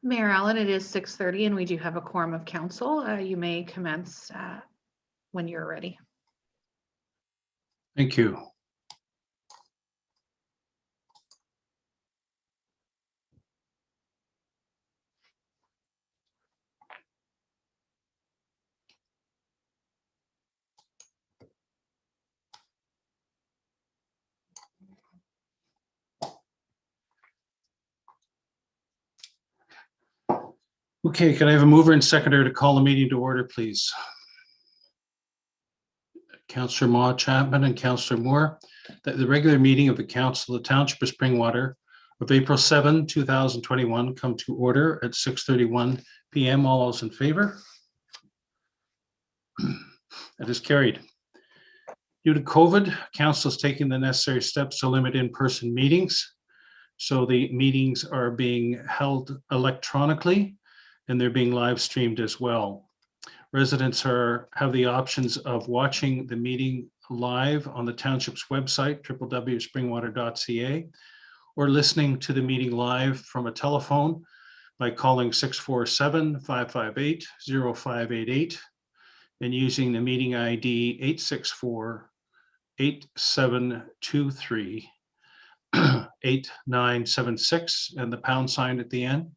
Mayor Allen, it is 6:30 and we do have a quorum of council. You may commence when you're ready. Thank you. Okay, can I have a mover and seconder to call the meeting to order, please? Councillor Maude Chapman and Councillor Moore, that the regular meeting of the Council of the Township of Springwater of April 7, 2021 come to order at 6:31 p.m. All those in favor? That is carried. Due to COVID, Council is taking the necessary steps to limit in-person meetings. So the meetings are being held electronically and they're being live streamed as well. Residents have the options of watching the meeting live on the township's website, www.springwater.ca, or listening to the meeting live from a telephone by calling 647-558-0588 and using the meeting ID 864-8723-8976 and the pound sign at the end.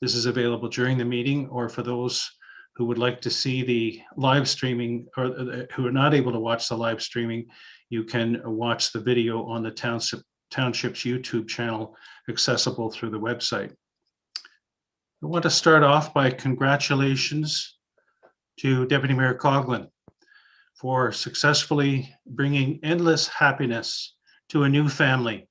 This is available during the meeting, or for those who would like to see the live streaming or who are not able to watch the live streaming, you can watch the video on the township's YouTube channel accessible through the website. I want to start off by congratulations to Deputy Mayor Coghlan for successfully bringing endless happiness to a new family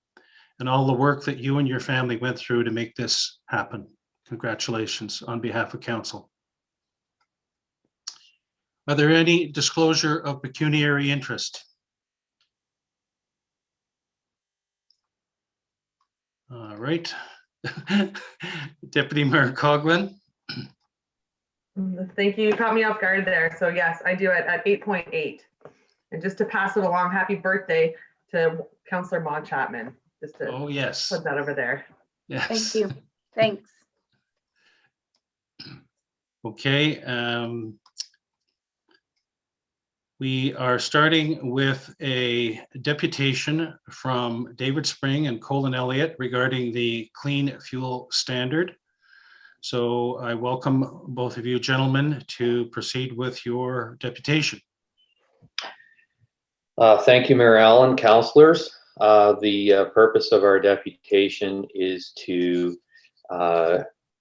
and all the work that you and your family went through to make this happen. Congratulations on behalf of council. Are there any disclosure of pecuniary interest? All right. Deputy Mayor Coghlan. Thank you. You caught me off guard there. So yes, I do it at 8.8. And just to pass it along, happy birthday to Councillor Maude Chapman. Just to Oh, yes. put that over there. Yes. Thank you. Thanks. Okay. We are starting with a deputation from David Spring and Colin Elliott regarding the clean fuel standard. So I welcome both of you gentlemen to proceed with your deputation. Thank you, Mayor Allen, councillors. The purpose of our deputation is to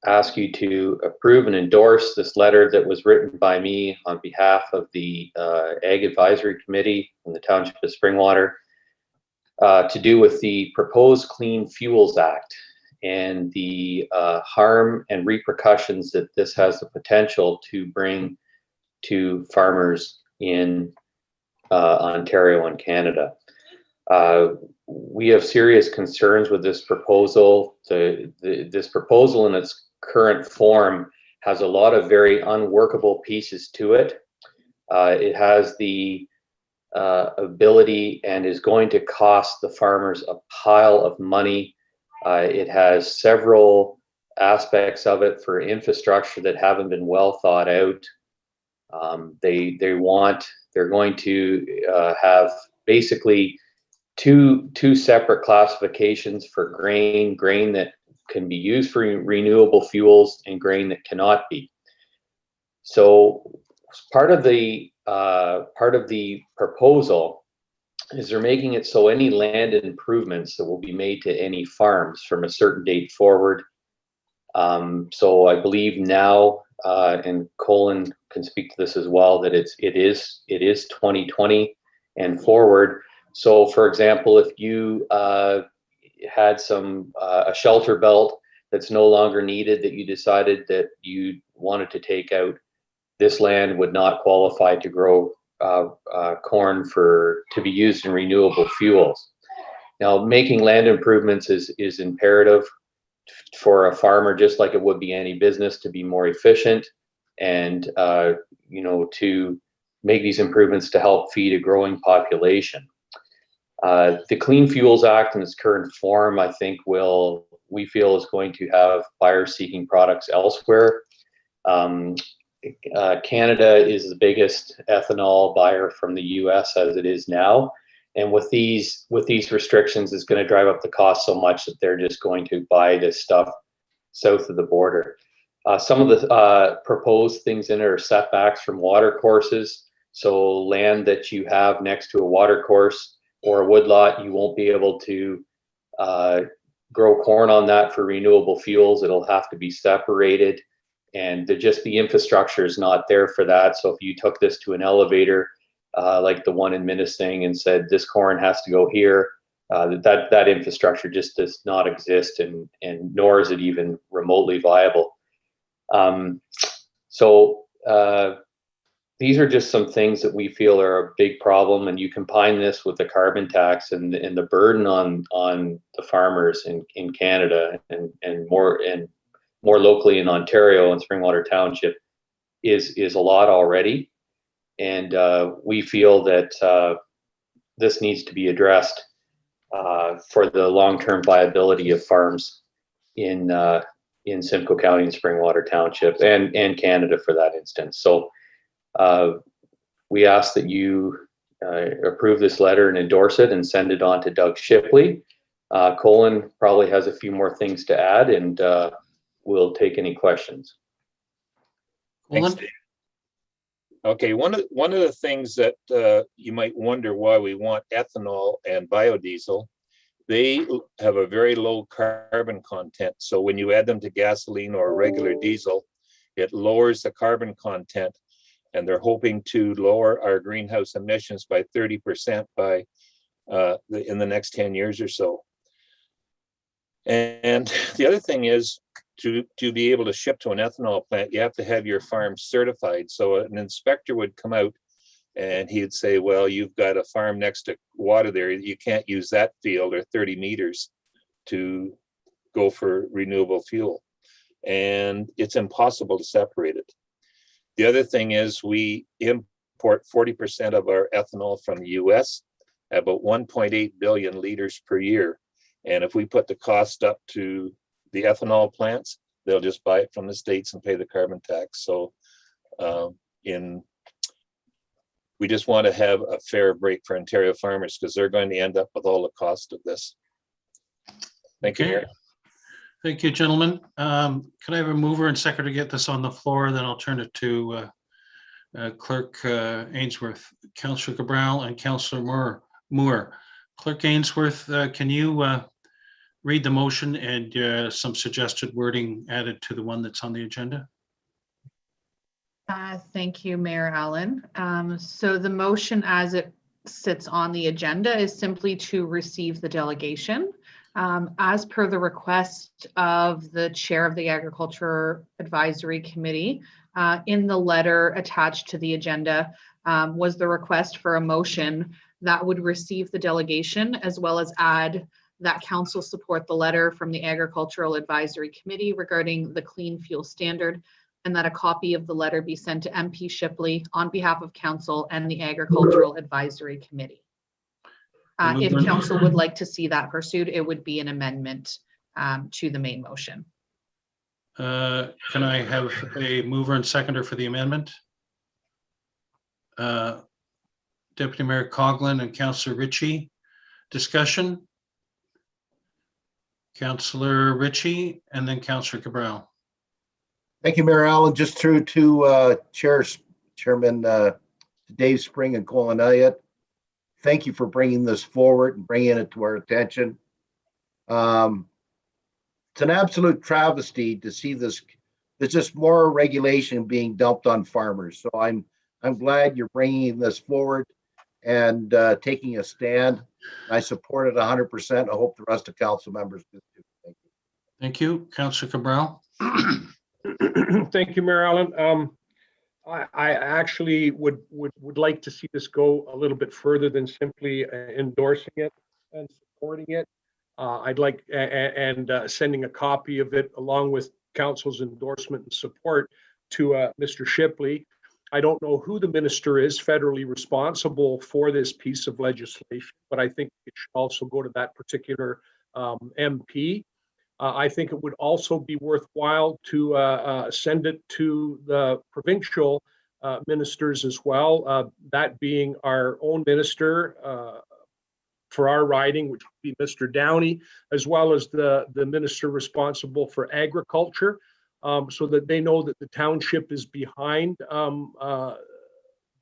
ask you to approve and endorse this letter that was written by me on behalf of the Ag Advisory Committee in the Township of Springwater to do with the proposed Clean Fuels Act and the harm and repercussions that this has the potential to bring to farmers in Ontario and Canada. We have serious concerns with this proposal. This proposal in its current form has a lot of very unworkable pieces to it. It has the ability and is going to cost the farmers a pile of money. It has several aspects of it for infrastructure that haven't been well thought out. They're going to have basically two separate classifications for grain that can be used for renewable fuels and grain that cannot be. So part of the proposal is they're making it so any land improvements that will be made to any farms from a certain date forward. So I believe now, and Colin can speak to this as well, that it is 2020 and forward. So for example, if you had a shelter belt that's no longer needed that you decided that you wanted to take out, this land would not qualify to grow corn to be used in renewable fuels. Now, making land improvements is imperative for a farmer, just like it would be any business, to be more efficient and to make these improvements to help feed a growing population. The Clean Fuels Act in its current form, I think, will we feel is going to have buyers seeking products elsewhere. Canada is the biggest ethanol buyer from the US as it is now. And with these restrictions, it's going to drive up the cost so much that they're just going to buy this stuff south of the border. Some of the proposed things in it are setbacks from water courses. So land that you have next to a water course or a woodlot, you won't be able to grow corn on that for renewable fuels. It'll have to be separated. And the infrastructure is not there for that. So if you took this to an elevator, like the one in Minising, and said this corn has to go here, that infrastructure just does not exist, and nor is it even remotely viable. These are just some things that we feel are a big problem, and you combine this with the carbon tax and the burden on the farmers in Canada and more locally in Ontario and Springwater Township is a lot already. And we feel that this needs to be addressed for the long-term viability of farms in Simcoe County and Springwater Township and Canada for that instance. So we ask that you approve this letter and endorse it and send it on to Doug Shipley. Colin probably has a few more things to add, and we'll take any questions. Colin? Thanks, Dave. Okay, one of the things that you might wonder why we want ethanol and biodiesel, they have a very low carbon content. So when you add them to gasoline or regular diesel, it lowers the carbon content, and they're hoping to lower our greenhouse emissions by 30% by in the next 10 years or so. And the other thing is, to be able to ship to an ethanol plant, you have to have your farm certified. So an inspector would come out and he'd say, well, you've got a farm next to water there. You can't use that field or 30 meters to go for renewable fuel. And it's impossible to separate it. The other thing is we import 40% of our ethanol from the US, about 1.8 billion liters per year. And if we put the cost up to the ethanol plants, they'll just buy it from the States and pay the carbon tax. So we just want to have a fair break for Ontario farmers, because they're going to end up with all the cost of this. Thank you, Mayor. Thank you, gentlemen. Can I have a mover and seconder to get this on the floor? Then I'll turn it to Clerk Ainsworth, Councillor Cabral, and Councillor Moore. Clerk Ainsworth, can you read the motion and some suggested wording added to the one that's on the agenda? Thank you, Mayor Allen. So the motion as it sits on the agenda is simply to receive the delegation. As per the request of the chair of the Agriculture Advisory Committee, in the letter attached to the agenda was the request for a motion that would receive the delegation, as well as add that council support the letter from the Agricultural Advisory Committee regarding the clean fuel standard, and that a copy of the letter be sent to MP Shipley on behalf of council and the Agricultural Advisory Committee. If council would like to see that pursued, it would be an amendment to the main motion. Can I have a mover and seconder for the amendment? Deputy Mayor Coughlin and Councillor Ritchie. Discussion? Councillor Ritchie and then Councillor Cabral. Thank you, Mayor Allen. Just through to Chairman Dave Spring and Colin Elliott. Thank you for bringing this forward and bringing it to our attention. It's an absolute travesty to see this. There's just more regulation being dumped on farmers. So I'm glad you're bringing this forward and taking a stand. I support it 100%. I hope the rest of council members do too. Thank you. Thank you. Councillor Cabral. Thank you, Mayor Allen. I actually would like to see this go a little bit further than simply endorsing it and supporting it. I'd like sending a copy of it along with council's endorsement and support to Mr. Shipley. I don't know who the minister is federally responsible for this piece of legislation, but I think it should also go to that particular MP. I think it would also be worthwhile to send it to the provincial ministers as well, that being our own minister for our riding, which would be Mr. Downey, as well as the minister responsible for agriculture, so that they know that the township is behind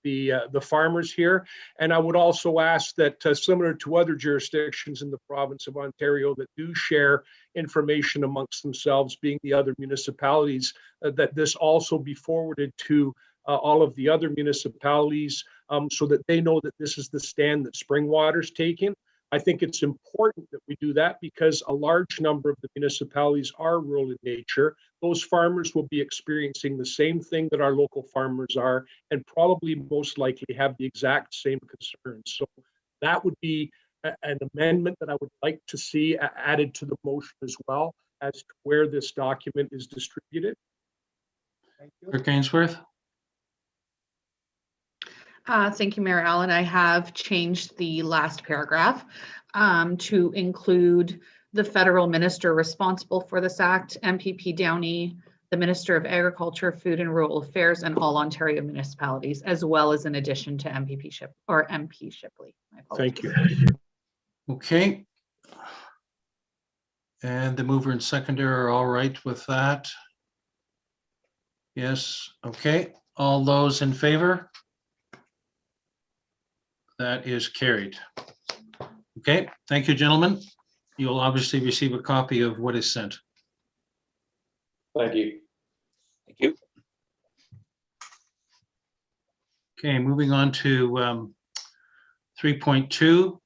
the farmers here. And I would also ask that, similar to other jurisdictions in the province of Ontario that do share information amongst themselves, being the other municipalities, that this also be forwarded to all of the other municipalities, so that they know that this is the stand that Springwater's taking. I think it's important that we do that because a large number of the municipalities are rural in nature. Those farmers will be experiencing the same thing that our local farmers are, and probably most likely have the exact same concerns. So that would be an amendment that I would like to see added to the motion as well, as to where this document is distributed. Thank you. Clerk Ainsworth? Thank you, Mayor Allen. I have changed the last paragraph to include the federal minister responsible for this act, MPP Downey, the Minister of Agriculture, Food and Rural Affairs, and all Ontario municipalities, as well as in addition to MP Shipley. Thank you. Okay. And the mover and seconder are all right with that? Yes, okay. All those in favor? That is carried. Okay, thank you, gentlemen. You'll obviously receive a copy of what is sent. Thank you. Thank you. Okay, moving on to 3.2,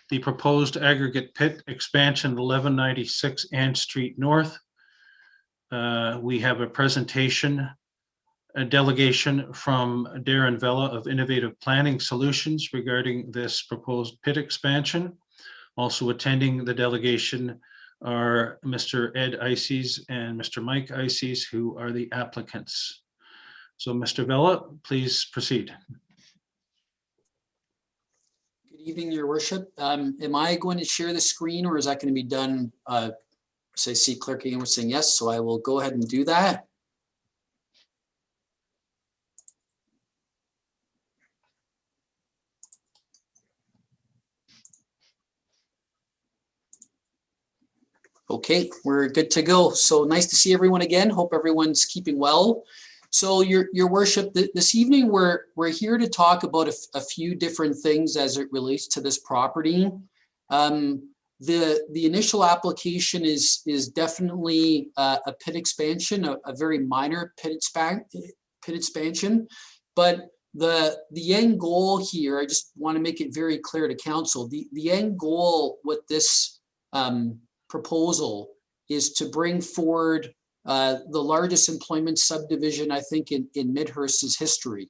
the proposed aggregate pit expansion 1196 Ann Street North. We have a presentation, a delegation from Darren Vella of Innovative Planning Solutions regarding this proposed pit expansion. Also attending the delegation are Mr. Ed Ices and Mr. Mike Ices, who are the applicants. So Mr. Vella, please proceed. Good evening, Your Worship. Am I going to share the screen, or is that going to be done? So I see Clerk Ainsworth saying yes, so I will go ahead and do that. Okay, we're good to go. So nice to see everyone again. Hope everyone's keeping well. So Your Worship, this evening we're here to talk about a few different things as it relates to this property. The initial application is definitely a pit expansion, a very minor pit expansion, but the end goal here, I just want to make it very clear to council, the end goal with this proposal is to bring forward the largest employment subdivision, I think, in Midhurst's history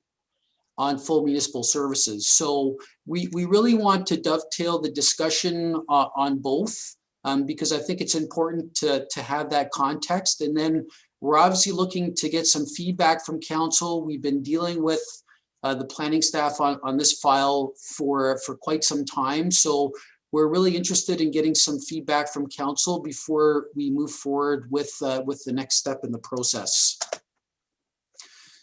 on full municipal services. So we really want to dovetail the discussion on both, because I think it's important to have that context. And then we're obviously looking to get some feedback from council. We've been dealing with the planning staff on this file for quite some time. So we're really interested in getting some feedback from council before we move forward with the next step in the process.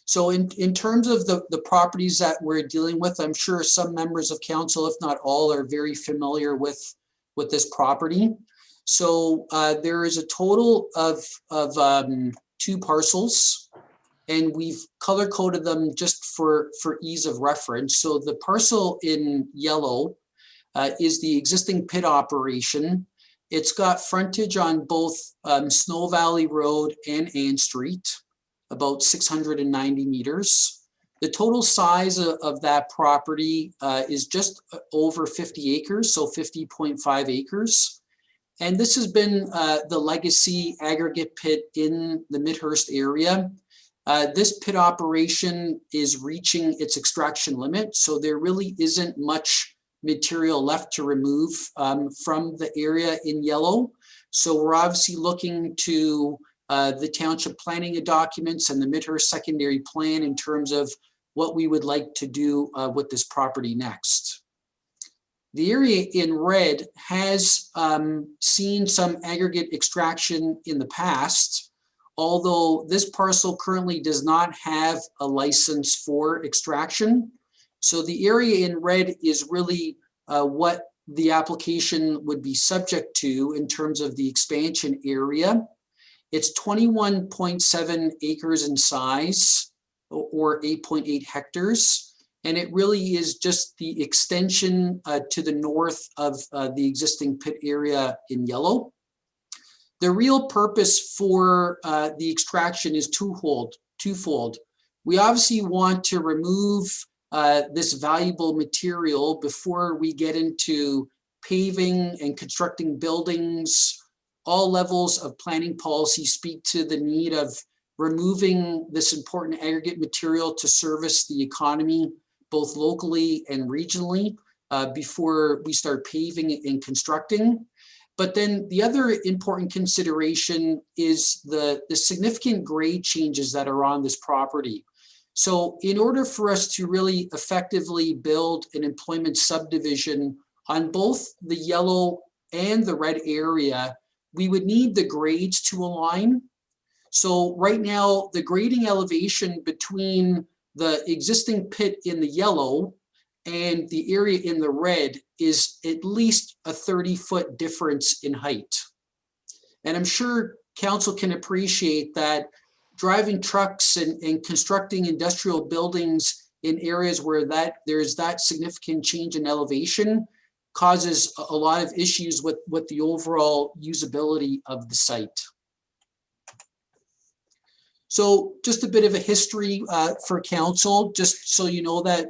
So in terms of the properties that we're dealing with, I'm sure some members of council, if not all, are very familiar with this property. So there is a total of 2 parcels, and we've color coded them just for ease of reference. So the parcel in yellow is the existing pit operation. It's got frontage on both Snow Valley Road and Ann Street, about 690 meters. The total size of that property is just over 50 acres, so 50.5 acres. And this has been the legacy aggregate pit in the Midhurst area. This pit operation is reaching its extraction limit, so there really isn't much material left to remove from the area in yellow. So we're obviously looking to the township planning documents and the Midhurst secondary plan in terms of what we would like to do with this property next. The area in red has seen some aggregate extraction in the past, although this parcel currently does not have a license for extraction. So the area in red is really what the application would be subject to in terms of the expansion area. It's 21.7 acres in size, or 8.8 hectares. And it really is just the extension to the north of the existing pit area in yellow. The real purpose for the extraction is twofold. We obviously want to remove this valuable material before we get into paving and constructing buildings. All levels of planning policy speak to the need of removing this important aggregate material to service the economy, both locally and regionally, before we start paving and constructing. But then the other important consideration is the significant grade changes that are on this property. So in order for us to really effectively build an employment subdivision on both the yellow and the red area, we would need the grades to align. So right now, the grading elevation between the existing pit in the yellow and the area in the red is at least a 30-foot difference in height. And I'm sure council can appreciate that driving trucks and constructing industrial buildings in areas where there's that significant change in elevation causes a lot of issues with the overall usability of the site. So just a bit of a history for council, just so you know that,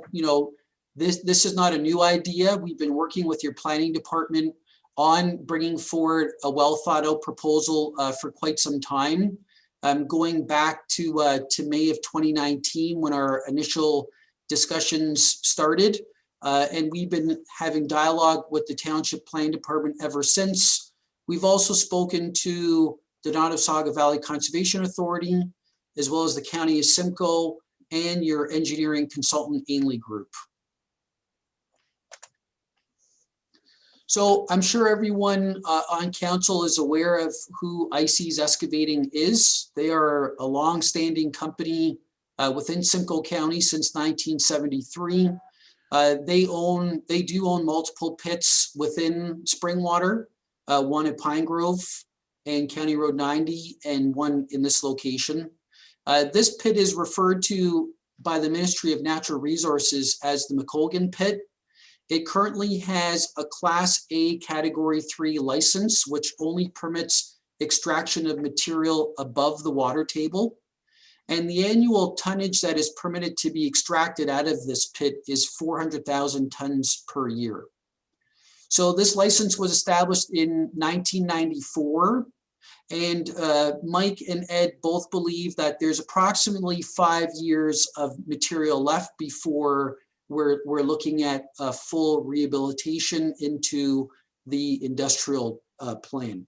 this is not a new idea. We've been working with your planning department on bringing forward a well thought out proposal for quite some time. Going back to May of 2019 when our initial discussions started. And we've been having dialogue with the Township Planning Department ever since. We've also spoken to the Nottawasaga Valley Conservation Authority, as well as the County of Simcoe and your engineering consultant, Ainley Group. So I'm sure everyone on council is aware of who IC's Excavating is. They are a long-standing company within Simcoe County since 1973. They do own multiple pits within Springwater, one at Pine Grove and County Road 90, and one in this location. This pit is referred to by the Ministry of Natural Resources as the McColgan Pit. It currently has a Class A Category 3 license, which only permits extraction of material above the water table. And the annual tonnage that is permitted to be extracted out of this pit is 400,000 tons per year. So this license was established in 1994. And Mike and Ed both believe that there's approximately 5 years of material left before we're looking at a full rehabilitation into the industrial plan.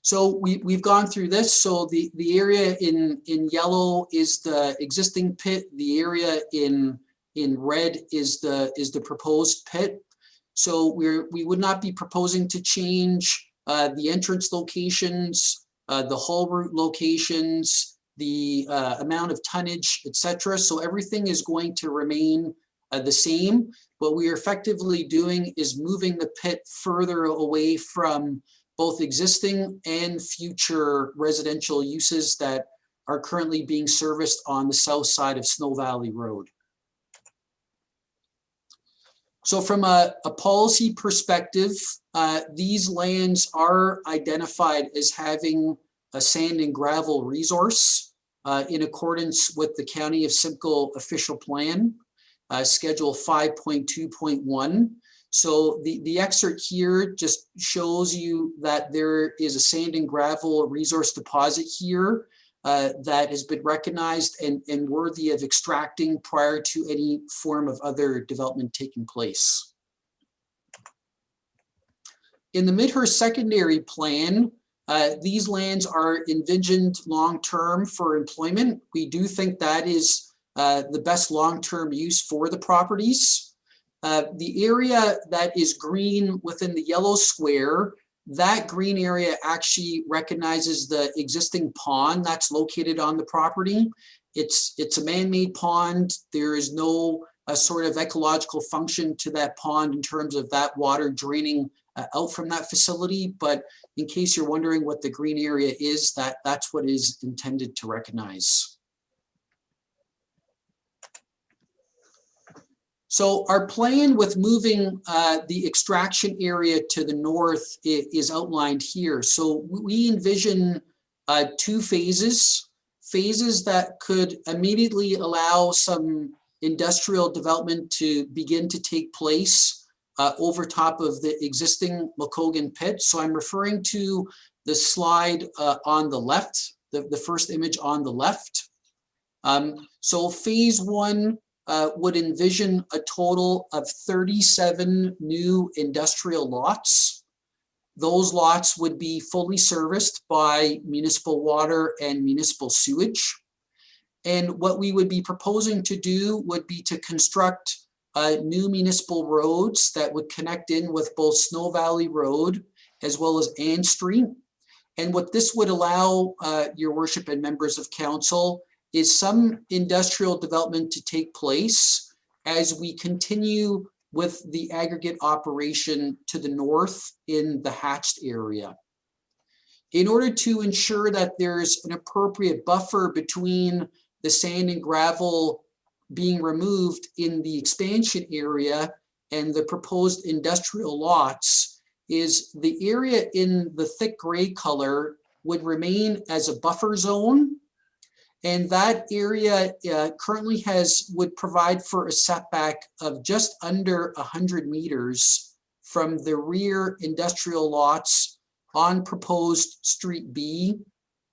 So we've gone through this. So the area in yellow is the existing pit. The area in red is the proposed pit. So we would not be proposing to change the entrance locations, the haul route locations, the amount of tonnage, etc. So everything is going to remain the same. What we are effectively doing is moving the pit further away from both existing and future residential uses that are currently being serviced on the south side of Snow Valley Road. So from a policy perspective, these lands are identified as having a sand and gravel resource in accordance with the County of Simcoe official plan, Schedule 5.2.1. So the excerpt here just shows you that there is a sand and gravel resource deposit here that has been recognized and worthy of extracting prior to any form of other development taking place. In the Midhurst secondary plan, these lands are envisioned long-term for employment. We do think that is the best long-term use for the properties. The area that is green within the yellow square, that green area actually recognizes the existing pond that's located on the property. It's a man-made pond. There is no sort of ecological function to that pond in terms of that water draining out from that facility. But in case you're wondering what the green area is, that's what is intended to recognize. So our plan with moving the extraction area to the north is outlined here. So we envision 2 phases that could immediately allow some industrial development to begin to take place over top of the existing Makogan pit. So I'm referring to the slide on the left, the first image on the left. So phase 1 would envision a total of 37 new industrial lots. Those lots would be fully serviced by municipal water and municipal sewage. And what we would be proposing to do would be to construct new municipal roads that would connect in with both Snow Valley Road as well as Ann Street. And what this would allow, your worship and members of council, is some industrial development to take place as we continue with the aggregate operation to the north in the hatched area. In order to ensure that there's an appropriate buffer between the sand and gravel being removed in the expansion area and the proposed industrial lots, is the area in the thick gray color would remain as a buffer zone. And that area currently would provide for a setback of just under 100 meters from the rear industrial lots on proposed Street B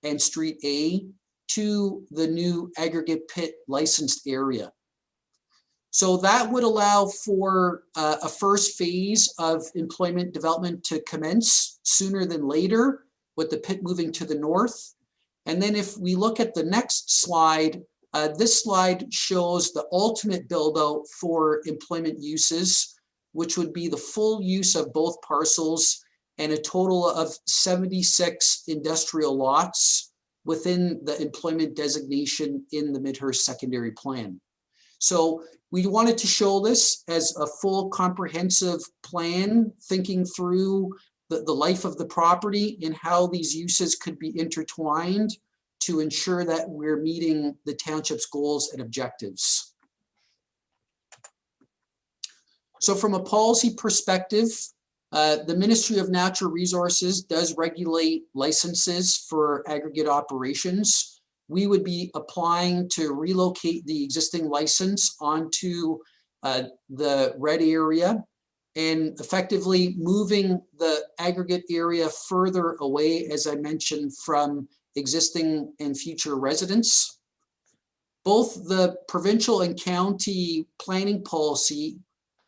and Street A to the new aggregate pit licensed area. So that would allow for a first phase of employment development to commence sooner than later, with the pit moving to the north. And then if we look at the next slide, this slide shows the ultimate build out for employment uses, which would be the full use of both parcels and a total of 76 industrial lots within the employment designation in the Midhurst secondary plan. So we wanted to show this as a full comprehensive plan, thinking through the life of the property and how these uses could be intertwined to ensure that we're meeting the township's goals and objectives. So from a policy perspective, the Ministry of Natural Resources does regulate licenses for aggregate operations. We would be applying to relocate the existing license onto the red area and effectively moving the aggregate area further away, as I mentioned, from existing and future residents. Both the provincial and county planning policy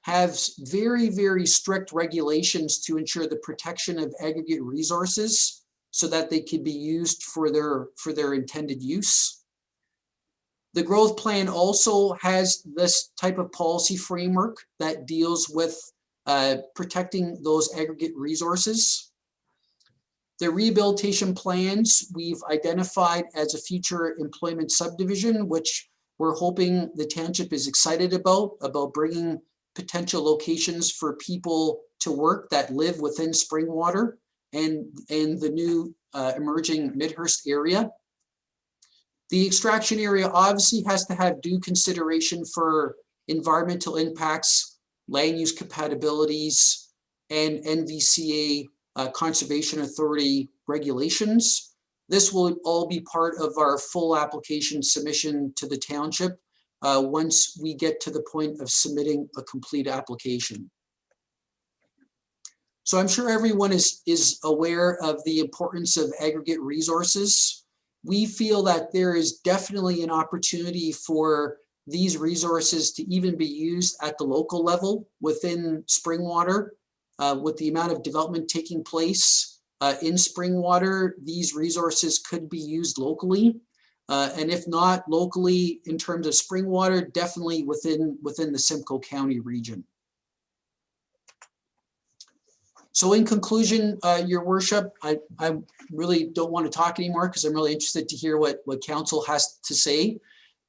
have very, very strict regulations to ensure the protection of aggregate resources so that they can be used for their intended use. The growth plan also has this type of policy framework that deals with protecting those aggregate resources. The rehabilitation plans we've identified as a future employment subdivision, which we're hoping the township is excited about bringing potential locations for people to work that live within Springwater and the new emerging Midhurst area. The extraction area obviously has to have due consideration for environmental impacts, land use compatibilities, and NVCA Conservation Authority regulations. This will all be part of our full application submission to the township once we get to the point of submitting a complete application. So I'm sure everyone is aware of the importance of aggregate resources. We feel that there is definitely an opportunity for these resources to even be used at the local level within Springwater. With the amount of development taking place in Springwater, these resources could be used locally. And if not locally in terms of Springwater, definitely within the Simcoe County region. So in conclusion, Your Worship, I really don't want to talk anymore because I'm really interested to hear what council has to say.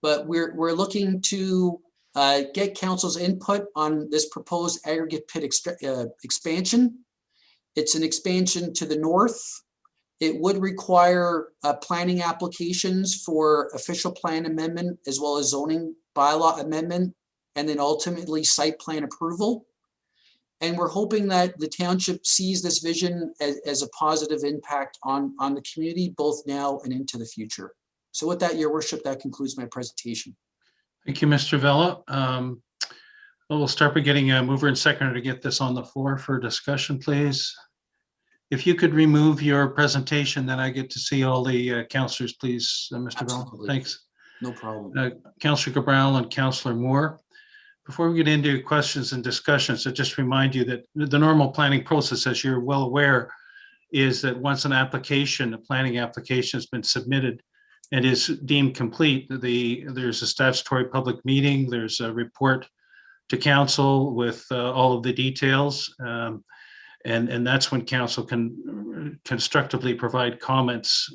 But we're looking to get council's input on this proposed aggregate pit expansion. It's an expansion to the north. It would require planning applications for official plan amendment as well as zoning bylaw amendment, and then ultimately site plan approval. And we're hoping that the township sees this vision as a positive impact on the community, both now and into the future. So with that, Your Worship, that concludes my presentation. Thank you, Mr. Vella. We'll start by getting a mover and seconder to get this on the floor for discussion, please. If you could remove your presentation, then I get to see all the councillors, please, Mr. Vella. Absolutely. Thanks. No problem. Councillor Cabral and Councillor Moore. Before we get into questions and discussions, I just remind you that the normal planning process, as you're well aware, is that once an application, a planning application has been submitted and is deemed complete, there's a statutory public meeting, there's a report to council with all of the details. And that's when council can constructively provide comments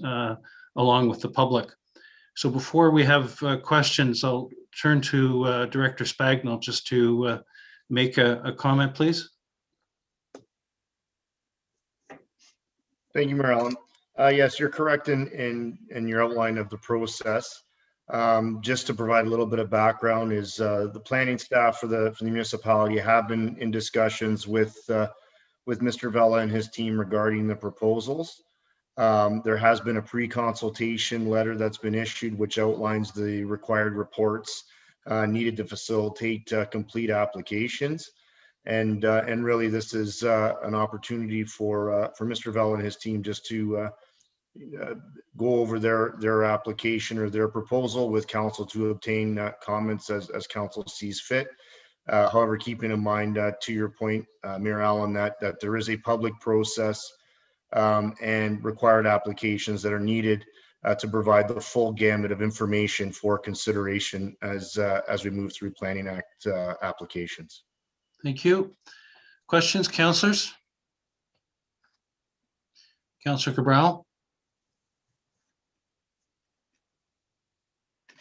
along with the public. So before we have questions, I'll turn to Director Spagnell just to make a comment, please. Thank you, Mayor Allen. Yes, you're correct in your outline of the process. Just to provide a little bit of background is the planning staff for the municipality have been in discussions with Mr. Vella and his team regarding the proposals. There has been a pre-consultation letter that's been issued, which outlines the required reports needed to facilitate complete applications. And really, this is an opportunity for Mr. Vella and his team just to go over their application or their proposal with council to obtain comments as council sees fit. However, keeping in mind, to your point, Mayor Allen, that there is a public process and required applications that are needed to provide the full gamut of information for consideration as we move through Planning Act applications. Thank you. Questions, councillors? Councillor Cabral?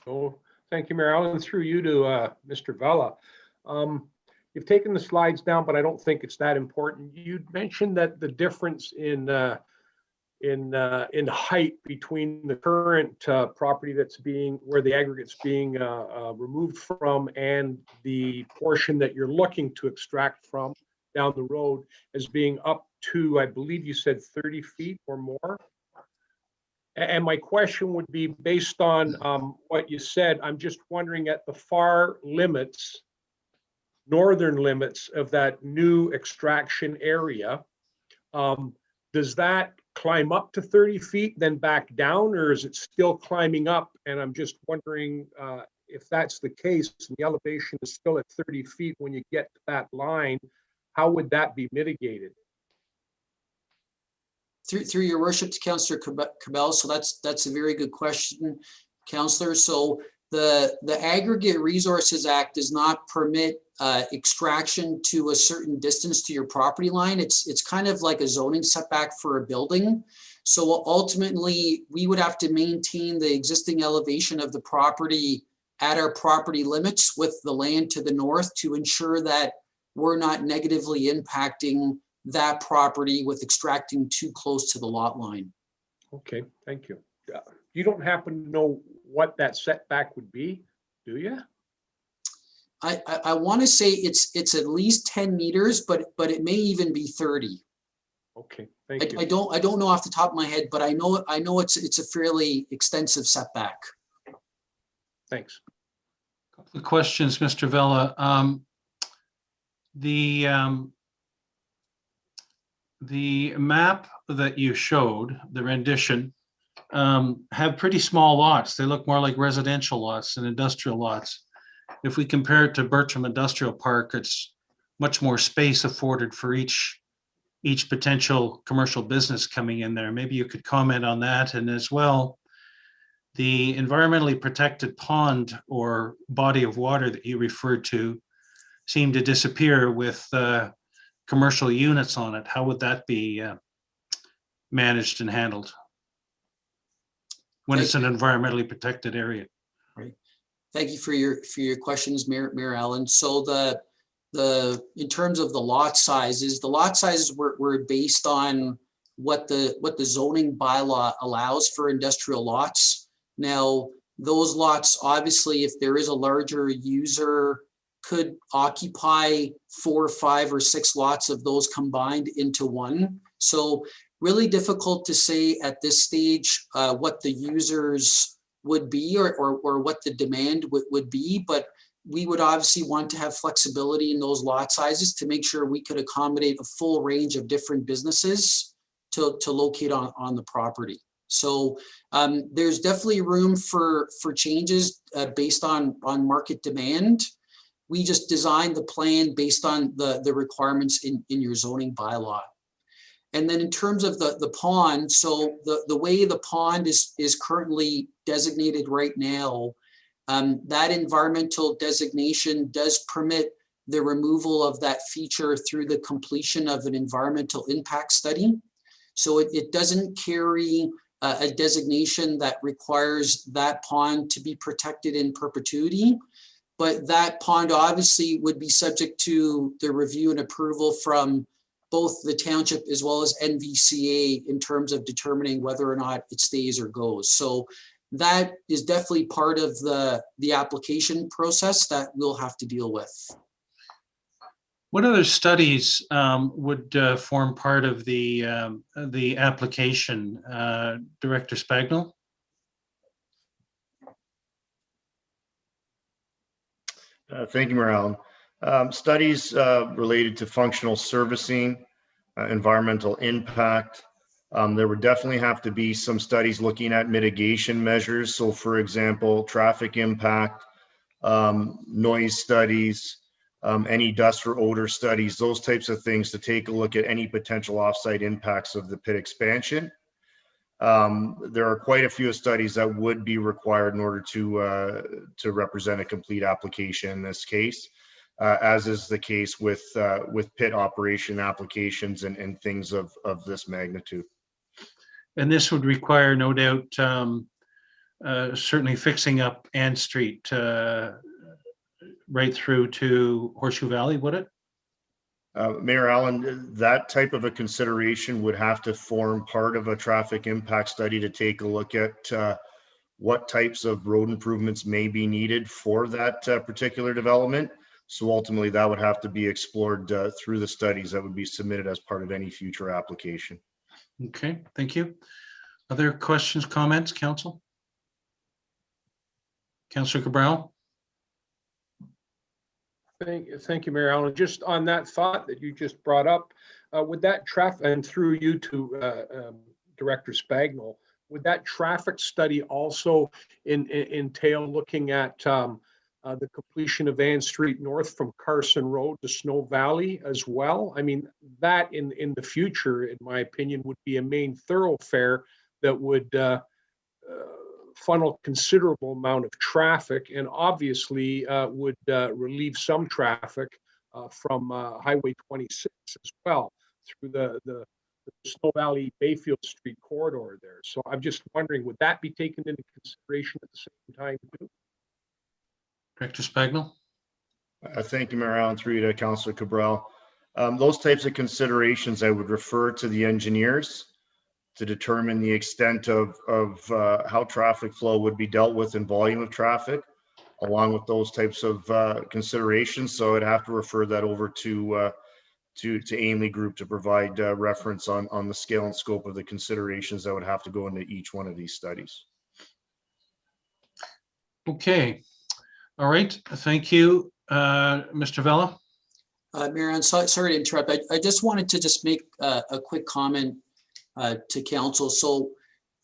Oh, thank you, Mayor Allen. Through you to Mr. Vella. You've taken the slides down, but I don't think it's that important. You mentioned that the difference in height between the current property where the aggregate's being removed from and the portion that you're looking to extract from down the road as being up to, I believe you said 30 feet or more. And my question would be based on what you said. I'm just wondering at the far limits, northern limits of that new extraction area, does that climb up to 30 feet, then back down, or is it still climbing up? And I'm just wondering if that's the case, and the elevation is still at 30 feet when you get to that line, how would that be mitigated? Through Your Worship to Councillor Cabell, so that's a very good question, Councillor. So the Aggregate Resources Act does not permit extraction to a certain distance to your property line. It's kind of like a zoning setback for a building. So ultimately, we would have to maintain the existing elevation of the property at our property limits with the land to the north to ensure that we're not negatively impacting that property with extracting too close to the lot line. Okay, thank you. You don't happen to know what that setback would be, do you? I want to say it's at least 10 meters, but it may even be 30. Okay, thank you. I don't know off the top of my head, but I know it's a fairly extensive setback. Thanks. Couple of questions, Mr. Vella. The map that you showed, the rendition, have pretty small lots. They look more like residential lots than industrial lots. If we compare it to Bertram Industrial Park, it's much more space afforded for each potential commercial business coming in there. Maybe you could comment on that. And as well, the environmentally protected pond or body of water that you referred to seemed to disappear with commercial units on it, how would that be managed and handled when it's an environmentally protected area? Thank you for your questions, Mayor Allen. So in terms of the lot sizes were based on what the zoning bylaw allows for industrial lots. Now, those lots, obviously, if there is a larger user, could occupy 4, 5, or 6 lots of those combined into one. So really difficult to say at this stage what the users would be or what the demand would be, but we would obviously want to have flexibility in those lot sizes to make sure we could accommodate a full range of different businesses to locate on the property. So there's definitely room for changes based on market demand. We just designed the plan based on the requirements in your zoning bylaw. And then in terms of the pond, so the way the pond is currently designated right now, that environmental designation does permit the removal of that feature through the completion of an environmental impact study. So it doesn't carry a designation that requires that pond to be protected in perpetuity, but that pond obviously would be subject to the review and approval from both the township as well as NVCA in terms of determining whether or not it stays or goes. So that is definitely part of the application process that we'll have to deal with. What other studies would form part of the application, Director Spagnell? Thank you, Mayor Allen. Studies related to functional servicing, environmental impact. There would definitely have to be some studies looking at mitigation measures. So for example, traffic impact, noise studies, any dust or odor studies, those types of things to take a look at any potential offsite impacts of the pit expansion. There are quite a few studies that would be required in order to represent a complete application in this case, as is the case with pit operation applications and things of this magnitude. And this would require, no doubt, certainly fixing up Ann Street right through to Horseshoe Valley, would it? Mayor Allen, that type of a consideration would have to form part of a traffic impact study to take a look at what types of road improvements may be needed for that particular development. So ultimately, that would have to be explored through the studies that would be submitted as part of any future application. Okay, thank you. Other questions, comments, council? Councillor Cabral? Thank you, Mayor Allen. Just on that thought that you just brought up, would that traffic, and through you to Director Spagnell, would that traffic study also entail looking at the completion of Ann Street North from Carson Road to Snow Valley as well? I mean, that in the future, in my opinion, would be a main thoroughfare that would funnel considerable amount of traffic and obviously would relieve some traffic from Highway 26 as well through the Snow Valley Bayfield Street corridor there. So I'm just wondering, would that be taken into consideration at the same time too? Director Spagnell? Thank you, Mayor Allen, through you to Councillor Cabral. Those types of considerations, I would refer to the engineers to determine the extent of how traffic flow would be dealt with and volume of traffic, along with those types of considerations. So I'd have to refer that over to Ainley Group to provide reference on the scale and scope of the considerations that would have to go into each one of these studies. Okay. All right. Thank you, Mr. Vella. Mayor, I'm sorry to interrupt. I just wanted to just make a quick comment to council. So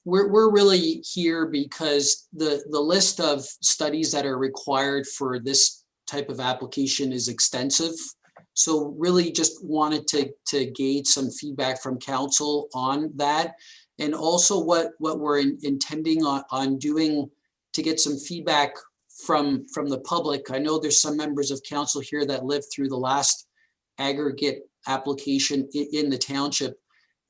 we're really here because the list of studies that are required for this type of application is extensive. So really just wanted to gauge some feedback from council on that. And also what we're intending on doing to get some feedback from the public. I know there's some members of council here that lived through the last aggregate application in the township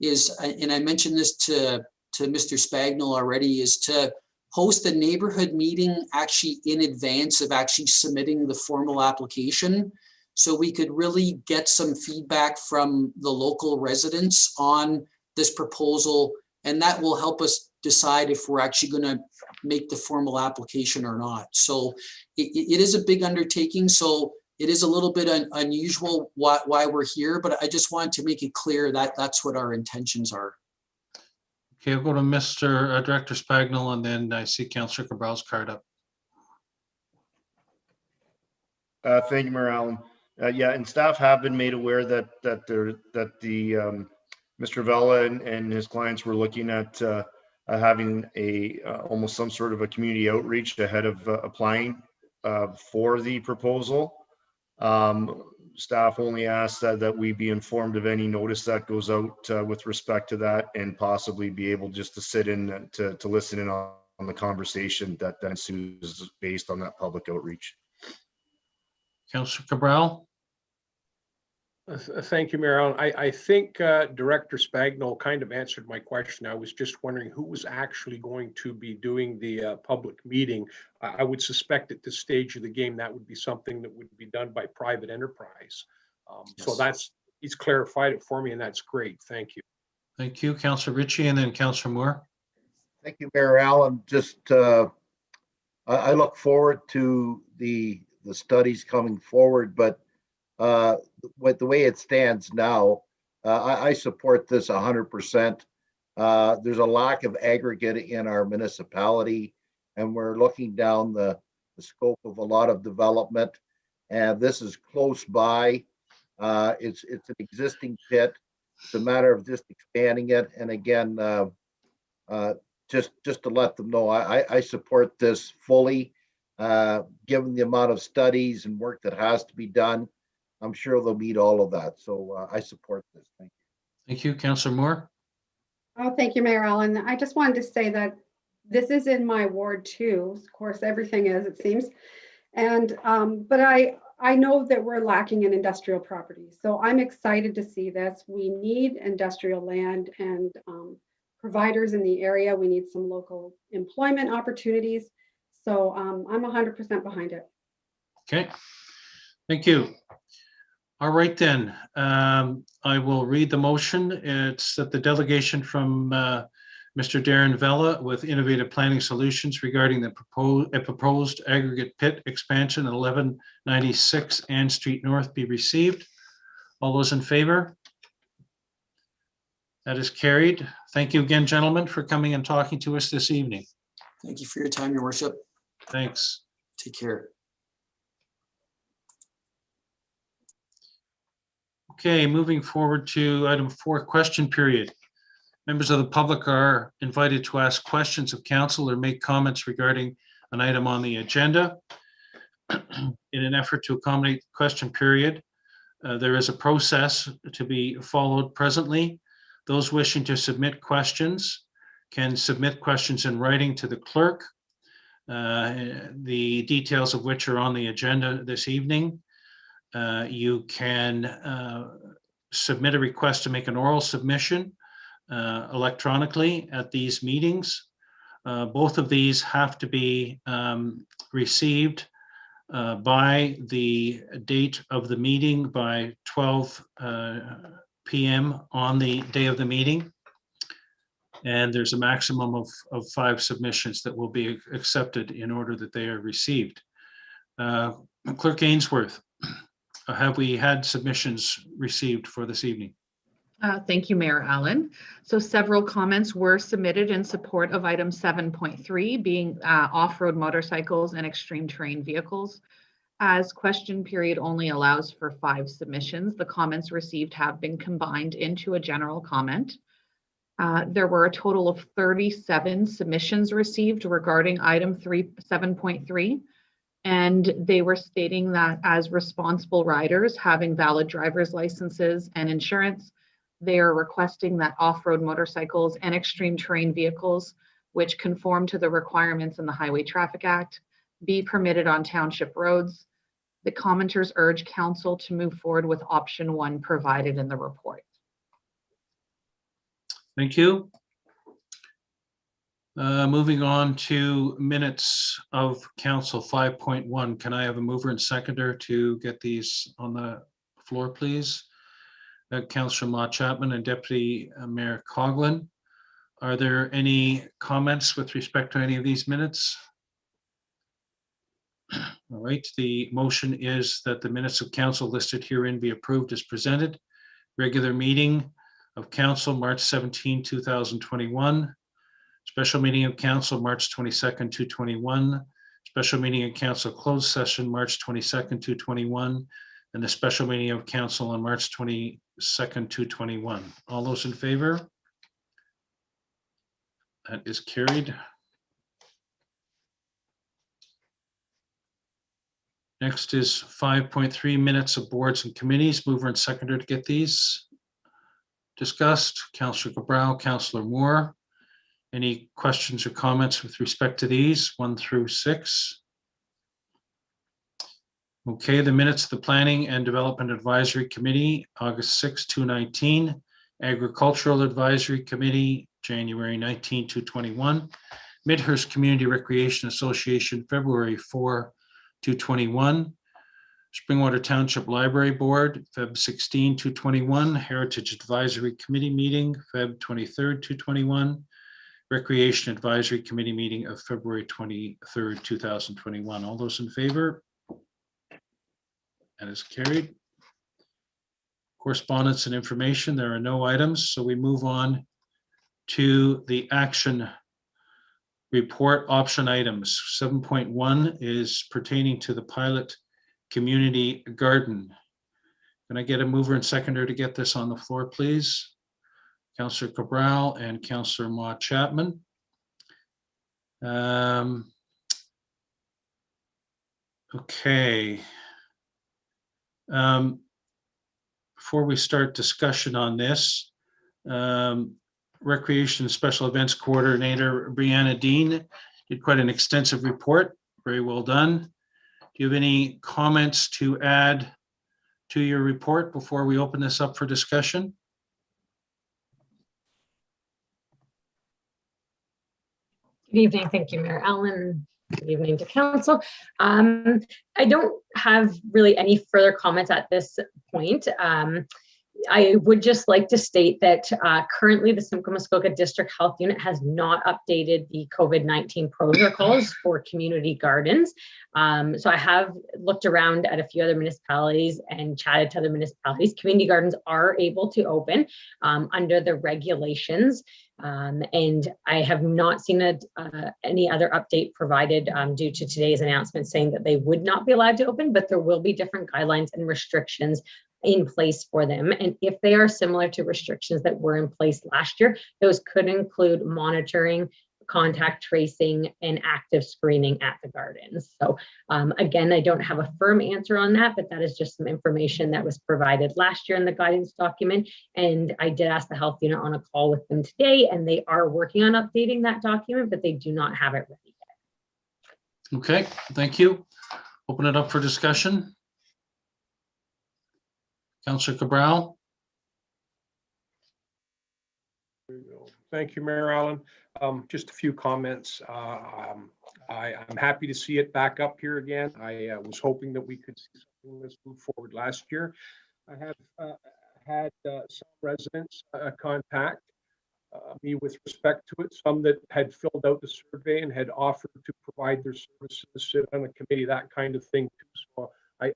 is, and I mentioned this to Mr. Spagnell already, is to host a neighborhood meeting actually in advance of actually submitting the formal application. So we could really get some feedback from the local residents on this proposal, and that will help us decide if we're actually going to make the formal application or not. So it is a big undertaking. So it is a little bit unusual why we're here, but I just wanted to make it clear that that's what our intentions are. Okay, I'll go to Mr. Director Spagnell, and then I see Councillor Cabral's card up. Thank you, Mayor Allen. Yeah, and staff have been made aware that Mr. Vella and his clients were looking at having almost some sort of a community outreach ahead of applying for the proposal. Staff only asked that we be informed of any notice that goes out with respect to that, and possibly be able just to sit in to listen in on the conversation that ensues based on that public outreach. Councillor Cabral? Thank you, Mayor Allen. I think Director Spagnell kind of answered my question. I was just wondering who was actually going to be doing the public meeting. I would suspect at this stage of the game that would be something that would be done by private enterprise. So he's clarified it for me, and that's great. Thank you. Thank you, Councillor Ritchie, and then Councillor Moore. Thank you, Mayor Allen. Just, I look forward to the studies coming forward, but with the way it stands now, I support this 100%. There's a lack of aggregate in our municipality, and we're looking down the scope of a lot of development, and this is close by. It's an existing pit. It's a matter of just expanding it. And again, just to let them know, I support this fully, given the amount of studies and work that has to be done. I'm sure they'll meet all of that. So I support this. Thank you. Thank you, Councillor Moore. Oh, thank you, Mayor Allen. I just wanted to say that this is in my ward too. Of course, everything is, it seems. And but I know that we're lacking in industrial property. So I'm excited to see this. We need industrial land and providers in the area. We need some local employment opportunities. So I'm 100% behind it. Okay, thank you. All right, then. I will read the motion. It's that the delegation from Mr. Darren Vella with Innovative Planning Solutions regarding the proposed aggregate pit expansion at 1196 Ann Street North be received. All those in favor? That is carried. Thank you again, gentlemen, for coming and talking to us this evening. Thank you for your time, Your Worship. Thanks. Take care. Okay, moving forward to item 4, question period. Members of the public are invited to ask questions of council or make comments regarding an item on the agenda. In an effort to accommodate the question period, there is a process to be followed presently. Those wishing to submit questions can submit questions in writing to the clerk, the details of which are on the agenda this evening. You can submit a request to make an oral submission electronically at these meetings. Both of these have to be received by the date of the meeting by 12 p.m. on the day of the meeting. And there's a maximum of 5 submissions that will be accepted in order that they are received. Clerk Ainsworth, have we had submissions received for this evening? Thank you, Mayor Allen. So several comments were submitted in support of item 7.3 being off-road motorcycles and extreme terrain vehicles. As question period only allows for 5 submissions, the comments received have been combined into a general comment. There were a total of 37 submissions received regarding item 7.3. And they were stating that as responsible riders having valid driver's licenses and insurance, they are requesting that off-road motorcycles and extreme terrain vehicles, which conform to the requirements in the Highway Traffic Act, be permitted on township roads. The commenters urge council to move forward with option 1 provided in the report. Thank you. Moving on to minutes of council 5.1. Can I have a mover and seconder to get these on the floor, please? Councillor Mott Chapman and Deputy Mayor Coughlin. Are there any comments with respect to any of these minutes? All right, the motion is that the minutes of council listed herein be approved as presented. Regular meeting of council, March 17, 2021. Special meeting of council, March 22nd, 2021. Special meeting of council closed session, March 22nd, 2021. And the special meeting of council on March 22nd, 2021. All those in favor? That is carried. Next is 5.3 minutes of boards and committees. Mover and seconder to get these discussed. Councillor Cabral, Councillor Moore. Any questions or comments with respect to these 1 through 6? Okay, the minutes of the Planning and Development Advisory Committee, August 6, 2019. Agricultural Advisory Committee, January 19, 2021. Midhurst Community Recreation Association, February 4, 2021. Springwater Township Library Board, Feb 16, 2021. Heritage Advisory Committee meeting, Feb 23rd, 2021. Recreation Advisory Committee meeting of February 23rd, 2021. All those in favor? That is carried. Correspondence and information, there are no items, so we move on to the action report option items. 7.1 is pertaining to the pilot community garden. Can I get a mover and seconder to get this on the floor, please? Councillor Cabral and Councillor Mott Chapman. Okay. Before we start discussion on this, Recreation Special Events Coordinator Brianna Dean did quite an extensive report. Very well done. Do you have any comments to add to your report before we open this up for discussion? Good evening. Thank you, Mayor Allen. Good evening to council. I don't have really any further comments at this point. I would just like to state that currently the Simcoe Muskoka District Health Unit has not updated the COVID-19 protocols for community gardens. So I have looked around at a few other municipalities and chatted to other municipalities. Community gardens are able to open under the regulations. And I have not seen any other update provided due to today's announcement saying that they would not be allowed to open, but there will be different guidelines and restrictions in place for them. And if they are similar to restrictions that were in place last year, those could include monitoring, contact tracing, and active screening at the gardens. So again, I don't have a firm answer on that, but that is just some information that was provided last year in the guidance document. And I did ask the health unit on a call with them today, and they are working on updating that document, but they do not have it ready yet. Okay, thank you. Open it up for discussion. Councillor Cabral. Thank you, Mayor Allen. Just a few comments. I'm happy to see it back up here again. I was hoping that we could see something that's moved forward last year. I have had some residents contact me with respect to it, some that had filled out the survey and had offered to provide their services, sit on a committee, that kind of thing too. So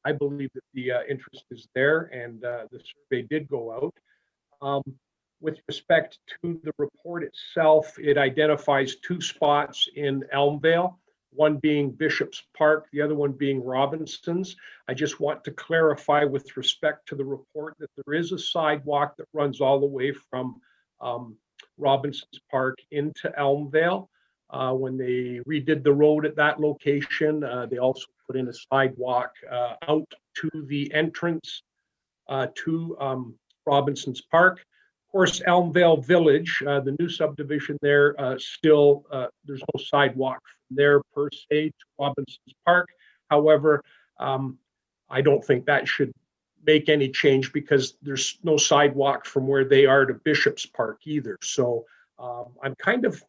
I believe that the interest is there, and the survey did go out. With respect to the report itself, it identifies 2 spots in Elmvale, one being Bishop's Park, the other one being Robinson's. I just want to clarify with respect to the report that there is a sidewalk that runs all the way from Robinson's Park into Elmvale. When they redid the road at that location, they also put in a sidewalk out to the entrance to Robinson's Park. Of course, Elmvale Village, the new subdivision there, still there's no sidewalk from there per se to Robinson's Park. However, I don't think that should make any change because there's no sidewalk from where they are to Bishop's Park either. So I'm kind of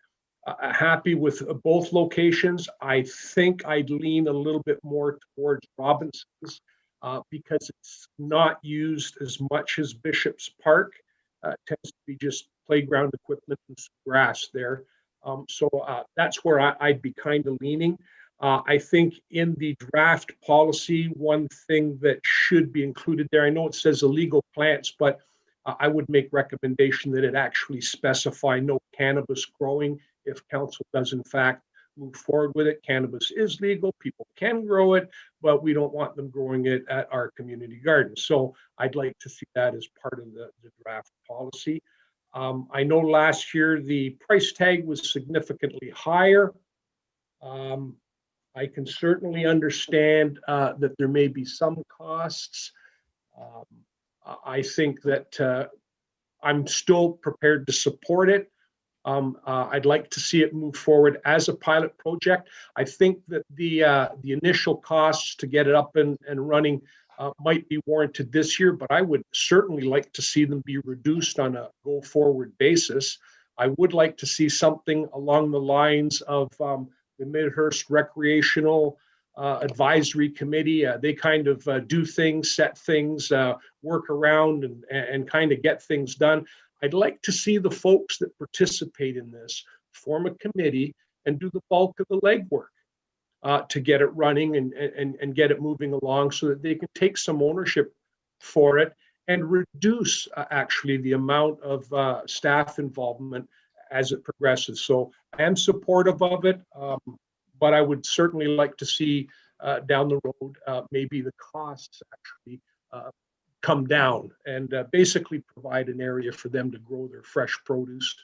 happy with both locations. I think I'd lean a little bit more towards Robinson's because it's not used as much as Bishop's Park. It tends to be just playground equipment and some grass there. So that's where I'd be kind of leaning. I think in the draft policy, one thing that should be included there, I know it says illegal plants, but I would make recommendation that it actually specify no cannabis growing if council does in fact move forward with it. Cannabis is legal, people can grow it, but we don't want them growing it at our community garden. So I'd like to see that as part of the draft policy. I know last year the price tag was significantly higher. I can certainly understand that there may be some costs. I think that I'm still prepared to support it. I'd like to see it move forward as a pilot project. I think that the initial costs to get it up and running might be warranted this year, but I would certainly like to see them be reduced on a go forward basis. I would like to see something along the lines of the Midhurst Recreational Advisory Committee. They kind of do things, set things, work around and kind of get things done. I'd like to see the folks that participate in this form a committee and do the bulk of the legwork to get it running and get it moving along so that they can take some ownership for it and reduce actually the amount of staff involvement as it progresses. So I am supportive of it, but I would certainly like to see down the road maybe the costs actually come down and basically provide an area for them to grow their fresh produce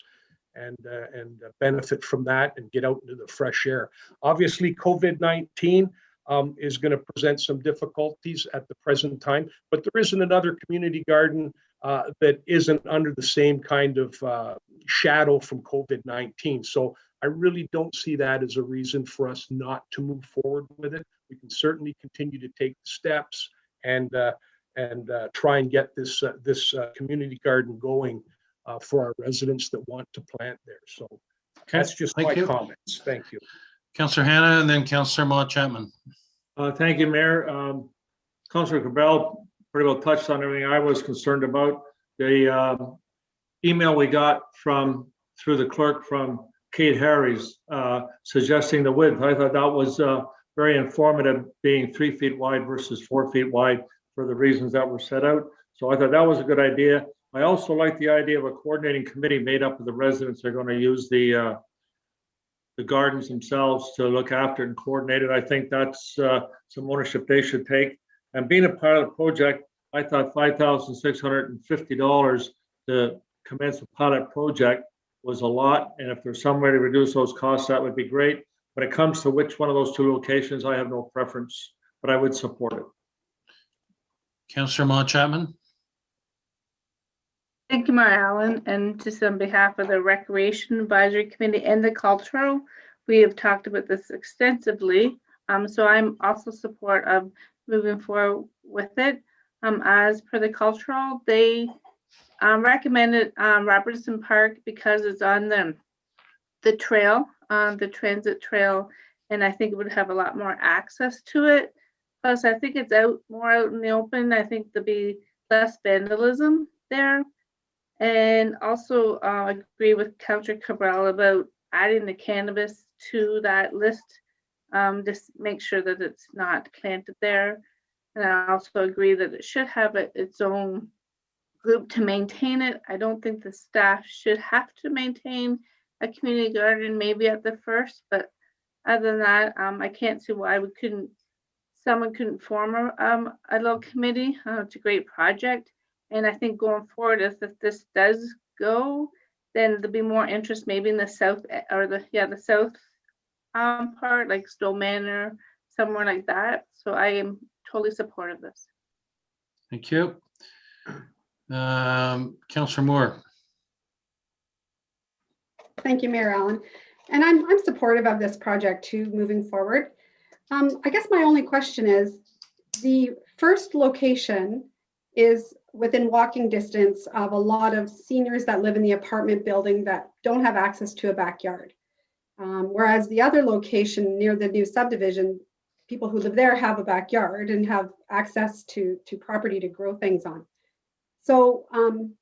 and benefit from that and get out into the fresh air. Obviously, COVID-19 is going to present some difficulties at the present time, but there isn't another community garden that isn't under the same kind of shadow from COVID-19. So I really don't see that as a reason for us not to move forward with it. We can certainly continue to take the steps and try and get this community garden going for our residents that want to plant there. So that's just my comments. Thank you. Councillor Hanna and then Councillor Mott Chapman. Thank you, Mayor. Councillor Cabral pretty well touched on everything I was concerned about. The email we got through the clerk from Kate Harries suggesting the width, I thought that was very informative, being 3 feet wide versus 4 feet wide for the reasons that were set out. So I thought that was a good idea. I also like the idea of a coordinating committee made up of the residents that are going to use the gardens themselves to look after and coordinate it. I think that's some ownership they should take. And being a pilot project, I thought $5,650 to commence a pilot project was a lot. And if there's some way to reduce those costs, that would be great. When it comes to which one of those two locations, I have no preference, but I would support it. Councillor Mott Chapman. Thank you, Mayor Allen, and just on behalf of the Recreation Advisory Committee and the Cultural, we have talked about this extensively. So I'm also support of moving forward with it. As per the Cultural, they recommended Robertson Park because it's on the trail, the transit trail, and I think it would have a lot more access to it. Plus, I think it's more out in the open. I think there'll be less vandalism there. And also agree with Councillor Cabral about adding the cannabis to that list. Just make sure that it's not planted there. And I also agree that it should have its own group to maintain it. I don't think the staff should have to maintain a community garden, maybe at the first, but other than that, I can't see why someone couldn't form a little committee. It's a great project. And I think going forward, if this does go, then there'll be more interest maybe in the south or the south part, like Stowe Manor, somewhere like that. So I am totally supportive of this. Thank you. Councillor Moore. Thank you, Mayor Allen. And I'm supportive of this project too, moving forward. I guess my only question is, The first location is within walking distance of a lot of seniors that live in the apartment building that don't have access to a backyard. Whereas the other location near the new subdivision, people who live there have a backyard and have access to property to grow things on. So I'm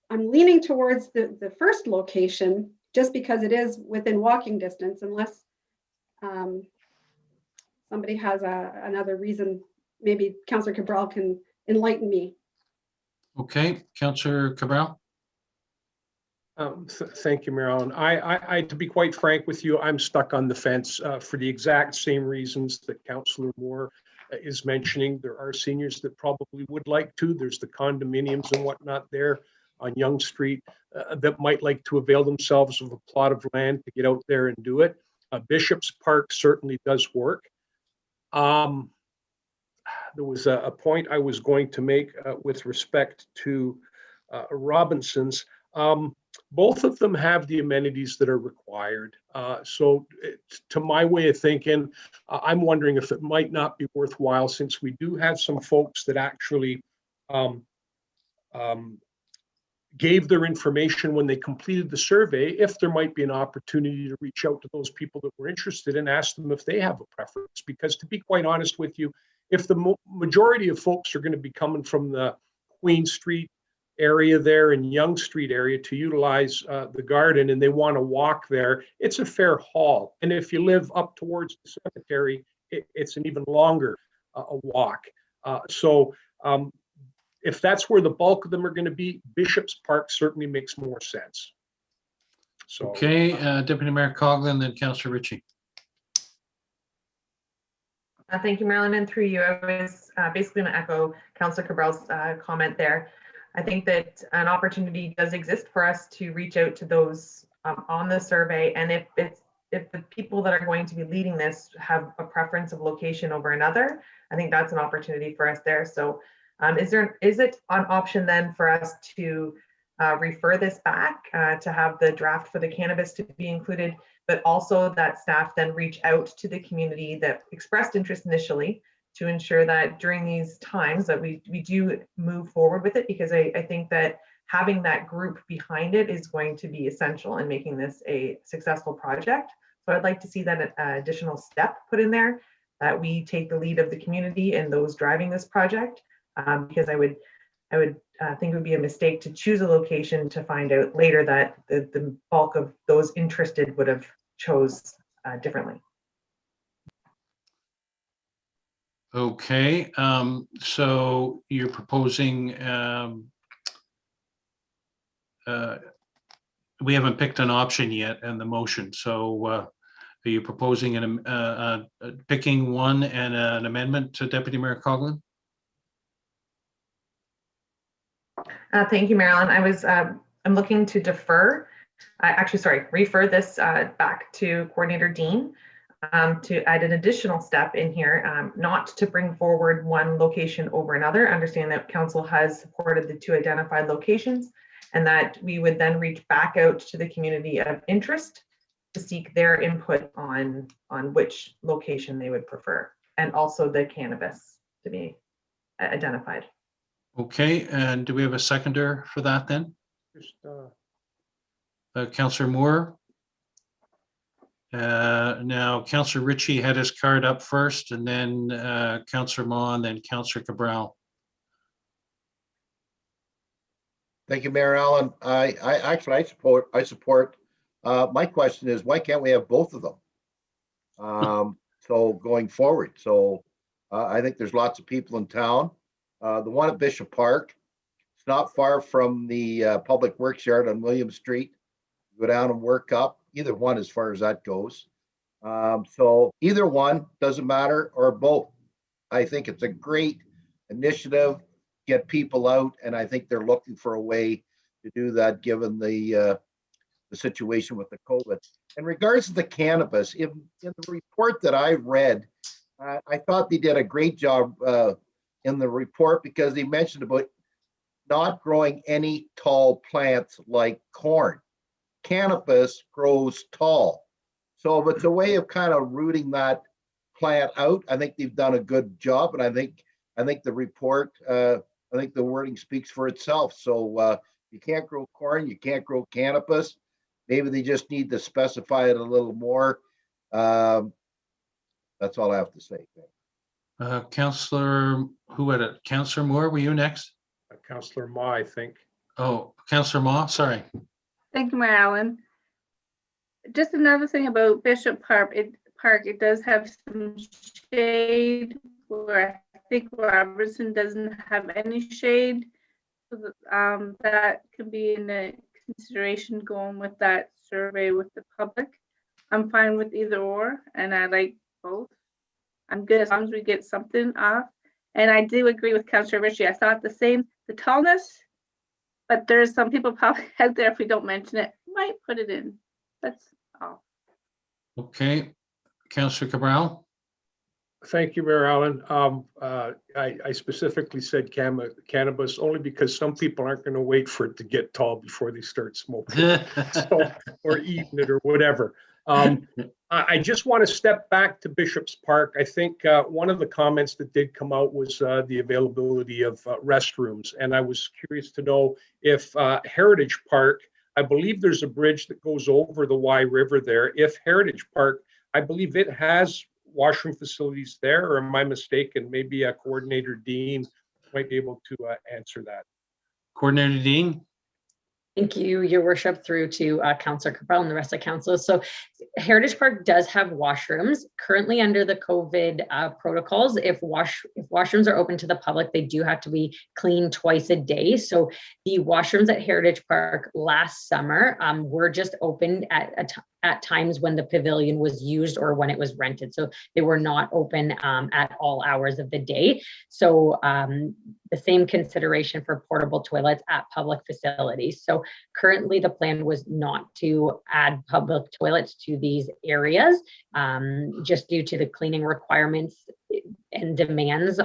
leaning towards the first location just because it is within walking distance, unless somebody has another reason. Maybe Councillor Cabral can enlighten me. Okay, Councillor Cabral. Thank you, Mayor Allen. I, to be quite frank with you, I'm stuck on the fence for the exact same reasons that Councillor Moore is mentioning. There are seniors that probably would like to. There's the condominiums and whatnot there on Young Street that might like to avail themselves of a plot of land to get out there and do it. Bishop's Park certainly does work. There was a point I was going to make with respect to Robinson's. Both of them have the amenities that are required. So to my way of thinking, I'm wondering if it might not be worthwhile, since we do have some folks that actually gave their information when they completed the survey, if there might be an opportunity to reach out to those people that were interested and ask them if they have a preference. Because to be quite honest with you, if the majority of folks are going to be coming from the Queen Street area there and Young Street area to utilize the garden, and they want to walk there, it's a fair haul. And if you live up towards the cemetery, it's an even longer a walk. If that's where the bulk of them are going to be, Bishop's Park certainly makes more sense. So, okay, Deputy Mayor Coughlin, then Councillor Ritchie. Thank you, Marilyn, and through you, I was basically going to echo Councillor Cabral's comment there. I think that an opportunity does exist for us to reach out to those on the survey, and if the people that are going to be leading this have a preference of location over another, I think that's an opportunity for us there. So is it an option then for us to refer this back to have the draft for the cannabis to be included, but also that staff then reach out to the community that expressed interest initially to ensure that during these times that we do move forward with it, because I think that having that group behind it is going to be essential in making this a successful project. So I'd like to see that additional step put in there, that we take the lead of the community and those driving this project, because I would think it would be a mistake to choose a location to find out later that the bulk of those interested would have chose differently. Okay, so you're proposing, we haven't picked an option yet in the motion. So are you proposing picking one and an amendment to Deputy Mayor Coughlin? Thank you, Marilyn. I'm looking to defer, refer this back to Coordinator Dean to add an additional step in here, not to bring forward one location over another. Understand that Council has supported the two identified locations, and that we would then reach back out to the community of interest to seek their input on which location they would prefer, and also the cannabis to be identified. Okay, and do we have a seconder for that then? Councillor Moore. Now, Councillor Ritchie had his card up first, and then Councillor Maughan, and then Councillor Cabral. Thank you, Mayor Allen. I support. My question is, why can't we have both of them? So going forward, I think there's lots of people in town. The one at Bishop Park, it's not far from the Public Works Yard on William Street. Go down and work up. Either one, as far as that goes. So either one, doesn't matter, or both. I think it's a great initiative, get people out, and I think they're looking for a way to do that given the situation with the COVID. In regards to the cannabis, in the report that I read, I thought they did a great job in the report, because they mentioned about not growing any tall plants like corn. Cannabis grows tall. So it's a way of kind of rooting that plant out. I think they've done a good job, and I think the report, I think the wording speaks for itself. So you can't grow corn, you can't grow cannabis. Maybe they just need to specify it a little more. That's all I have to say. Councillor, who had it? Councillor Moore, were you next? Councillor Ma, I think. Oh, Councillor Ma, sorry. Thank you, Mayor Allen. Just another thing about Bishop Park, it does have some shade where I think Robertson doesn't have any shade. So that could be in a consideration going with that survey with the public. I'm fine with either or, and I like both. I'm good as long as we get something off. And I do agree with Councillor Ritchie. I thought the same, the tallness, but there's some people probably out there, if we don't mention it, might put it in. That's all. Okay, Councillor Cabral. Thank you, Mayor Allen. I specifically said cannabis only because some people aren't going to wait for it to get tall before they start smoking or eating it or whatever. I just want to step back to Bishop's Park. I think one of the comments that did come out was the availability of restrooms. And I was curious to know if Heritage Park, I believe there's a bridge that goes over the Wye River there. If Heritage Park, I believe it has washroom facilities there, or am I mistaken? Maybe Coordinator Dean might be able to answer that. Coordinator Dean. Thank you, Your Worship, through to Councillor Cabral and the rest of council. So Heritage Park does have washrooms. Currently under the COVID protocols, if washrooms are open to the public, they do have to be cleaned twice a day. So the washrooms at Heritage Park last summer were just opened at times when the pavilion was used or when it was rented. So they were not open at all hours of the day. So the same consideration for portable toilets at public facilities. So currently the plan was not to add public toilets to these areas just due to the cleaning requirements and demands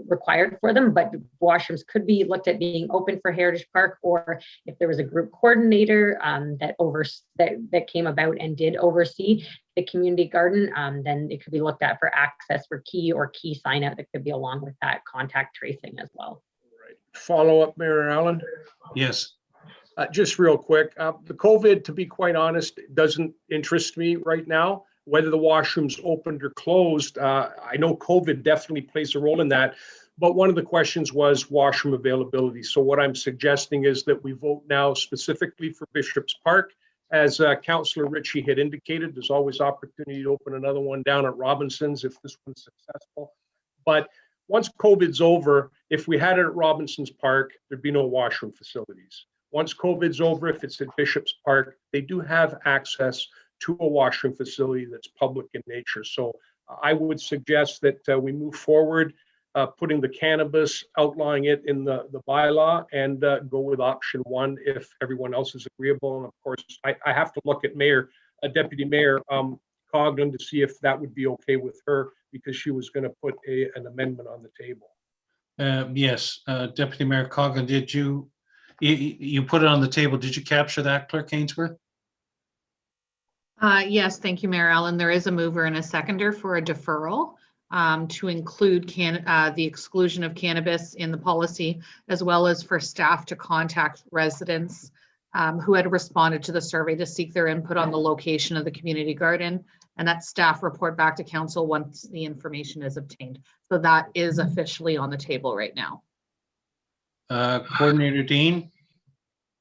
required for them, but washrooms could be looked at being open for Heritage Park, or if there was a group coordinator that came about and did oversee the community garden, then it could be looked at for access for key or key sign out that could be along with that contact tracing as well. Right. Follow up, Mayor Allen. Yes. Just real quick, the COVID, to be quite honest, doesn't interest me right now. Whether the washrooms opened or closed, I know COVID definitely plays a role in that. But one of the questions was washroom availability. So what I'm suggesting is that we vote now specifically for Bishop's Park. As Councillor Ritchie had indicated, there's always opportunity to open another one down at Robinson's if this one's successful. But once COVID's over, if we had it at Robinson's Park, there'd be no washroom facilities. Once COVID's over, if it's at Bishop's Park, they do have access to a washroom facility that's public in nature. So I would suggest that we move forward, putting the cannabis, outlining it in the bylaw, and go with option one if everyone else is agreeable. And of course, I have to look at Deputy Mayor Coghlan to see if that would be okay with her, because she was going to put an amendment on the table. Yes, Deputy Mayor Coghlan, did you put it on the table? Did you capture that, Clerk Ainsworth? Yes, thank you, Mayor Allen. There is a mover and a seconder for a deferral to include the exclusion of cannabis in the policy, as well as for staff to contact residents who had responded to the survey to seek their input on the location of the community garden, and that staff report back to council once the information is obtained. So that is officially on the table right now. Coordinator Dean.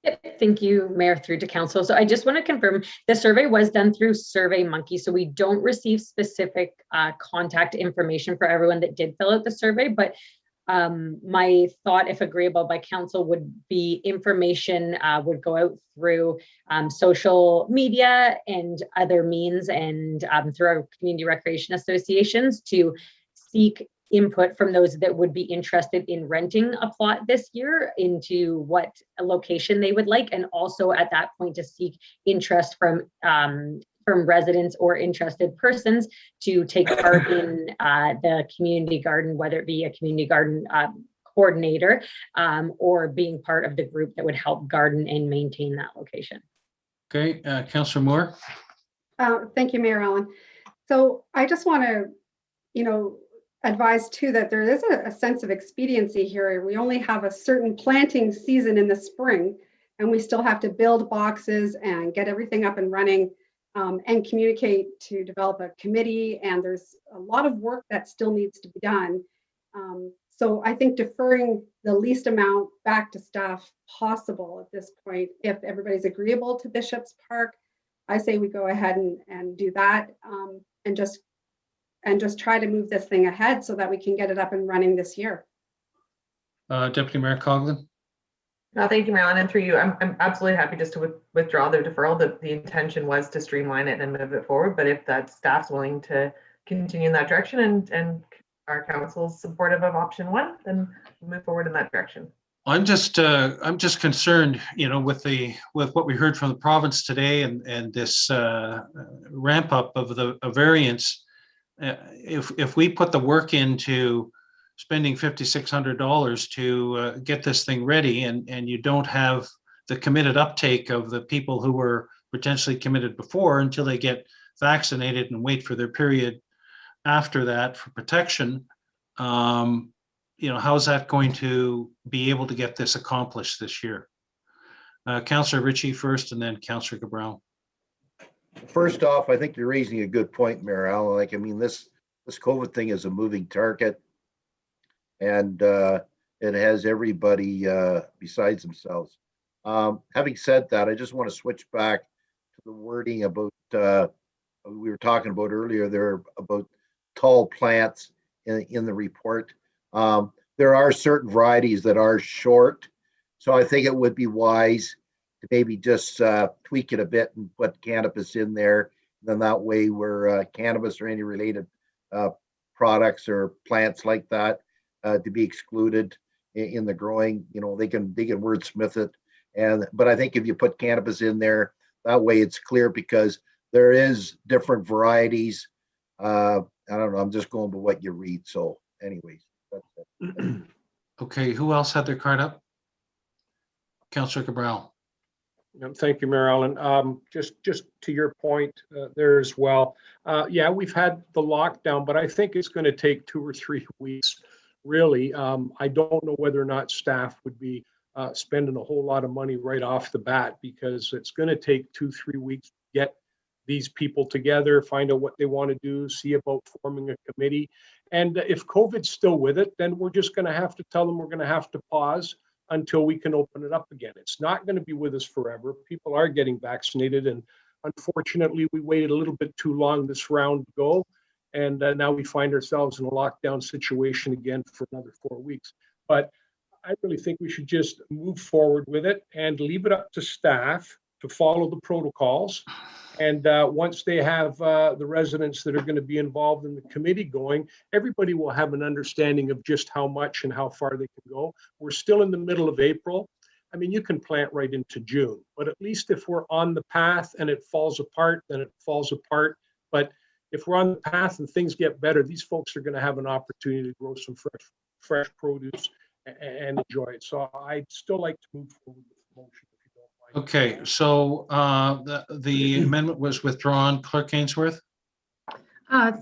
Yep, thank you, Mayor, through to council. So I just want to confirm the survey was done through SurveyMonkey, so we don't receive specific contact information for everyone that did fill out the survey, but my thought, if agreeable by council, would be information would go out through social media and other means, and through our community recreation associations to seek input from those that would be interested in renting a plot this year into what location they would like, and also at that point to seek interest from residents or interested persons to take part in the community garden, whether it be a community garden coordinator or being part of the group that would help garden and maintain that location. Okay, Councillor Moore. Thank you, Mayor Allen. So I just want to advise too that there is a sense of expediency here. We only have a certain planting season in the spring, and we still have to build boxes and get everything up and running, and communicate to develop a committee. And there's a lot of work that still needs to be done. So I think deferring the least amount back to staff possible at this point, if everybody's agreeable to Bishop's Park, I say we go ahead and do that, and just try to move this thing ahead so that we can get it up and running this year. Deputy Mayor Coughlin. No, thank you, Marilyn. And through you, I'm absolutely happy just to withdraw the deferral. The intention was to streamline it and move it forward. But if that staff's willing to continue in that direction and our council's supportive of option one, then we'll move forward in that direction. I'm just concerned, with what we heard from the province today and this ramp up of the variants. If we put the work into spending $5,600 to get this thing ready, and you don't have the committed uptake of the people who were potentially committed before until they get vaccinated and wait for their period after that for protection, how's that going to be able to get this accomplished this year? Councillor Ritchie first, and then Councillor Cabral. First off, I think you're raising a good point, Mayor Allen. This COVID thing is a moving target, and it has everybody besides themselves. Having said that, I just want to switch back to the wording about we were talking about earlier there about tall plants in the report. There are certain varieties that are short, so I think it would be wise to maybe just tweak it a bit and put cannabis in there. Then that way, where cannabis or any related products or plants like that to be excluded in the growing, they can wordsmith it. But I think if you put cannabis in there, that way it's clear, because there is different varieties. I don't know. I'm just going by what you read. So, anyways, that's it. Okay, who else had their card up? Councillor Cabral. Thank you, Mayor Allen. Just to your point there as well. Yeah, we've had the lockdown, but I think it's going to take 2 or 3 weeks. Really, I don't know whether or not staff would be spending a whole lot of money right off the bat, because it's going to take 2-3 weeks to get these people together, find out what they want to do, see about forming a committee. And if COVID's still with it, then we're just going to have to tell them we're going to have to pause until we can open it up again. It's not going to be with us forever. People are getting vaccinated, and unfortunately, we waited a little bit too long this round to go, and now we find ourselves in a lockdown situation again for another 4 weeks. But I really think we should just move forward with it and leave it up to staff to follow the protocols. And once they have the residents that are going to be involved in the committee going, everybody will have an understanding of just how much and how far they can go. We're still in the middle of April. I mean, you can plant right into June, but at least if we're on the path and it falls apart, then it falls apart. But if we're on the path and things get better, these folks are going to have an opportunity to grow some fresh produce and enjoy it. So I'd still like to move forward with the motion. Okay, so the amendment was withdrawn. Clerk Ainsworth?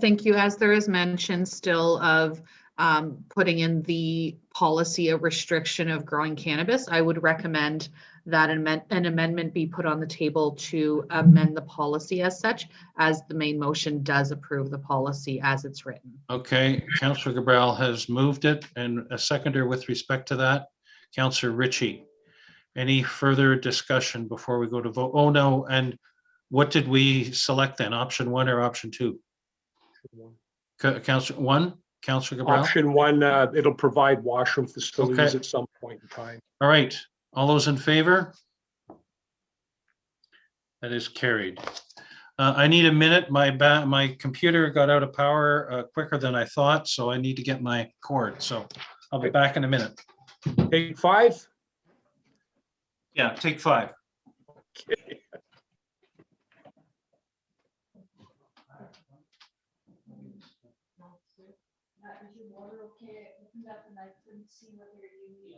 Thank you. As there is mention still of putting in the policy a restriction of growing cannabis, I would recommend that an amendment be put on the table to amend the policy as such, as the main motion does approve the policy as it's written. Okay, Councillor Cabral has moved it, and a seconder with respect to that, Councillor Ritchie. Any further discussion before we go to vote? Oh, no. And what did we select then? Option 1 or option 2? Councillor 1, Councillor Cabral? Option 1, it'll provide washroom facilities at some point in time. All right. All those in favor? That is carried. I need a minute. My computer got out of power quicker than I thought, so I need to get my cord. So I'll be back in a minute. Take 5? Yeah, take 5. Okay. Is your water okay? I opened up and I couldn't see whether you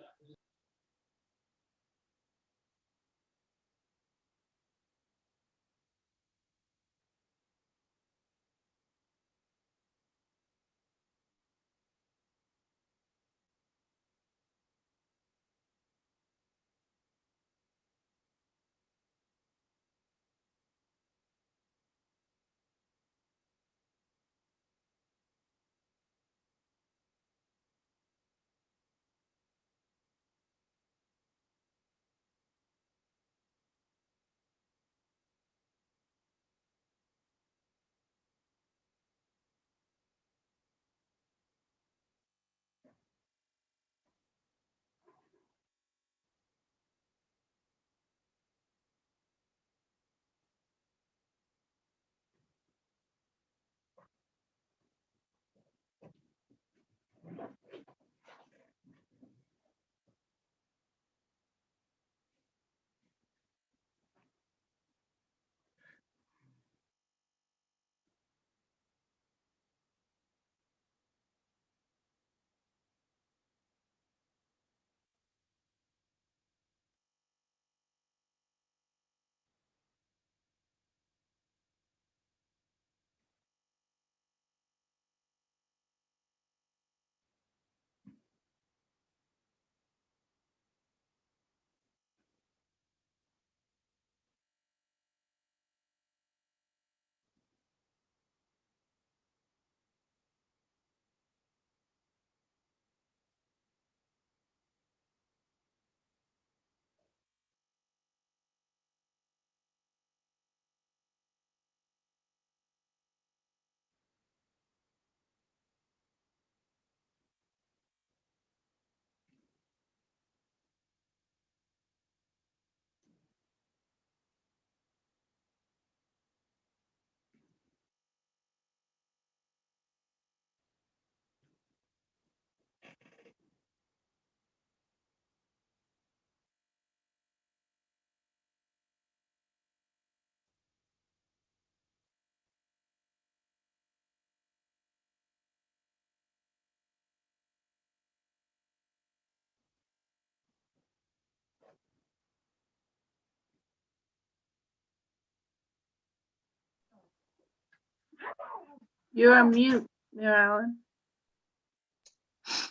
You're on mute, Mayor Allen.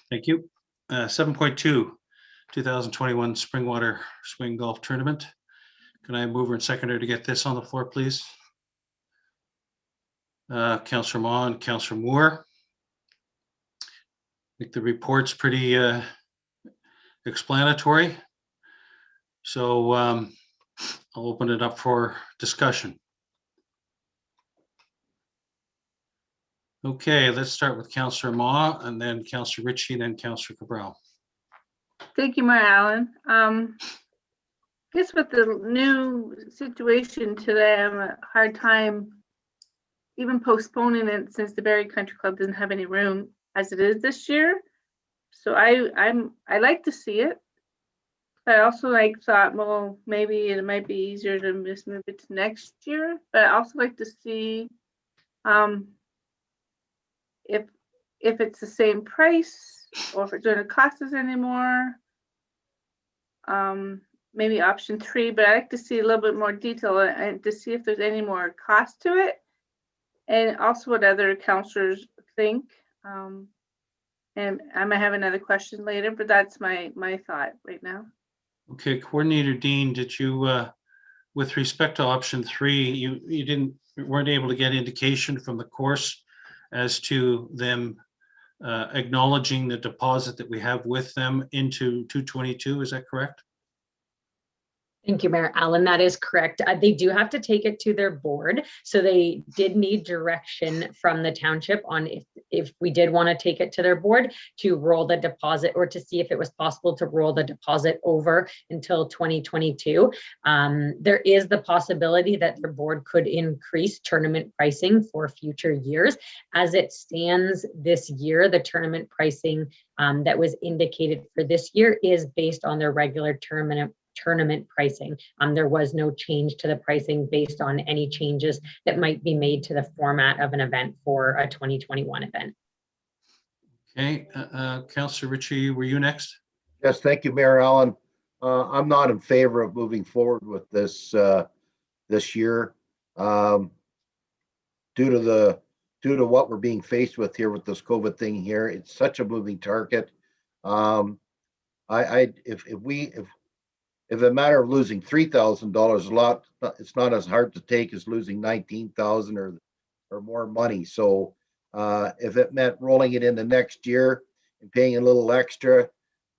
Thank you. 7.2, 2021 Springwater Swing Golf Tournament. Can I move and seconder to get this on the floor, please? Councillor Ma and Councillor Moore. I think the report's pretty explanatory. So I'll open it up for discussion. Okay, let's start with Councillor Ma and then Councillor Ritchie, then Councillor Cabral. Thank you, Mayor Allen. I guess with the new situation today, I'm a hard time even postponing it since the Barrie Country Club doesn't have any room as it is this year. So I like to see it. I also thought, well, maybe it might be easier to just move it to next year. But I also like to see if it's the same price or if it's going to cost us anymore. Maybe option 3, but I like to see a little bit more detail and to see if there's any more cost to it, and also what other councillors think. And I might have another question later, but that's my thought right now. Okay, Coordinator Dean, did you, with respect to option 3, you weren't able to get indication from the course as to them acknowledging the deposit that we have with them into 222, is that correct? Thank you, Mayor Allen. That is correct. They do have to take it to their board. So they did need direction from the township on if we did want to take it to their board to roll the deposit or to see if it was possible to roll the deposit over until 2022. There is the possibility that their board could increase tournament pricing for future years. As it stands this year, the tournament pricing that was indicated for this year is based on their regular tournament pricing. There was no change to the pricing based on any changes that might be made to the format of an event for a 2021 event. Okay, Councillor Ritchie, were you next? Yes, thank you, Mayor Allen. I'm not in favor of moving forward with this this year. Due to what we're being faced with here with this COVID thing here, it's such a moving target. If a matter of losing $3,000 it's not as hard to take as losing 19,000 or more money. So if it meant rolling it into next year and paying a little extra,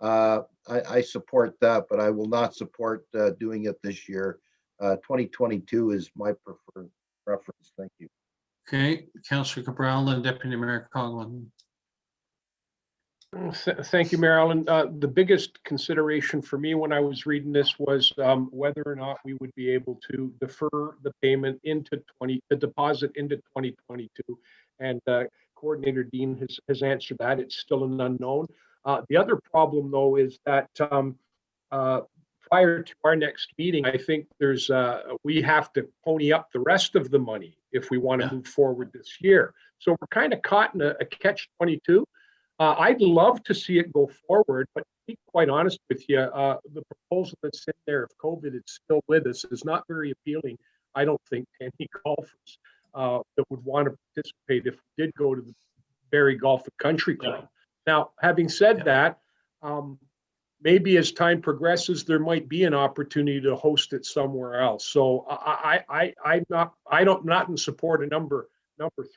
I support that, but I will not support doing it this year. 2022 is my preferred preference. Thank you. Okay, Councillor Cabral and Deputy Mayor Coughlin. Thank you, Mayor Allen. The biggest consideration for me when I was reading this was whether or not we would be able to defer the payment into the deposit into 2022. And Coordinator Dean has answered that. It's still an unknown. The other problem, though, is that prior to our next meeting, I think we have to pony up the rest of the money if we want to move forward this year. So we're kind of caught in a catch-22. I'd love to see it go forward, but to be quite honest with you, the proposal that's in there, if COVID is still with us, is not very appealing, I don't think, to any golfers that would want to participate if we did go to the Barrie Golf and Country Club. Now, having said that, maybe as time progresses, there might be an opportunity to host it somewhere else. So I'm not in support of number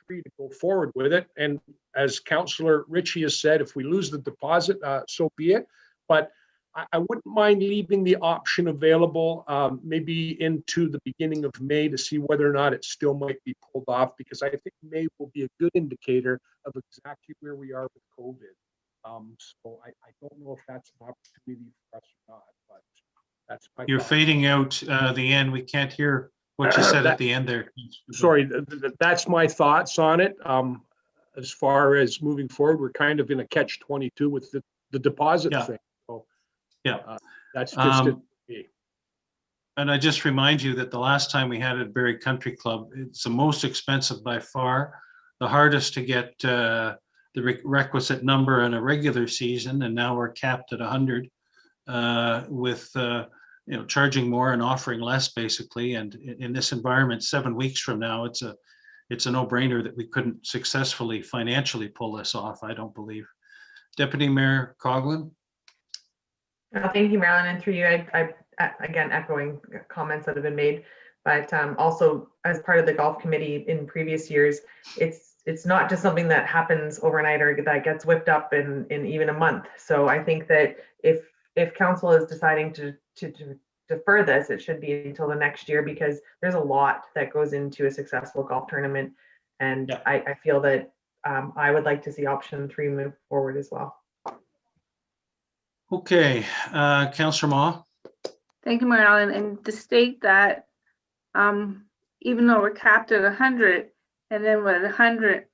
3 to go forward with it. And as Councillor Ritchie has said, if we lose the deposit, so be it. But I wouldn't mind leaving the option available maybe into the beginning of May to see whether or not it still might be pulled off, because I think May will be a good indicator of exactly where we are with COVID. So I don't know if that's an opportunity for us or not, but that's my You're thought. fading out the end. We can't hear what you said at the end there. Sorry, that's my thoughts on it. As far as moving forward, we're kind of in a catch-22 with the deposit thing. So, that's just it. And I just remind you that the last time we had it at Barrie Country Club, it's the most expensive by far, the hardest to get the requisite number in a regular season, and now we're capped at 100 with charging more and offering less, basically. And in this environment, 7 weeks from now, it's it's a no-brainer that we couldn't successfully financially pull this off, I don't believe. Deputy Mayor Coghlan? Thank you, Marilyn, and through you, I again echoing comments that have been made, but also as part of the golf committee in previous years, it's not just something that happens overnight or that gets whipped up in even a month. So I think that if council is deciding to defer this, it should be until the next year, because there's a lot that goes into a successful golf tournament, and Yeah. I feel that I would like to see option 3 move forward as well. Okay, Councillor Ma? Thank you, Mayor Allen. And to state that even though we're capped at 100, and then with 100,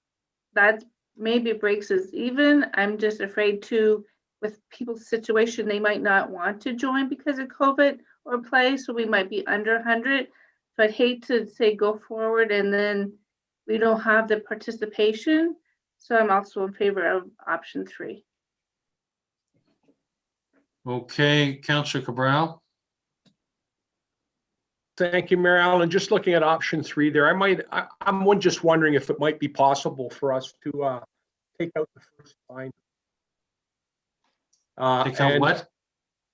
that maybe breaks us even. I'm just afraid too, with people's situation, they might not want to join because of COVID or play, so we might be under 100. So I'd hate to say go forward and then we don't have the participation. So I'm also in favor of option 3. Okay, Councillor Cabral? Thank you, Mayor Allen. Just looking at option 3 there, I'm just wondering if it might be possible for us to take out the first line. Take out what?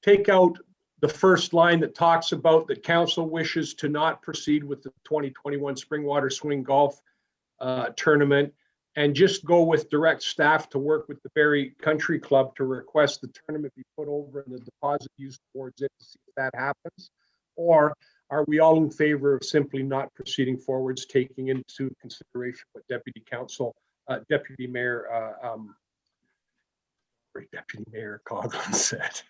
Take out the first line that talks about that council wishes to not proceed with the 2021 Springwater Swing Golf Tournament, and just go with direct staff to work with the Barrie Country Club to request the tournament be put over and the deposit used towards it, to see if that happens. Or are we all in favor of simply not proceeding forwards, taking into consideration what Deputy Mayor Coghlan said?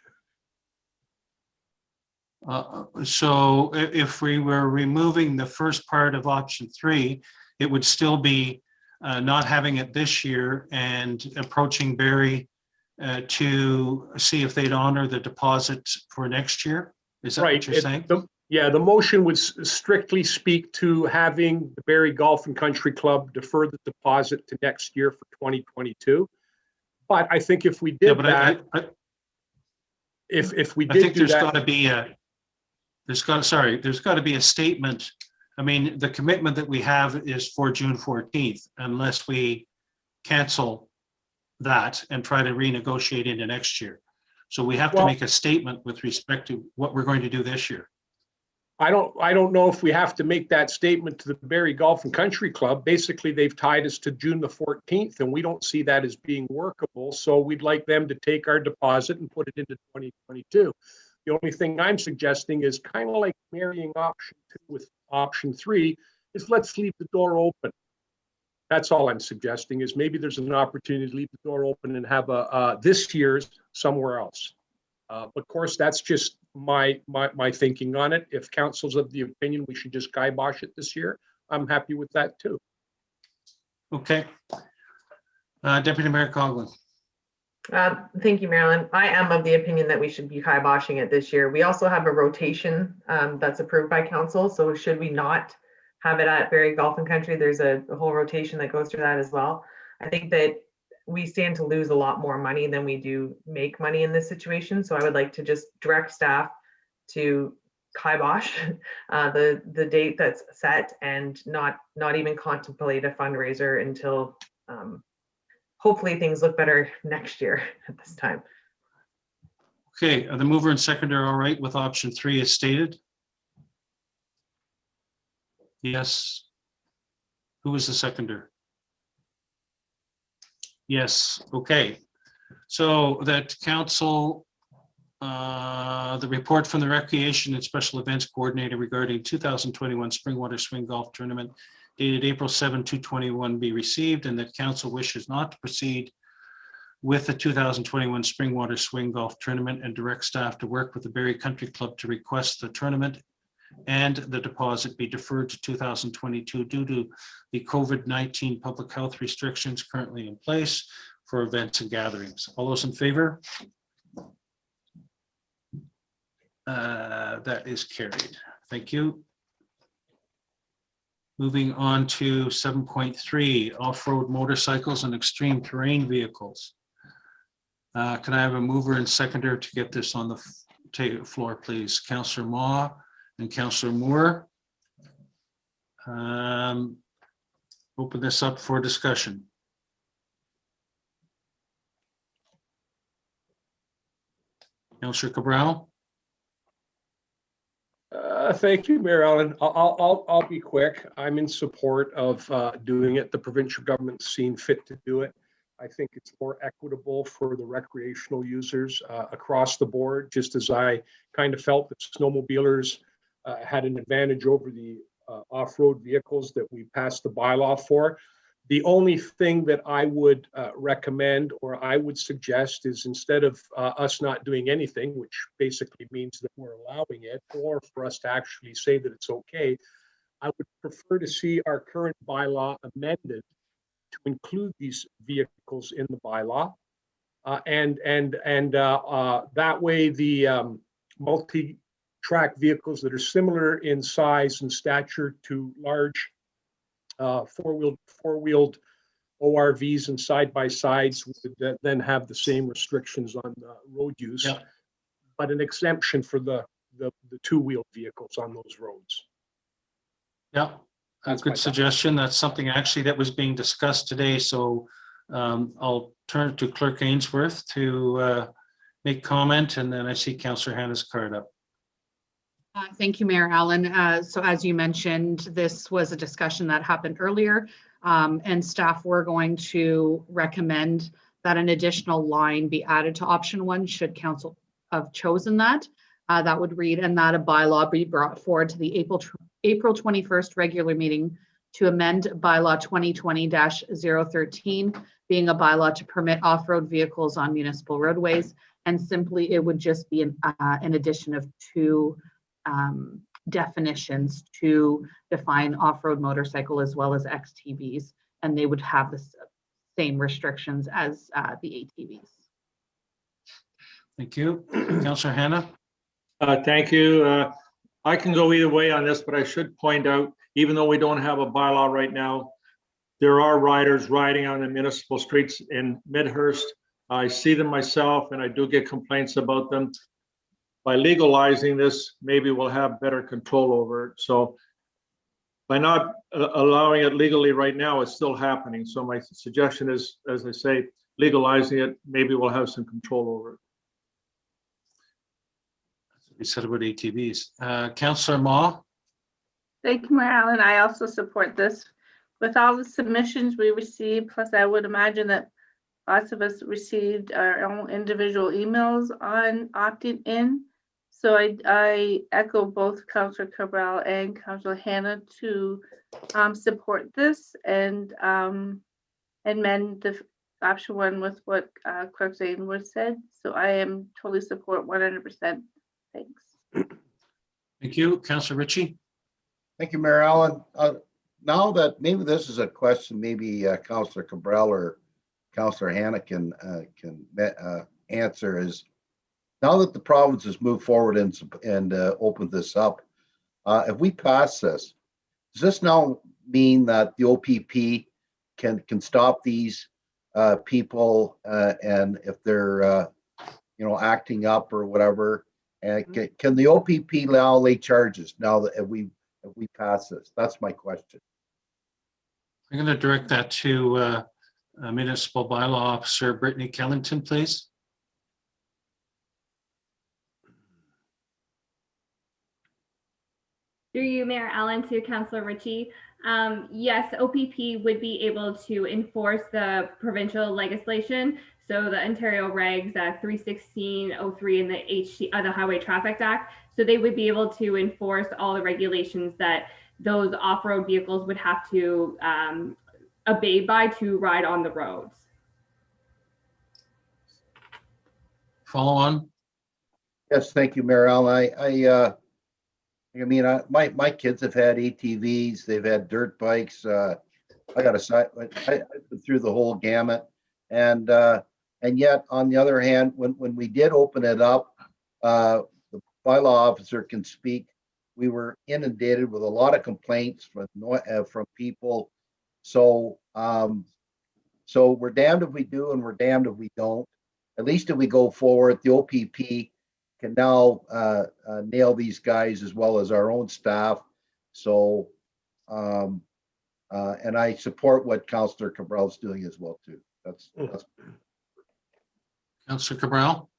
So if we were removing the first part of option 3, it would still be not having it this year and approaching Barrie to see if they'd honor the deposit for next year. Is that what you're saying? Yeah, the motion would strictly speak to having the Barrie Golf and Country Club defer the deposit to next year for 2022. But I think if we did that, if we did, I think there's that, got to be there's got to be a statement. I mean, the commitment that we have is for June 14th, unless we cancel that and try to renegotiate into next year. So we have to make a statement with respect to what we're going to do this year. I don't know if we have to make that statement to the Barrie Golf and Country Club. Basically, they've tied us to June the 14th, and we don't see that as being workable. So we'd like them to take our deposit and put it into 2022. The only thing I'm suggesting is kind of like marrying option 2 with option 3, is let's leave the door open. That's all I'm suggesting, is maybe there's an opportunity to leave the door open and have this year's somewhere else. Of course, that's just my thinking on it. If council's of the opinion we should just kibosh it this year, I'm happy with that too. Okay. Deputy Mayor Coghlan. Thank you, Marilyn. I am of the opinion that we should be kiboshing it this year. We also have a rotation that's approved by council. So should we not have it at Barrie Golf and Country, there's a whole rotation that goes through that as well. I think that we stand to lose a lot more money than we do make money in this situation. So I would like to just direct staff to kibosh the date that's set and not even contemplate a fundraiser until hopefully things look better next year at this time. Okay, are the mover and seconder all right with option 3 as stated? Yes. Who was the seconder? Yes, okay. So that council, the report from the Recreation and Special Events Coordinator regarding 2021 Springwater Swing Golf Tournament dated April 7, 2021 be received, and that council wishes not to proceed with the 2021 Springwater Swing Golf Tournament and direct staff to work with the Barrie Country Club to request the tournament and the deposit be deferred to 2022 due to the COVID-19 public health restrictions currently in place for events and gatherings. All those in favor? That is carried. Thank you. Moving on to 7.3, off-road motorcycles and extreme terrain vehicles. Can I have a mover and seconder to get this on the floor, please? Councillor Ma and Councillor Moore. open this up for discussion. Councillor Cabral? Thank you, Mayor Allen. I'll be quick. I'm in support of doing it. The provincial government's seen fit to do it. I think it's more equitable for the recreational users across the board, just as I kind of felt that snowmobilers had an advantage over the off-road vehicles that we passed the bylaw for. The only thing that I would recommend or I would suggest is instead of us not doing anything, which basically means that we're allowing it, or for us to actually say that it's okay, I would prefer to see our current bylaw amended to include these vehicles in the bylaw. That way the multi-track vehicles that are similar in size and stature to large four-wheeled ORVs and side-by-sides would then have the same restrictions on road use, Yeah. but an exemption for the two-wheeled vehicles on those roads. Yeah, a That's my good thought. suggestion. That's something actually that was being discussed today. So I'll turn to Clerk Ainsworth to make comment, and then I see Councillor Hannah's card up. Thank you, Mayor Allen. So as you mentioned, this was a discussion that happened earlier, and staff were going to recommend that an additional line be added to option 1 should council have chosen that. That would read, and that a bylaw be brought forward to the April 21st regular meeting to amend bylaw 2020-013, being a bylaw to permit off-road vehicles on municipal roadways. And simply, it would just be an addition of 2 definitions to define off-road motorcycle as well as XTVs, and they would have the same restrictions as the ATVs. Thank you. Councillor Hannah? Thank you. I can go either way on this, but I should point out, even though we don't have a bylaw right now, there are riders riding on the municipal streets in Midhurst. I see them myself and I do get complaints about them. By legalizing this, maybe we'll have better control over it. So by not allowing it legally right now, it's still happening. So my suggestion is, as I say, legalizing it, maybe we'll have some control over it. You said about ATVs. Councillor Ma? Thank you, Mayor Allen. I also support this. With all the submissions we received, plus I would imagine that lots of us received our own individual emails on opting in. So I echo both Councillor Cabral and Councillor Hannah to support this and amend the option 1 with what Clerk Ainsworth said. So I am totally support 100%. Thanks. Thank you. Councillor Ritchie? Thank you, Mayor Allen. Now that maybe this is a question, maybe Councillor Cabral or Councillor Hannah can answer is, now that the province has moved forward and opened this up, if we pass this, does this now mean that the OPP can stop these people and if they're acting up or whatever? And can the OPP now lay charges now that if we pass this? That's my question. I'm going to direct that to Municipal Bylaw Officer Brittany Kellington, please. Through you, Mayor Allen, to Councillor Ritchie. Yes, OPP would be able to enforce the provincial legislation. So the Ontario Regs 31603 and the Highway Traffic Act. So they would be able to enforce all the regulations that those off-road vehicles would have to obey by to ride on the roads. Follow on. Yes, thank you, Mayor Allen. My kids have had ATVs, they've had dirt bikes. I went through the whole gamut, and yet on the other hand, when we did open it up, the bylaw officer can speak. We were inundated with a lot of complaints from people. So we're damned if we do, and we're damned if we don't. At least if we go forward, the OPP can now nail these guys as well as our own staff. So And I support what Councillor Cabral is doing as well too. That's Councillor Cabral?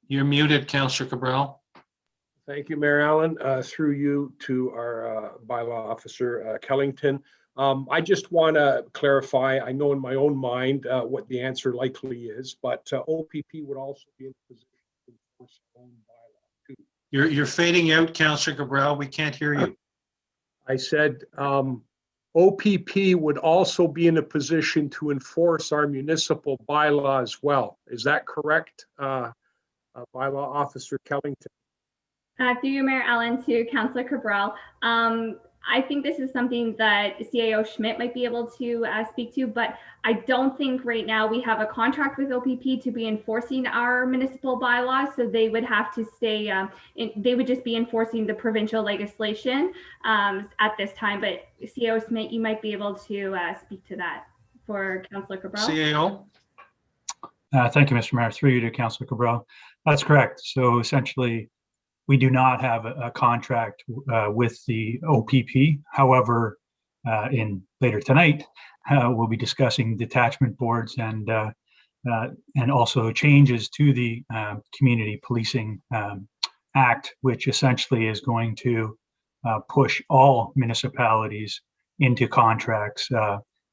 You're muted, Councillor Cabral. Thank you, Mayor Allen. Through you to our bylaw officer, Kellington. I just want to clarify, I know in my own mind what the answer likely is, but OPP would also be in a position to enforce its own bylaw too. You're fading out, Councillor Cabral. We can't hear you. I said OPP would also be in a position to enforce our municipal bylaw as well. Is that correct, bylaw officer Kellington? Through you, Mayor Allen, to Councillor Cabral. I think this is something that CAO Schmidt might be able to speak to, but I don't think right now we have a contract with OPP to be enforcing our municipal bylaws. So they would have to stay, they would just be enforcing the provincial legislation at this time. But CAO Schmidt, you might be able to speak to that for Councillor Cabral. CAO? Thank you, Mr. Mayor. Through you to Councillor Cabral. That's correct. So essentially, we do not have a contract with the OPP. However, in later tonight, we'll be discussing detachment boards and also changes to the Community Policing Act, which essentially is going to push all municipalities into contracts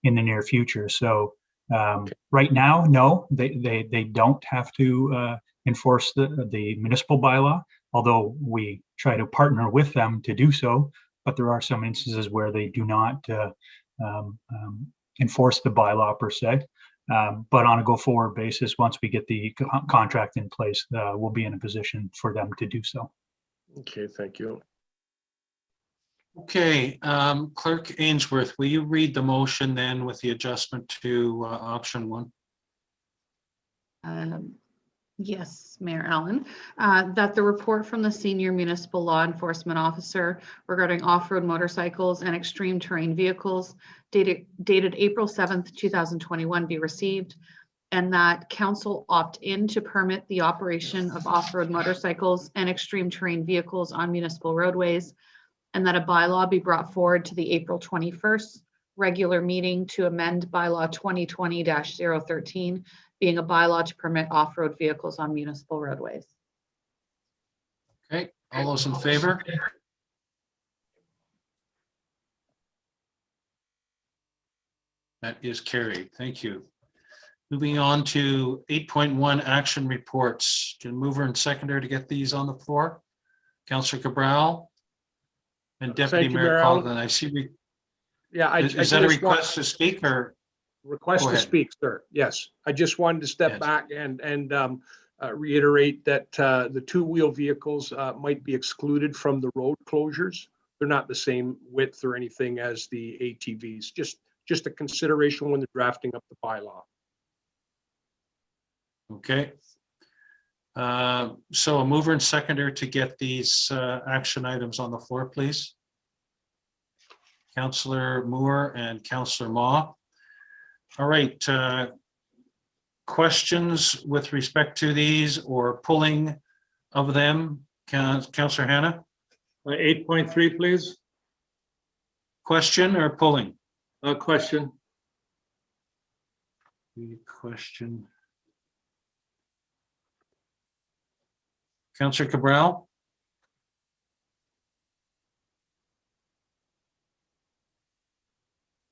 in the near future. So right now, no, they don't have to enforce the municipal bylaw, although we try to partner with them to do so. But there are some instances where they do not enforce the bylaw per se. But on a go-forward basis, once we get the contract in place, we'll be in a position for them to do so. Okay, thank you. Okay, Clerk Ainsworth, will you read the motion then with the adjustment to option 1? Yes, Mayor Allen, that the report from the Senior Municipal Law Enforcement Officer regarding off-road motorcycles and extreme terrain vehicles dated April 7th, 2021 be received, and that Council opt in to permit the operation of off-road motorcycles and extreme terrain vehicles on municipal roadways, and that a bylaw be brought forward to the April 21st regular meeting to amend bylaw 2020-013, being a bylaw to permit off-road vehicles on municipal roadways. Okay, all those in favor? That is carried. Thank you. Moving on to 8.1 action reports. Can mover and seconder to get these on the floor? Councillor Cabral and Deputy Mayor Coghlan. I see. Yeah, is that a request to speak or? Request to speak, sir. Yes, I just wanted to step back and reiterate that the two-wheel vehicles might be excluded from the road closures. They're not the same width or anything as the ATVs. Just a consideration when they're drafting up the bylaw. Okay. So a mover and seconder to get these action items on the floor, please. Councillor Moore and Councillor Maw. All right, questions with respect to these or pulling of them? Councillor Hannah? 8.3, please. Question or pulling? Question. Question. Councillor Cabral?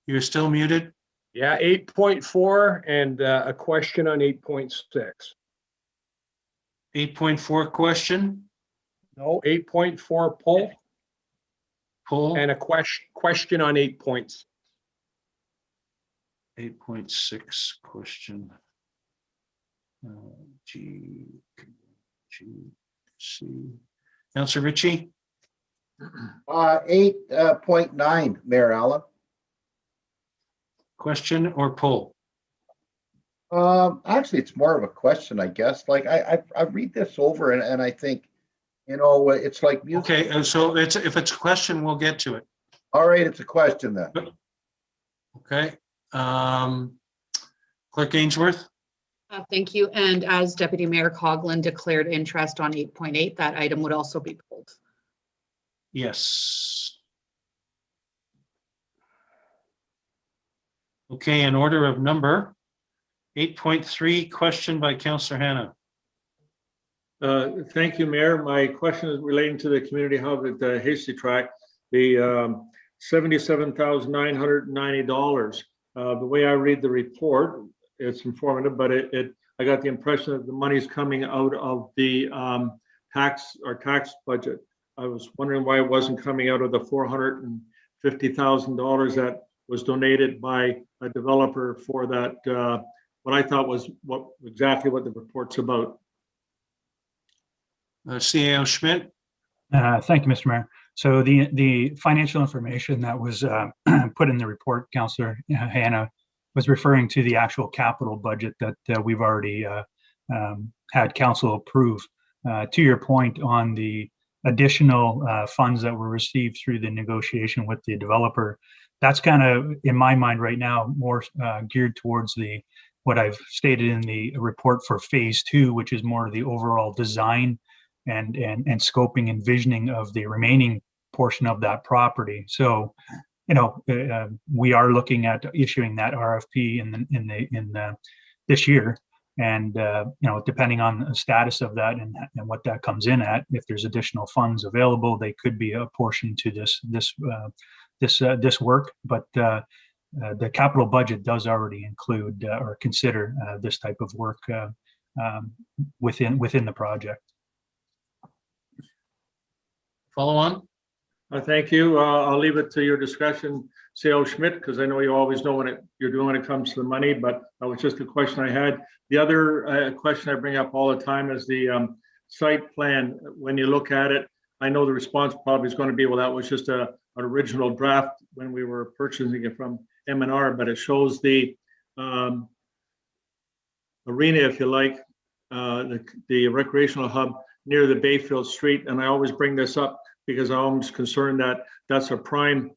You're still muted? Yeah, 8.4 and a question on 8.6. 8.4 question? No, 8.4 poll. Poll. And a question on 8 points. 8.6 question. G, C. Councillor Ritchie? 8.9, Mayor Allen. Question or poll? Actually, it's more of a question, I guess. Like I read this over and I think, you know, it's like music. Okay, so if it's a question, we'll get to it. All right, it's a question then. Okay. Clerk Ainsworth? Thank you. And as Deputy Mayor Coghlan declared interest on 8.8, that item would also be pulled. Yes. Okay, in order of number, 8.3, question by Councillor Hannah. Thank you, Mayor. My question is relating to the community hub at the Hasty Track, the $77,990. The way I read the report, it's informative, but I got the impression that the money's coming out of the tax budget. I was wondering why it wasn't coming out of the $450,000 that was donated by a developer for that, what I thought was exactly what the report's about. CAO Schmidt. Thank you, Mr. Mayor. So the financial information that was put in the report, Councillor Hannah, was referring to the actual capital budget that we've already had council approve. To your point on the additional funds that were received through the negotiation with the developer, that's kind of, in my mind right now, more geared towards what I've stated in the report for phase 2, which is more of the overall design and scoping and visioning of the remaining portion of that property. So, we are looking at issuing that RFP in this year, and depending on the status of that and what that comes in at, if there's additional funds available, they could be a portion to this work. But the capital budget does already include or consider this type of work within the project. Follow on. Thank you. I'll leave it to your discretion, CAO Schmidt, because I know you always know what you're doing when it comes to the money, but that was just a question I had. The other question I bring up all the time is the site plan. When you look at it, I know the response probably is going to be, well, that was just an original draft when we were purchasing it from M&R, but it shows the arena, if you like, the recreational hub near the Bayfield Street. And I always bring this up because I'm always concerned that that's a prime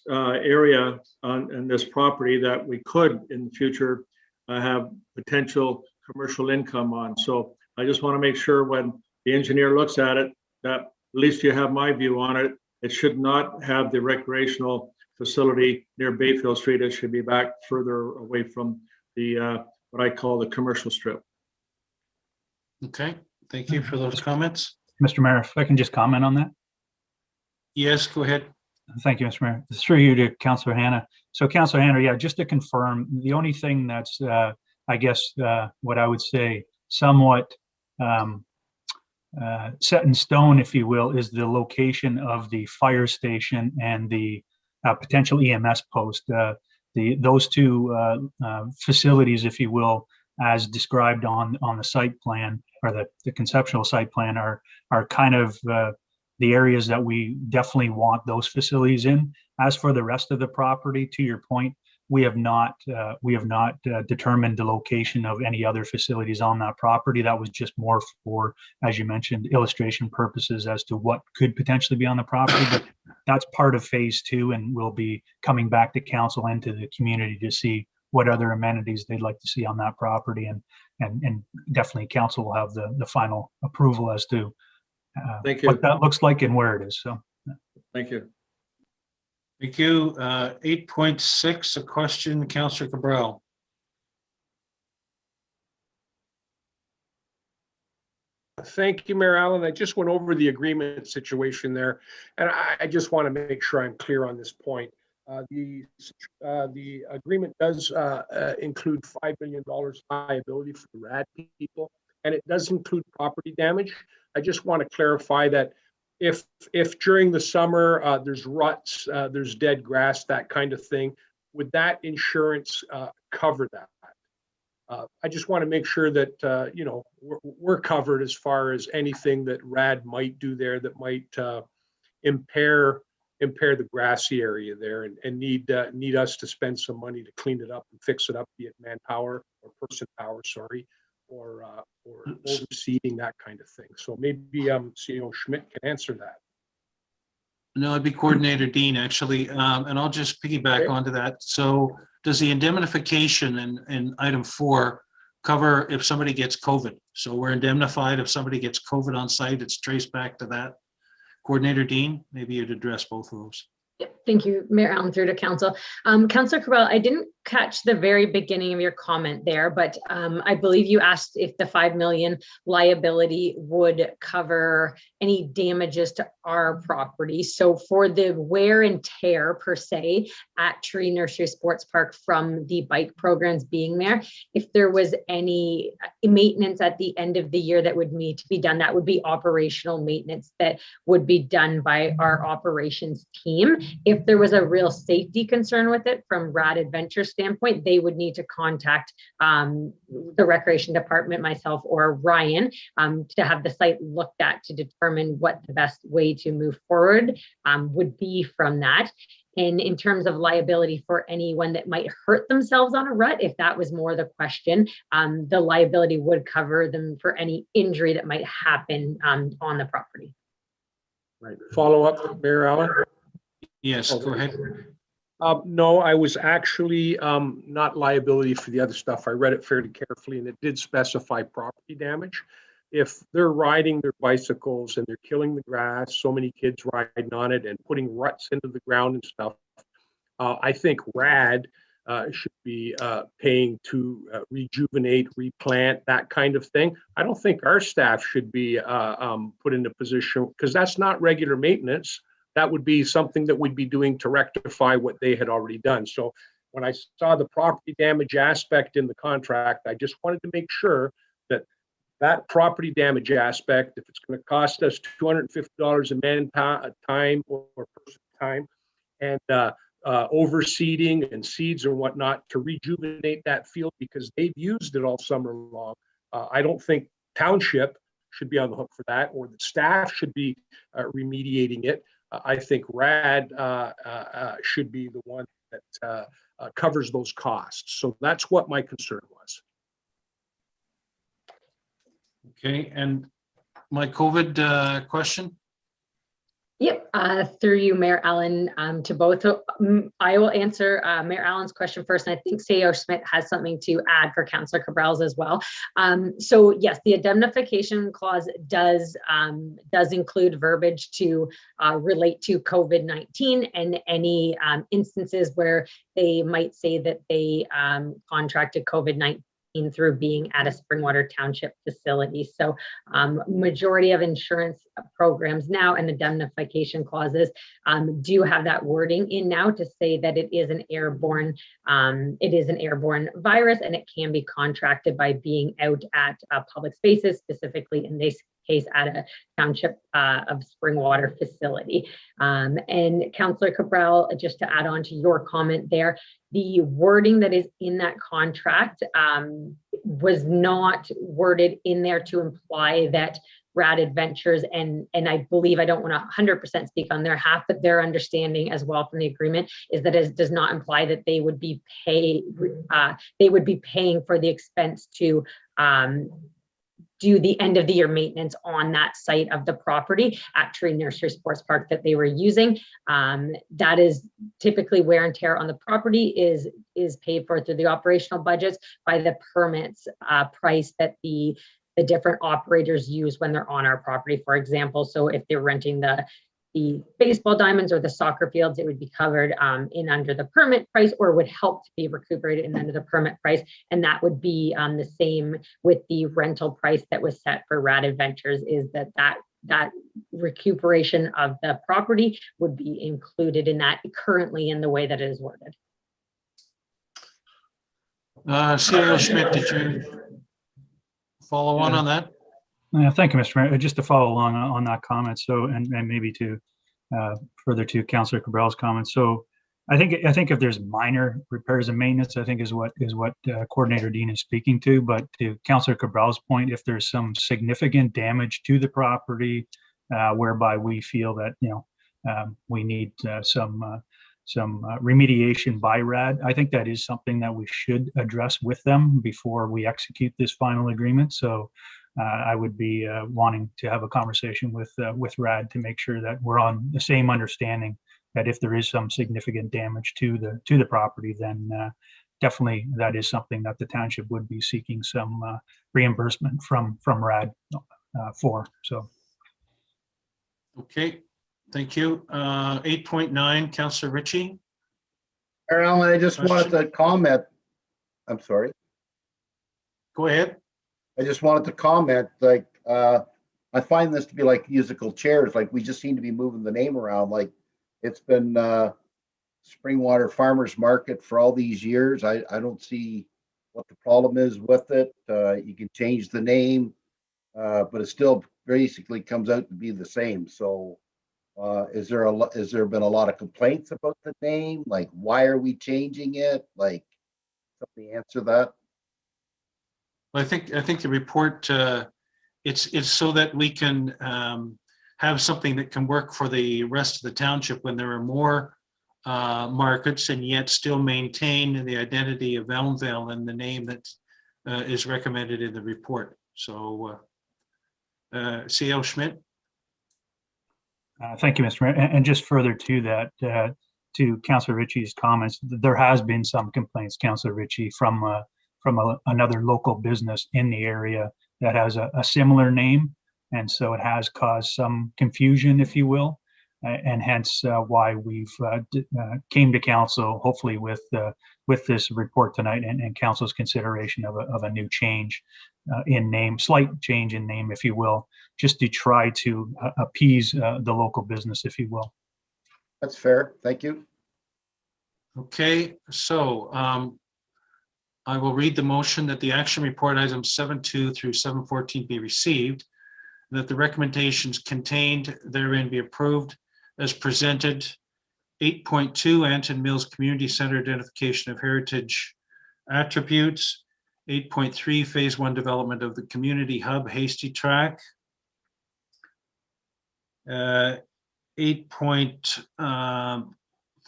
area in this property that we could in the future have potential commercial income on. So I just want to make sure when the engineer looks at it, that at least you have my view on it. It should not have the recreational facility near Bayfield Street. It should be back further away from the what I call the commercial strip. Okay, thank you for those comments. Mr. Mayor, if I can just comment on that. Yes, go ahead. Thank you, Mr. Mayor. Through you to Councillor Hannah. So Councillor Hannah, yeah, just to confirm, the only thing that's, I guess, what I would say somewhat set in stone, if you will, is the location of the fire station and the potential EMS post. Those two facilities, if you will, as described on the site plan or the conceptual site plan, are kind of the areas that we definitely want those facilities in. As for the rest of the property, to your point, we have not determined the location of any other facilities on that property. That was just more for, as you mentioned, illustration purposes as to what could potentially be on the property. But that's part of phase 2, and we'll be coming back to council and to the community to see what other amenities they'd like to see on that property, and definitely council will have the final approval as to Thank you. what that looks like and where it is. So, Thank you. Thank you. 8.6, a question, Councillor Cabral. Thank you, Mayor Allen. I just went over the agreement situation there, and I just want to make sure I'm clear on this point. The agreement does include $5 million liability for the RAD people, and it does include property damage. I just want to clarify that if during the summer there's ruts, there's dead grass, that kind of thing, would that insurance cover that? I just want to make sure that we're covered as far as anything that RAD might do there that might impair the grassy area there and need us to spend some money to clean it up and fix it up, be it manpower or person power, sorry, or overseeding, that kind of thing. So maybe CEO Schmidt can answer that. No, it'd be Coordinator Dean, actually, and I'll just piggyback onto that. So does the indemnification in item 4 cover if somebody gets COVID? So we're indemnified if somebody gets COVID on site, it's traced back to that. Coordinator Dean, maybe you'd address both of those. Yeah, thank you, Mayor Allen, through to Council. Councillor Cabral, I didn't catch the very beginning of your comment there, but I believe you asked if the 5 million liability would cover any damages to our property. So for the wear and tear per se at Tree Nursery Sports Park from the bike programs being there, if there was any maintenance at the end of the year that would need to be done, that would be operational maintenance that would be done by our operations team. If there was a real safety concern with it from Rad Adventure standpoint, they would need to contact the Recreation Department, myself or Ryan, to have the site looked at to determine what the best way to move forward would be from that. And in terms of liability for anyone that might hurt themselves on a rut, if that was more the question, the liability would cover them for any injury that might happen on the property. Right. Follow up, Mayor Allen? Yes, go ahead. No, I was actually not liability for the other stuff. I read it fairly carefully and it did specify property damage. If they're riding their bicycles and they're killing the grass, so many kids riding on it and putting ruts into the ground and stuff, I think RAD should be paying to rejuvenate, replant, that kind of thing. I don't think our staff should be put in a position, because that's not regular maintenance. That would be something that we'd be doing to rectify what they had already done. So when I saw the property damage aspect in the contract, I just wanted to make sure that that property damage aspect, if it's going to cost us $250 a man time or person time, and overseeding and seeds and whatnot to rejuvenate that field because they've used it all summer long, I don't think township should be on the hook for that, or the staff should be remediating it. I think RAD should be the one that covers those costs. So that's what my concern was. Okay, and my COVID question? Yep, through you, Mayor Allen, to both. I will answer Mayor Allen's question first, and I think Sayo Schmidt has something to add for Councillor Cabral's as well. So yes, the indemnification clause does include verbiage to relate to COVID-19 and any instances where they might say that they contracted COVID-19 through being at a Springwater Township facility. So majority of insurance programs now and indemnification clauses do have that wording in now to say that it is an airborne virus, and it can be contracted by being out at public spaces, specifically in this case at a township of Springwater facility. And Councillor Cabral, just to add on to your comment there, the wording that is in that contract was not worded in there to imply that Rad Adventures, and I believe, I don't want to 100% speak on their half, but their understanding as well from the agreement is that it does not imply that they would be paying for the expense to do the end of the year maintenance on that site of the property at Tree Nursery Sports Park that they were using. That is typically wear and tear on the property is paid for through the operational budgets by the permits price that the different operators use when they're on our property, for example. So if they're renting the baseball diamonds or the soccer fields, it would be covered in under the permit price, or would help to be recuperated in under the permit price. And that would be the same with the rental price that was set for Rad Adventures, is that recuperation of the property would be included in that currently in the way that it is worded. CEO Schmidt, did you follow on that? Thank you, Mr. Mayor. Just to follow along on that comment, so and maybe to further to Councillor Cabral's comments. So I think if there's minor repairs and maintenance, I think is what Coordinator Dean is speaking to. But to Councillor Cabral's point, if there's some significant damage to the property, whereby we feel that we need some remediation by RAD, I think that is something that we should address with them before we execute this final agreement. So I would be wanting to have a conversation with RAD to make sure that we're on the same understanding that if there is some significant damage to the property, then definitely that is something that the township would be seeking some reimbursement from RAD for. So. Okay, Thank you. 8.9, Councillor Ritchie. Mayor Allen, I just wanted Question? to comment. I'm sorry. Go ahead. I just wanted to comment, like, I find this to be like musical chairs, like we just seem to be moving the name around, like it's been Springwater Farmers Market for all these years. I don't see what the problem is with it. You can change the name, but it still basically comes out to be the same. So is there been a lot of complaints about the name? Like, why are we changing it? Like, somebody answer that. I think the report, it's so that we can have something that can work for the rest of the township when there are more markets, and yet still maintain the identity of Elmvale and the name that is recommended in the report. So C.L. Schmidt. Thank you, Mr. Mayor. And just further to that, to Councillor Ritchie's comments, there has been some complaints, Councillor Ritchie, from another local business in the area that has a similar name. And so it has caused some confusion, if you will, and hence why we've came to council, hopefully with this report tonight and council's consideration of a new change in name, slight change in name, if you will, just to try to appease the local business, if you will. That's fair. Thank you. Okay, so I will read the motion that the action report items 7.2 through 7.14 be received, that the recommendations contained therein be approved as presented. 8.2, Anton Mills Community Center identification of heritage attributes. 8.3, phase 1 development of the community hub Hasty Track. 8.5,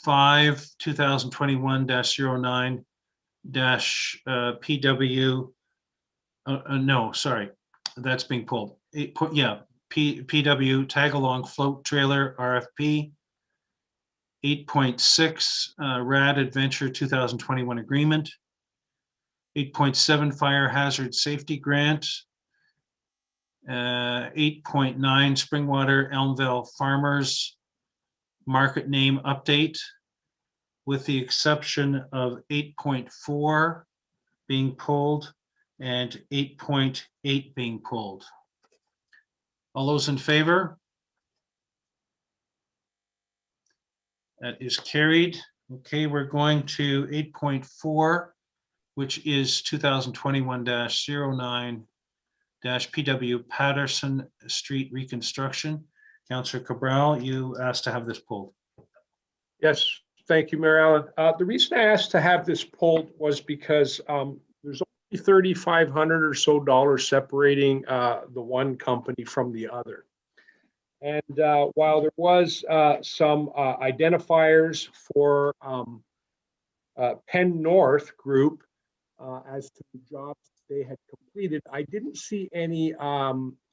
2021-09 PW. No, sorry, that's being pulled. PW tag along float trailer RFP. 8.6 RAD Adventure 2021 agreement. 8.7 fire hazard safety grant. 8.9 Springwater Elmvale Farmers market name update, with the exception of 8.4 being pulled and 8.8 being pulled. All those in favor? That is carried. Okay, we're going to 8.4, which is 2021-09 PW Patterson Street reconstruction. Councillor Cabral, you asked to have this pulled. Yes, thank you, Mayor Allen. The reason I asked to have this pulled was because there's only $3,500 or so separating the one company from the other. And while there was some identifiers for Penn North Group as to the jobs they had completed, I didn't see any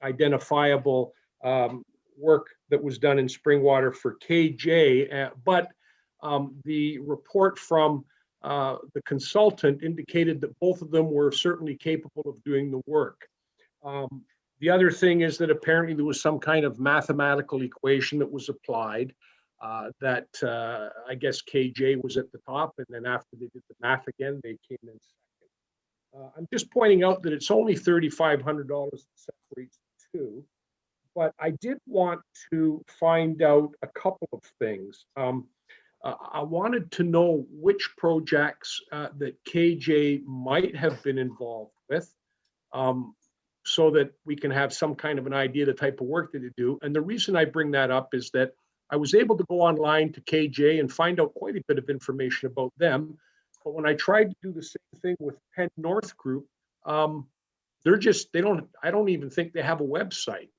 identifiable work that was done in Springwater for KJ, but the report from the consultant indicated that both of them were certainly capable of doing the work. The other thing is that apparently there was some kind of mathematical equation that was applied that I guess KJ was at the top, and then after they did the math again, they came in second. I'm just pointing out that it's only $3,500 that separates the two, but I did want to find out a couple of things. I wanted to know which projects that KJ might have been involved with, so that we can have some kind of an idea of the type of work that they do. And the reason I bring that up is that I was able to go online to KJ and find out quite a bit of information about them. But when I tried to do the same thing with Penn North Group, I don't even think they have a website.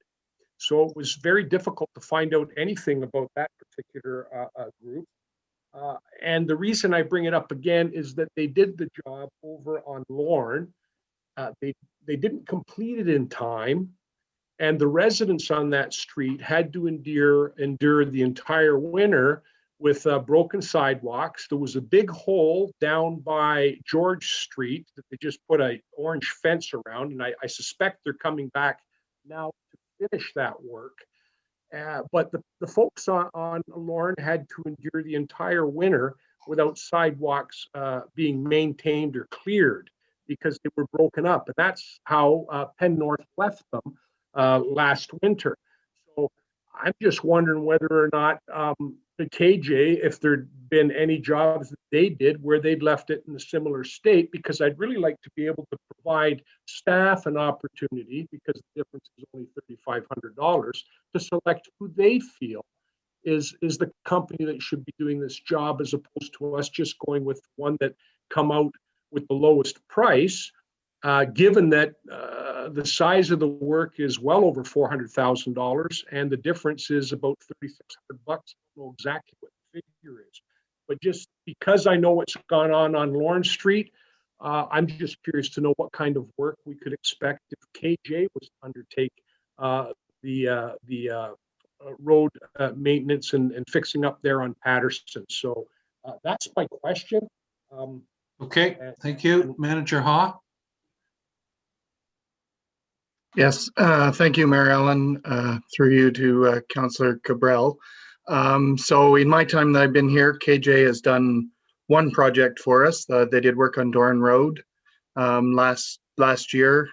So it was very difficult to find out anything about that particular group. And the reason I bring it up again is that they did the job over on Lorne. They didn't complete it in time, and the residents on that street had to endure the entire winter with broken sidewalks. There was a big hole down by George Street that they just put an orange fence around, and I suspect they're coming back now to finish that work. But the folks on Lorne had to endure the entire winter without sidewalks being maintained or cleared because they were broken up. And that's how Penn North left them last winter. So I'm just wondering whether or not the KJ, if there'd been any jobs that they did where they'd left it in a similar state, because I'd really like to be able to provide staff an opportunity, because the difference is only $3,500, to select who they feel is the company that should be doing this job, as opposed to us just going with one that come out with the lowest price, given that the size of the work is well over $400,000 and the difference is about $3,600. I don't know exactly what the figure is, but just because I know what's gone on Lawrence Street, I'm just curious to know what kind of work we could expect if KJ was to undertake the road maintenance and fixing up there on Patterson. So that's my question. Okay, thank you. Manager Ha? Yes, thank you, Mayor Ellen, through you to Councillor Cabral. So in my time that I've been here, KJ has done one project for us. They did work on Doran Road last year,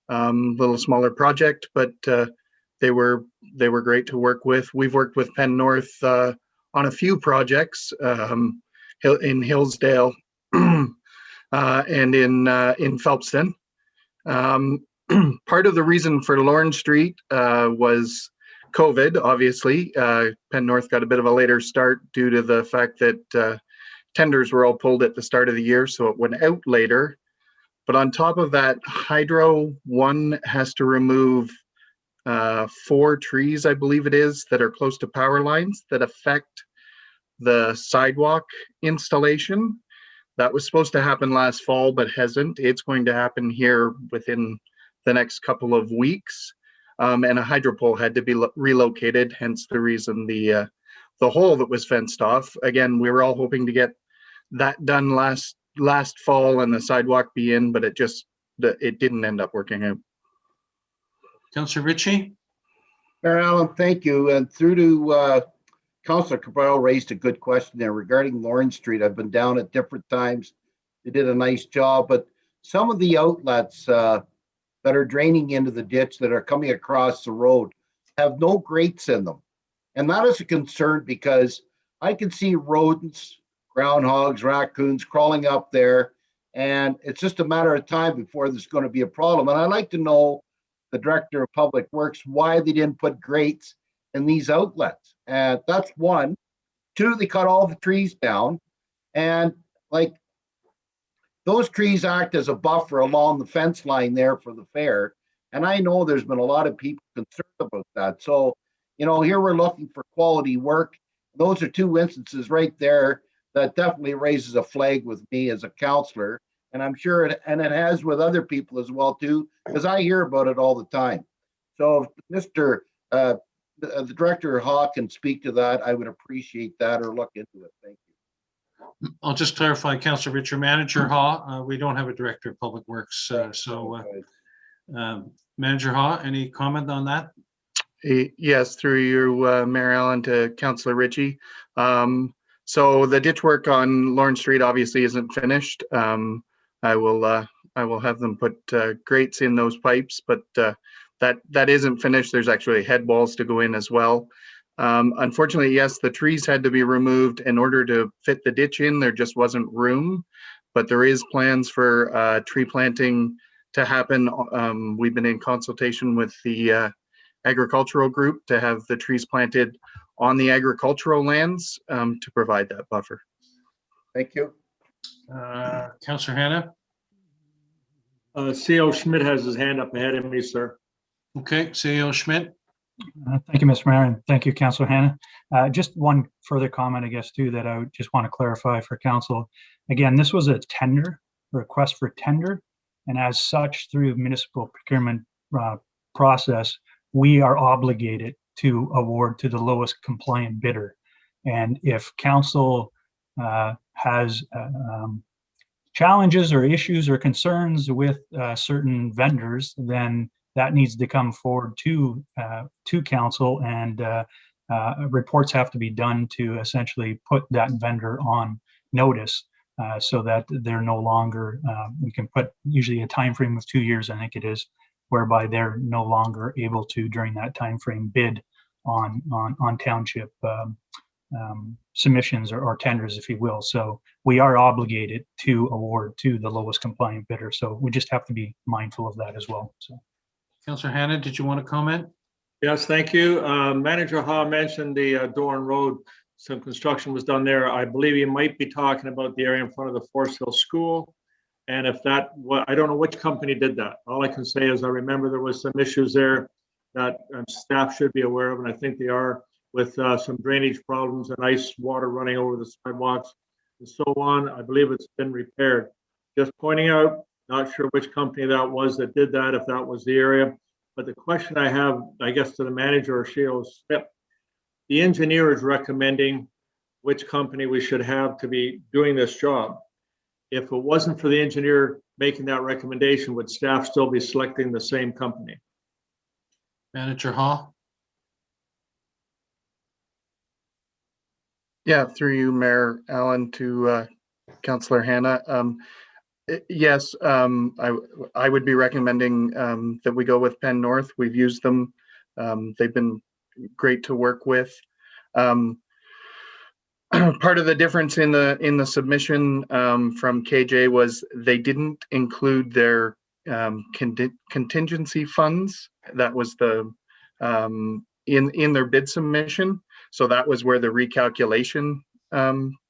little smaller project, but they were great to work with. We've worked with Penn North on a few projects in Hillsdale and in Phelpston. Part of the reason for Lorne Street was COVID, obviously. Penn North got a bit of a later start due to the fact that tenders were all pulled at the start of the year, so it went out later. But on top of that, Hydro One has to remove 4 trees, I believe it is, that are close to power lines that affect the sidewalk installation. That was supposed to happen last fall, but hasn't. It's going to happen here within the next couple of weeks. And a hydro pole had to be relocated, hence the reason the hole that was fenced off. Again, we were all hoping to get that done last fall and the sidewalk be in, but it didn't end up working out. Councillor Ritchie? Mayor Allen, thank you. And through to Councillor Cabral raised a good question there regarding Lawrence Street. I've been down at different times. They did a nice job, but some of the outlets that are draining into the ditch that are coming across the road have no grates in them. And that is a concern because I can see rodents, groundhogs, raccoons crawling up there, and it's just a matter of time before there's going to be a problem. And I'd like to know, the Director of Public Works, why they didn't put grates in these outlets. And that's one. 2, they cut all the trees down, and like those trees act as a buffer along the fence line there for the fair. And I know there's been a lot of people concerned about that. So, here we're looking for quality work. Those are 2 instances right there that definitely raises a flag with me as a councillor. And I'm sure it has with other people as well too, because I hear about it all the time. So if the Director Hawk can speak to that, I would appreciate that, or look into it. Thank you. I'll just clarify, Councillor Richard, Manager Ha, we don't have a Director of Public Works. Manager Ha, any comment on that? Yes, through you, Mayor Allen, to Councillor Ritchie. So the ditch work on Lawrence Street obviously isn't finished. I will have them put grates in those pipes, but that isn't finished. There's actually head walls to go in as well. Unfortunately, yes, the trees had to be removed in order to fit the ditch in. There just wasn't room, but there is plans for tree planting to happen. We've been in consultation with the agricultural group to have the trees planted on the agricultural lands to provide that buffer. Thank you. Councillor Hannah? C.O. Schmidt has his hand up ahead of me, sir. Okay, C.O. Schmidt. Thank you, Mr. Mayor, and thank you, Councillor Hannah. Just one further comment, I guess, too, that I would just want to clarify for Council. Again, this was a tender, request for tender, and as such, through the municipal procurement process, we are obligated to award to the lowest compliant bidder. And if Council has challenges or issues or concerns with certain vendors, then that needs to come forward to council, and reports have to be done to essentially put that vendor on notice, so that they're no longer, we can put usually a time frame of 2 years, I think it is, whereby they're no longer able to, during that time frame, bid on township submissions or tenders, if you will. So we are obligated to award to the lowest compliant bidder. So we just have to be mindful of that as well. So, Councillor Hanna, did you want to comment? Yes, thank you. Manager Ha mentioned the Dorn Road. Some construction was done there. I believe you might be talking about the area in front of the Forest Hill School. And if that, I don't know which company did that. All I can say is I remember there was some issues there that staff should be aware of, and I think they are, with some drainage problems and ice water running over the sidewalks and so on. I believe it's been repaired. Just pointing out, not sure which company that was that did that, if that was the area. But the question I have, I guess, to the manager or Sheo Smith, the engineer is recommending which company we should have to be doing this job. If it wasn't for the engineer making that recommendation, would staff still be selecting the same company? Manager Ha? Yeah, through you, Mayor Allen, to Councillor Hanna. Yes, I would be recommending that we go with Penn North. We've used them. They've been great to work with. Part of the difference in the submission from KJ was they didn't include their contingency funds. That was the in their bid submission. So that was where the recalculation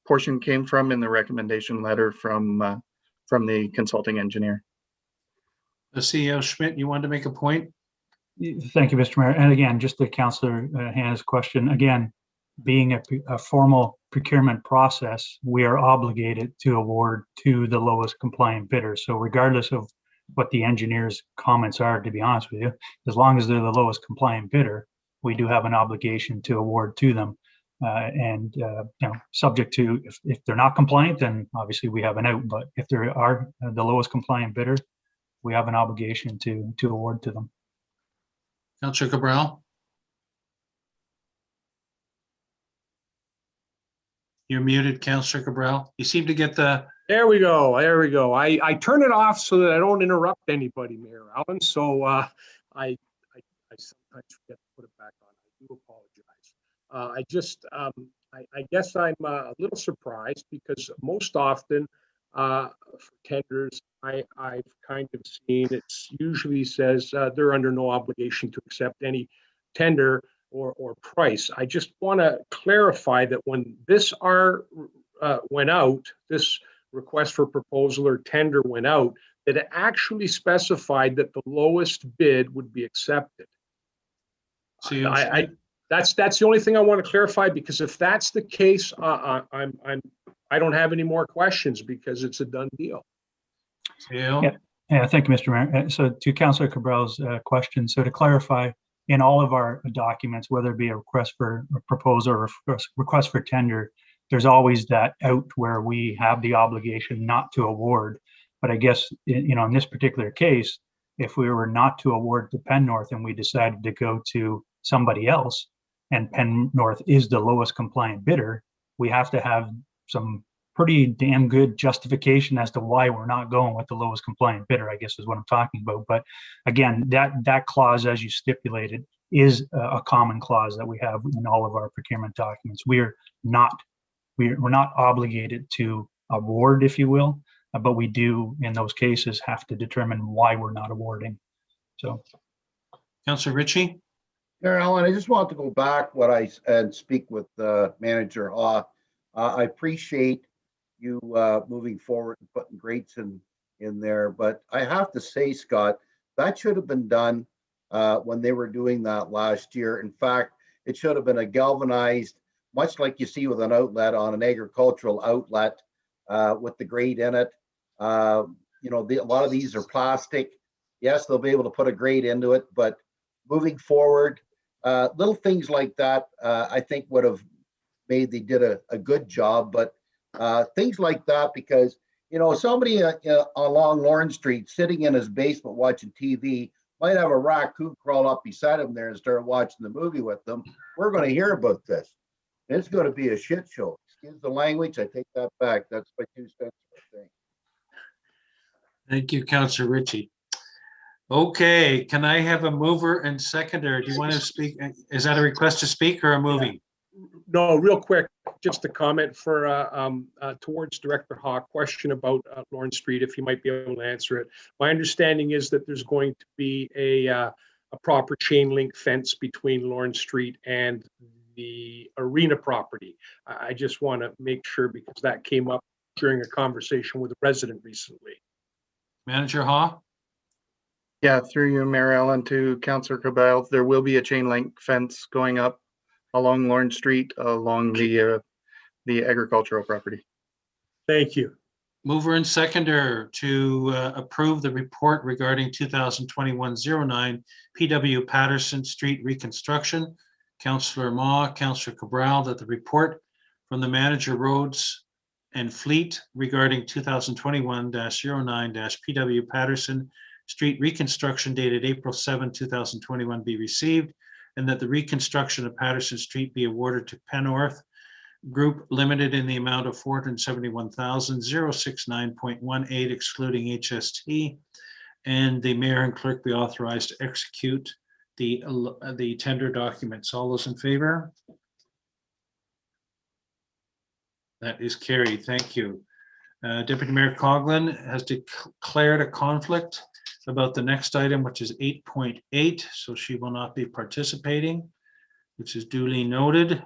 portion came from in the recommendation letter from the consulting engineer. CEO Schmidt, you wanted to make a point? Thank you, Mr. Mayor. And again, just to Councillor Hanna's question, again, being a formal procurement process, we are obligated to award to the lowest compliant bidder. So regardless of what the engineer's comments are, to be honest with you, as long as they're the lowest compliant bidder, we do have an obligation to award to them. Subject to, if they're not compliant, then obviously we have an out. But if they are the lowest compliant bidder, we have an obligation to award to them. Councillor Cabral? You're muted, Councillor Cabral. You seem to get the... There we go. There we go. I turn it off so that I don't interrupt anybody, Mayor Allen. So I sometimes forget to put it back on. I do apologize. I guess I'm a little surprised because most often for tenders, I've kind of seen it usually says they're under no obligation to accept any tender or price. I just want to clarify that when this went out, this request for proposal or tender went out, that it actually specified that the lowest bid would be accepted. That's the only thing I want to clarify, because if that's the case, I don't have any more questions because it's a done deal. Yeah, thank you, Mr. Mayor. So to Councillor Cabral's question, so to clarify, in all of our documents, whether it be a request for a proposal or a request for tender, there's always that out where we have the obligation not to award. But I guess, in this particular case, if we were not to award to Penn North and we decided to go to somebody else, and Penn North is the lowest compliant bidder, we have to have some pretty damn good justification as to why we're not going with the lowest compliant bidder, I guess is what I'm talking about. But again, that clause, as you stipulated, is a common clause that we have in all of our procurement documents. We're not obligated to award, if you will, but we do, in those cases, have to determine why we're not awarding. So, Councillor Ritchie? Mayor Allen, I just want to go back and speak with Manager Ha. I appreciate you moving forward and putting grates in there, but I have to say, Scott, that should have been done when they were doing that last year. In fact, it should have been a galvanized, much like you see with an outlet on an agricultural outlet with the grate in it. A lot of these are plastic. Yes, they'll be able to put a grate into it, but moving forward, little things like that, I think would have made they did a good job. But things like that, because somebody along Lawrence Street sitting in his basement watching TV might have a raccoon crawl up beside them there and start watching the movie with them. We're going to hear about this. It's going to be a shit show. Excuse the language. I take that back. That's my 2 cents. Thank you, Councillor Ritchie. Okay, can I have a mover and seconder? Do you want to speak? Is that a request to speak or a moving? No, real quick, just a comment for towards Director Hawk, question about Lawrence Street, if you might be able to answer it. My understanding is that there's going to be a proper chain link fence between Lawrence Street and the arena property. I just want to make sure because that came up during a conversation with a resident recently. Manager Haw? Yeah, through you, Mayor Allen, to Councillor Cabral, there will be a chain link fence going up along Lawrence Street, along the agricultural property. Thank you. Mover and seconder to approve the report regarding 2021-09 PW Patterson Street reconstruction. Councillor Ma, Councillor Cabral, that the report from the manager roads and fleet regarding 2021-09 PW Patterson Street reconstruction dated April 7, 2021 be received, and that the reconstruction of Patterson Street be awarded to Pennorth Group Limited in the amount of $471,069.18 excluding HST, and the mayor and clerk be authorized to execute the tender documents. All those in favor? That is carried. Thank you. Deputy Mayor Coughlin has declared a conflict about the next item, which is 8.8, so she will not be participating, which is duly noted.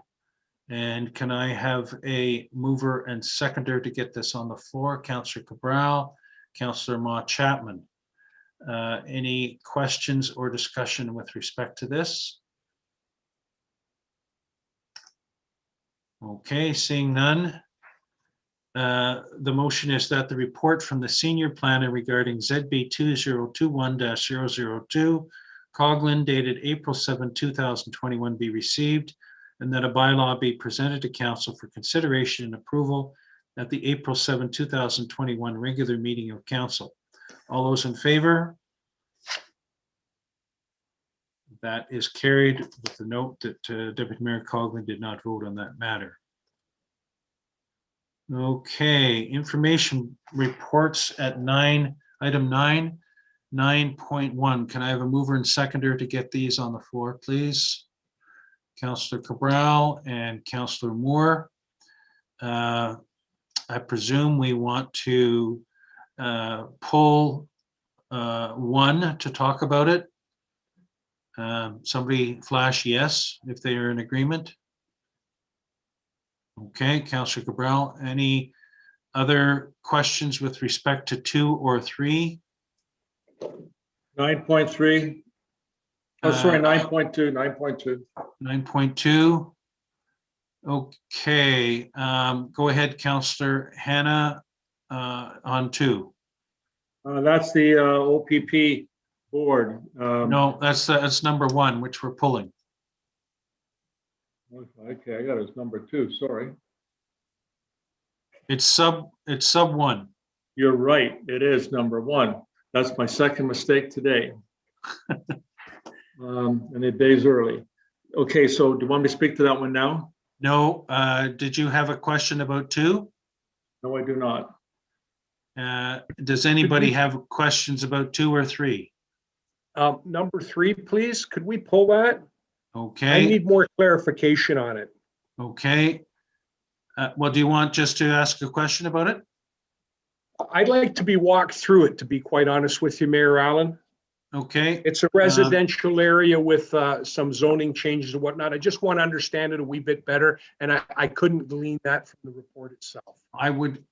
And can I have a mover and seconder to get this on the floor? Councillor Cabral, Councillor Ma Chapman. Any questions or discussion with respect to this? Okay, seeing none. The motion is that the report from the senior planner regarding ZB 2021-002 Coughlin dated April 7, 2021 be received, and that a bylaw be presented to council for consideration and approval at the April 7, 2021 regular meeting of council. All those in favor? That is carried with the note that Deputy Mayor Coughlin did not vote on that matter. Okay, information reports at item 9.1. Can I have a mover and seconder to get these on the floor, please? Councillor Cabral and Councillor Moore. I presume we want to pull one to talk about it. Somebody flash yes if they are in agreement. Okay, Councillor Cabral, any other questions with respect to 2 or 3? 9.3. Oh, sorry, 9.2, 9.2. 9.2. Okay, go ahead, Councillor Hannah, on 2. That's the OPP board. No, that's number 1, which we're pulling. Okay, I got his number 2, sorry. It's sub 1. You're right, it is number 1. That's my second mistake today. And a day's early. Okay, so do you want me to speak to that one now? No, did you have a question about 2? No, I do not. Does anybody have questions about 2 or 3? Number 3, please. Could we pull that? Okay. I need more clarification on it. Okay. Well, do you want just to ask a question about it? I'd like to be walked through it, to be quite honest with you, Mayor Allen. Okay. It's a residential area with some zoning changes and whatnot. I just want to understand it a wee bit better, and I couldn't glean that from the report itself. I would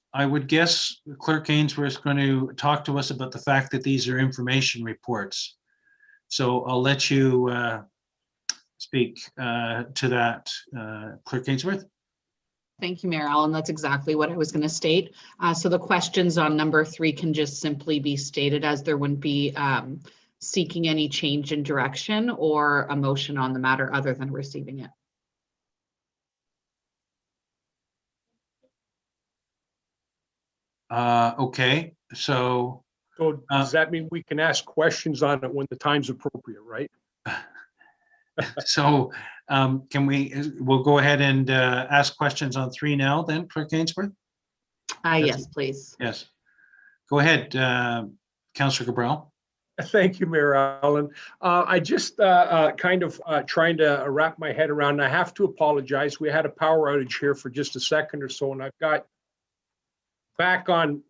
guess Clerk Ainsworth is going to talk to us about the fact that these are information reports. So I'll let you speak to that, Clerk Ainsworth. Thank you, Mayor Allen. That's exactly what I was going to state. So the questions on number 3 can just simply be stated as there wouldn't be seeking any change in direction or a motion on the matter other than receiving it. Okay, so So does that mean we can ask questions on it when the time's appropriate, right? So we'll go ahead and ask questions on 3 now then, Clerk Ainsworth? Yes, please. Yes. Go ahead, Councillor Cabral. Thank you, Mayor Allen. I just kind of trying to wrap my head around, and I have to apologize. We had a power outage here for just a second or so, and I've got back on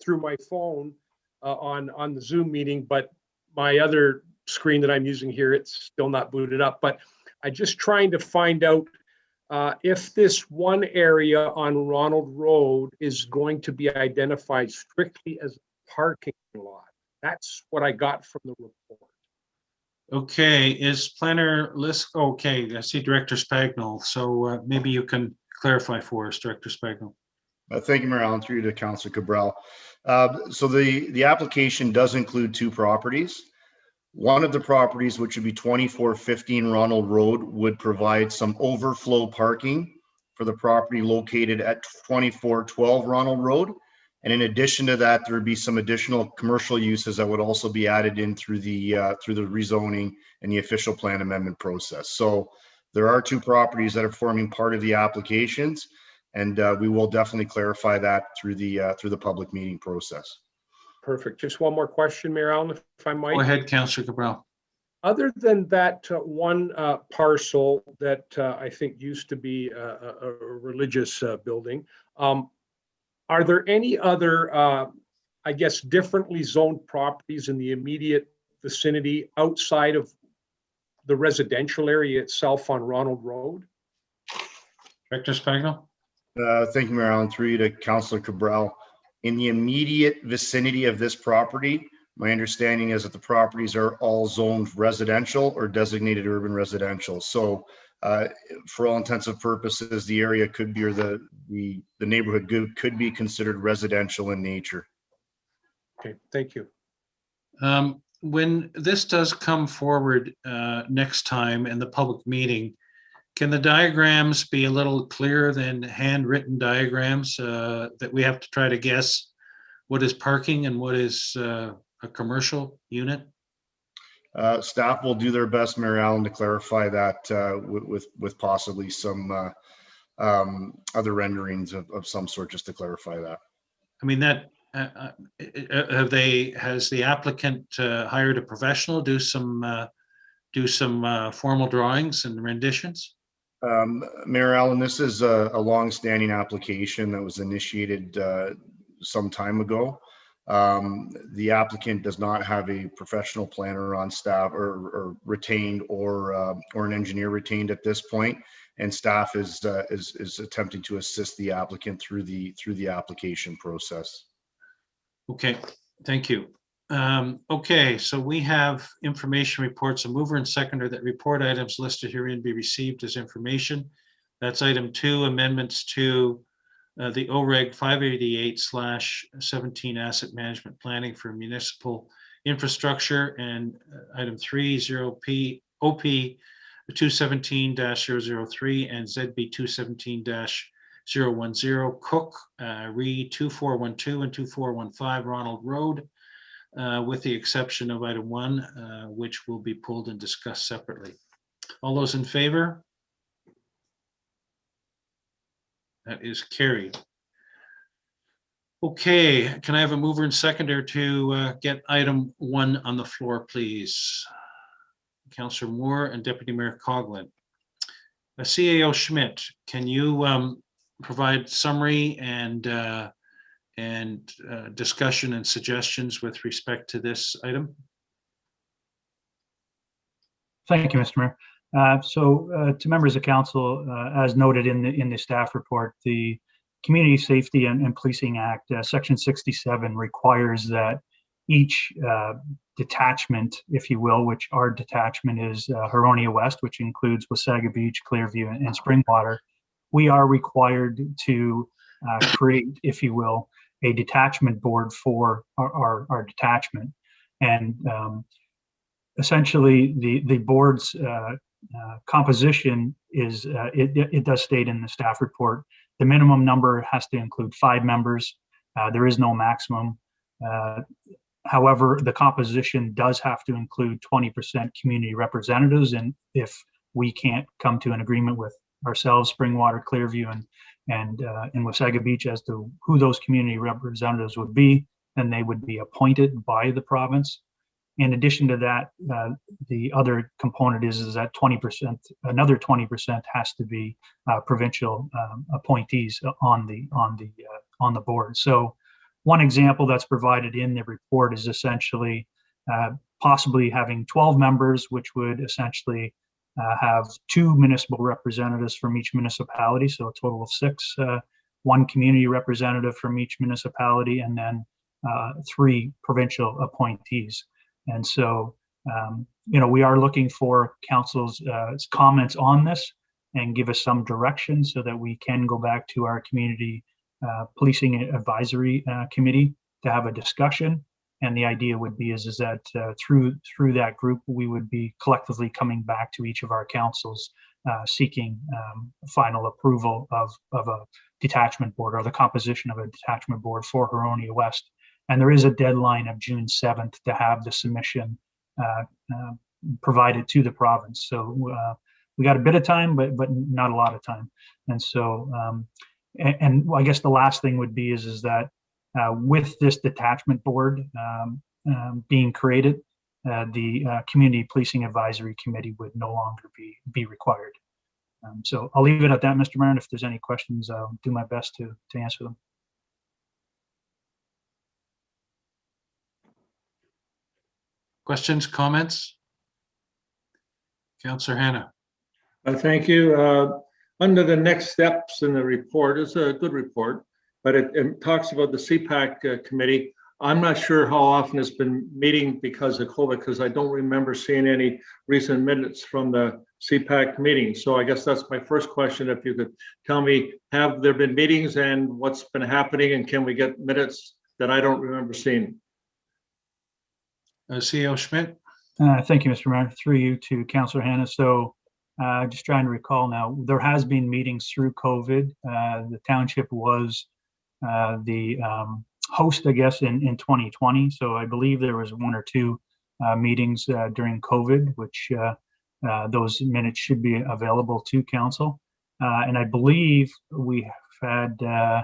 through my phone on the Zoom meeting, but my other screen that I'm using here, it's still not booted up. But I just trying to find out if this one area on Ronald Road is going to be identified strictly as a parking lot. That's what I got from the report. Okay, is Planner Lisk okay? I see Director Spagnol, so maybe you can clarify for us, Director Spagnol. Thank you, Mayor Allen, through to Councillor Cabral. So the application does include 2 properties. One of the properties, which would be 2415 Ronald Road, would provide some overflow parking for the property located at 2412 Ronald Road. And in addition to that, there would be some additional commercial uses that would also be added in through the rezoning and the official plan amendment process. So there are 2 properties that are forming part of the applications, and we will definitely clarify that through the public meeting process. Perfect. Just one more question, Mayor Allen, if I might. Go ahead, Councillor Cabral. Other than that one parcel that I think used to be a religious building, are there any other, I guess, differently zoned properties in the immediate vicinity outside of the residential area itself on Ronald Road? Director Spagnol. Thank you, Mayor Allen, through you to Councillor Cabral. In the immediate vicinity of this property, my understanding is that the properties are all zoned residential or designated urban residential. So for all intents and purposes, the area could be, or the neighborhood could be considered residential in nature. Okay, thank you. When this does come forward next time in the public meeting, can the diagrams be a little clearer than handwritten diagrams that we have to try to guess what is parking and what is a commercial unit? Staff will do their best, Mayor Allen, to clarify that with possibly some other renderings of some sort, just to clarify that. I mean, that has the applicant hired a professional do some formal drawings and renditions? Mayor Allen, this is a long-standing application that was initiated some time ago. The applicant does not have a professional planner on staff or retained or an engineer retained at this point, and staff is attempting to assist the applicant through the application process. Okay, thank you. Okay, so we have information reports, a mover and seconder that report items listed herein be received as information. That's item 2, amendments to the OREG 588/17 asset management planning for municipal infrastructure, and item 3, 0P OP 217-003 and ZB 217-010 Cook, RE 2412 and 2415 Ronald Road, with the exception of item 1, which will be pulled and discussed separately. All those in favor? That is carried. Okay, can I have a mover and seconder to get item 1 on the floor, please? Councillor Moore and Deputy Mayor Coughlin. CAO Schmidt, can you provide summary and discussion and suggestions with respect to this item? Thank you, Mr. Mayor. So to members of council, as noted in the staff report, the Community Safety and Policing Act, Section 67 requires that each detachment, if you will, which our detachment is Huronia West, which includes Wasaga Beach, Clearview, and Springwater, we are required to create, if you will, a detachment board for our detachment. And essentially the board's composition is, it does state in the staff report, the minimum number has to include 5 members. There is no maximum. However, the composition does have to include 20% community representatives, and if we can't come to an agreement with ourselves, Springwater, Clearview, and Wasaga Beach as to who those community representatives would be, then they would be appointed by the province. In addition to that, the other component is that 20%, another 20% has to be provincial appointees on the board. So one example that's provided in the report is essentially possibly having 12 members, which would essentially have 2 municipal representatives from each municipality, so a total of 6, 1 community representative from each municipality, and then 3 provincial appointees. And so, we are looking for council's comments on this and give us some direction so that we can go back to our community policing advisory committee to have a discussion. And the idea would be is that through that group, we would be collectively coming back to each of our councils seeking final approval of a detachment board or the composition of a detachment board for Huronia West. And there is a deadline of June 7th to have the submission provided to the province. So we got a bit of time, but not a lot of time. And so, and I guess the last thing would be is that with this detachment board being created, the Community Policing Advisory Committee would no longer be required. So I'll leave it at that, Mr. Mayor. And if there's any questions, I'll do my best to answer them. Questions, comments? Councillor Hanna. Thank you. Under the next steps in the report, it's a good report, but it talks about the CPAC committee. I'm not sure how often it's been meeting because of COVID, because I don't remember seeing any recent minutes from the CPAC meeting. So I guess that's my first question. If you could tell me, have there been meetings and what's been happening, and can we get minutes that I don't remember seeing? CEO Schmidt. Thank you, Mr. Mayor. Through you to Councillor Hanna. So just trying to recall now, there has been meetings through COVID. The township was the host, I guess, in 2020. So I believe there was 1 or 2 meetings during COVID, which those minutes should be available to council. And I believe we have had,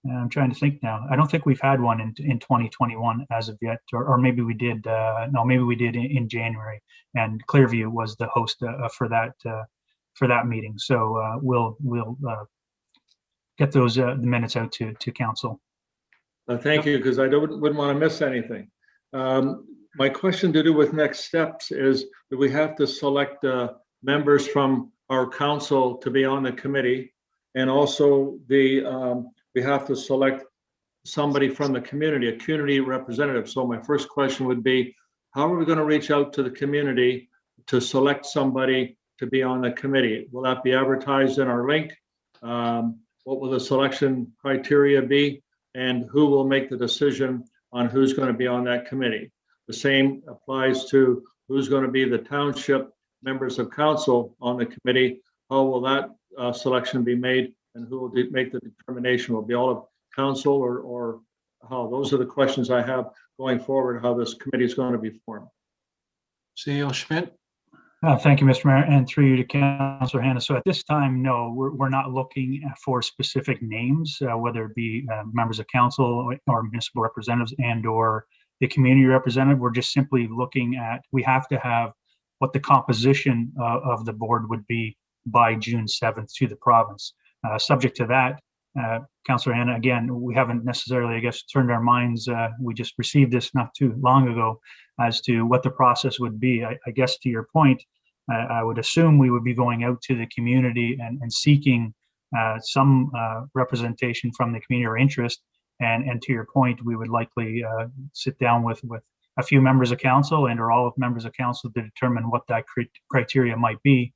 I'm trying to think now. I don't think we've had one in 2021 as of yet, or maybe we did. No, maybe we did in January, and Clearview was the host for that meeting. So we'll get those the minutes out to council. Thank you, because I wouldn't want to miss anything. My question to do with next steps is, do we have to select members from our council to be on the committee, and also we have to select somebody from the community, a community representative. So my first question would be, how are we going to reach out to the community to select somebody to be on the committee? Will that be advertised in our link? What will the selection criteria be? And who will make the decision on who's going to be on that committee? The same applies to who's going to be the township members of council on the committee. How will that selection be made? And who will make the determination? Will it be all of council or how? Those are the questions I have going forward, how this committee is going to be formed. CEO Schmidt. Thank you, Mr. Mayor, and through you to Councillor Hanna. So at this time, no, we're not looking for specific names, whether it be members of council or municipal representatives and or the community representative. We're just simply looking at, we have to have what the composition of the board would be by June 7th to the province. Subject to that, Councillor Hanna, again, we haven't necessarily, I guess, turned our minds. We just received this not too long ago as to what the process would be. I guess to your point, I would assume we would be going out to the community and seeking some representation from the community or interest. And to your point, we would likely sit down with a few members of council and or all of members of council to determine what that criteria might be.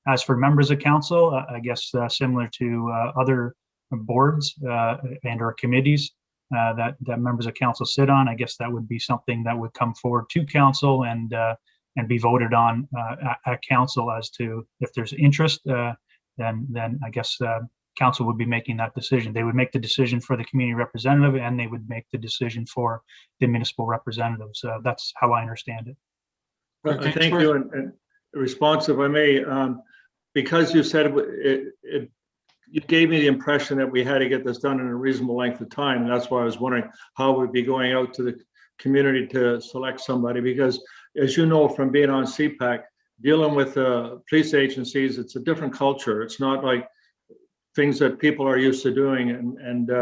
As for members of council, I guess similar to other boards and or committees that members of council sit on, I guess that would be something that would come forward to council and be voted on at council as to if there's interest. Then I guess council would be making that decision. They would make the decision for the community representative, and they would make the decision for the municipal representatives. That's how I understand it. Thank you. And response, if I may, because you said you gave me the impression that we had to get this done in a reasonable length of time. And that's why I was wondering how we'd be going out to the community to select somebody, because as you know, from being on CPAC, dealing with police agencies, it's a different culture. It's not like things that people are used to doing. And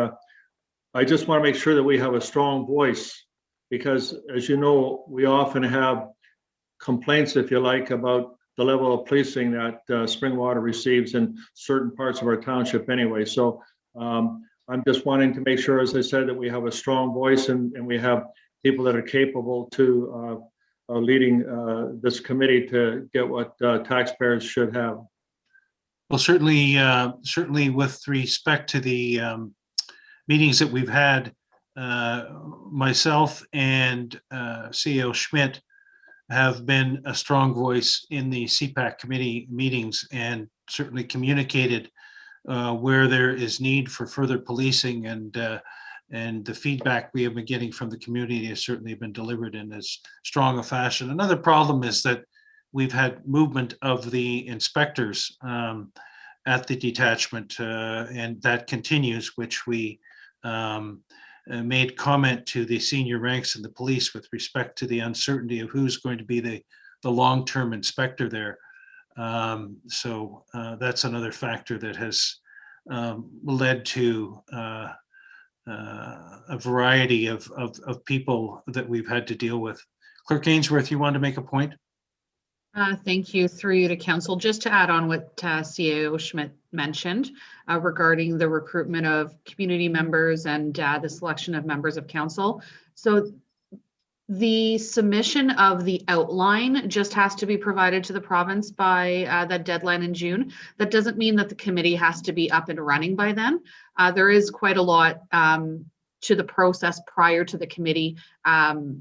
I just want to make sure that we have a strong voice, because as you know, we often have complaints, if you like, about the level of policing that Springwater receives in certain parts of our township anyway. So I'm just wanting to make sure, as I said, that we have a strong voice and we have people that are capable to leading this committee to get what taxpayers should have. Well, certainly with respect to the meetings that we've had, myself and CEO Schmidt have been a strong voice in the CPAC committee meetings, and certainly communicated where there is need for further policing, and the feedback we have been getting from the community has certainly been delivered in as strong a fashion. Another problem is that we've had movement of the inspectors at the detachment, and that continues, which we made comment to the senior ranks in the police with respect to the uncertainty of who's going to be the long-term inspector there. So that's another factor that has led to a variety of people that we've had to deal with. Clerk Ainsworth, you wanted to make a point? Thank you. Through you to council. Just to add on what CAO Schmidt mentioned regarding the recruitment of community members and the selection of members of council. So the submission of the outline just has to be provided to the province by that deadline in June. That doesn't mean that the committee has to be up and running by then. There is quite a lot to the process prior to the committee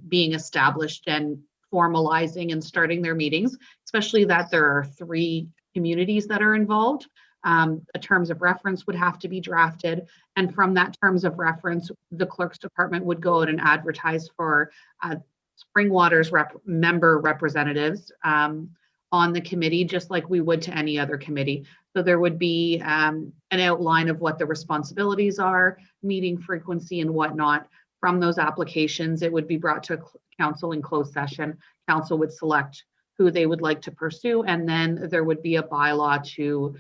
being established and formalizing and starting their meetings, especially that there are 3 communities that are involved. A terms of reference would have to be drafted. And from that terms of reference, the clerk's department would go out and advertise for Springwater's member representatives on the committee, just like we would to any other committee. So there would be an outline of what the responsibilities are, meeting frequency and whatnot. From those applications, it would be brought to council in closed session. Council would select who they would like to pursue, and then there would be a bylaw to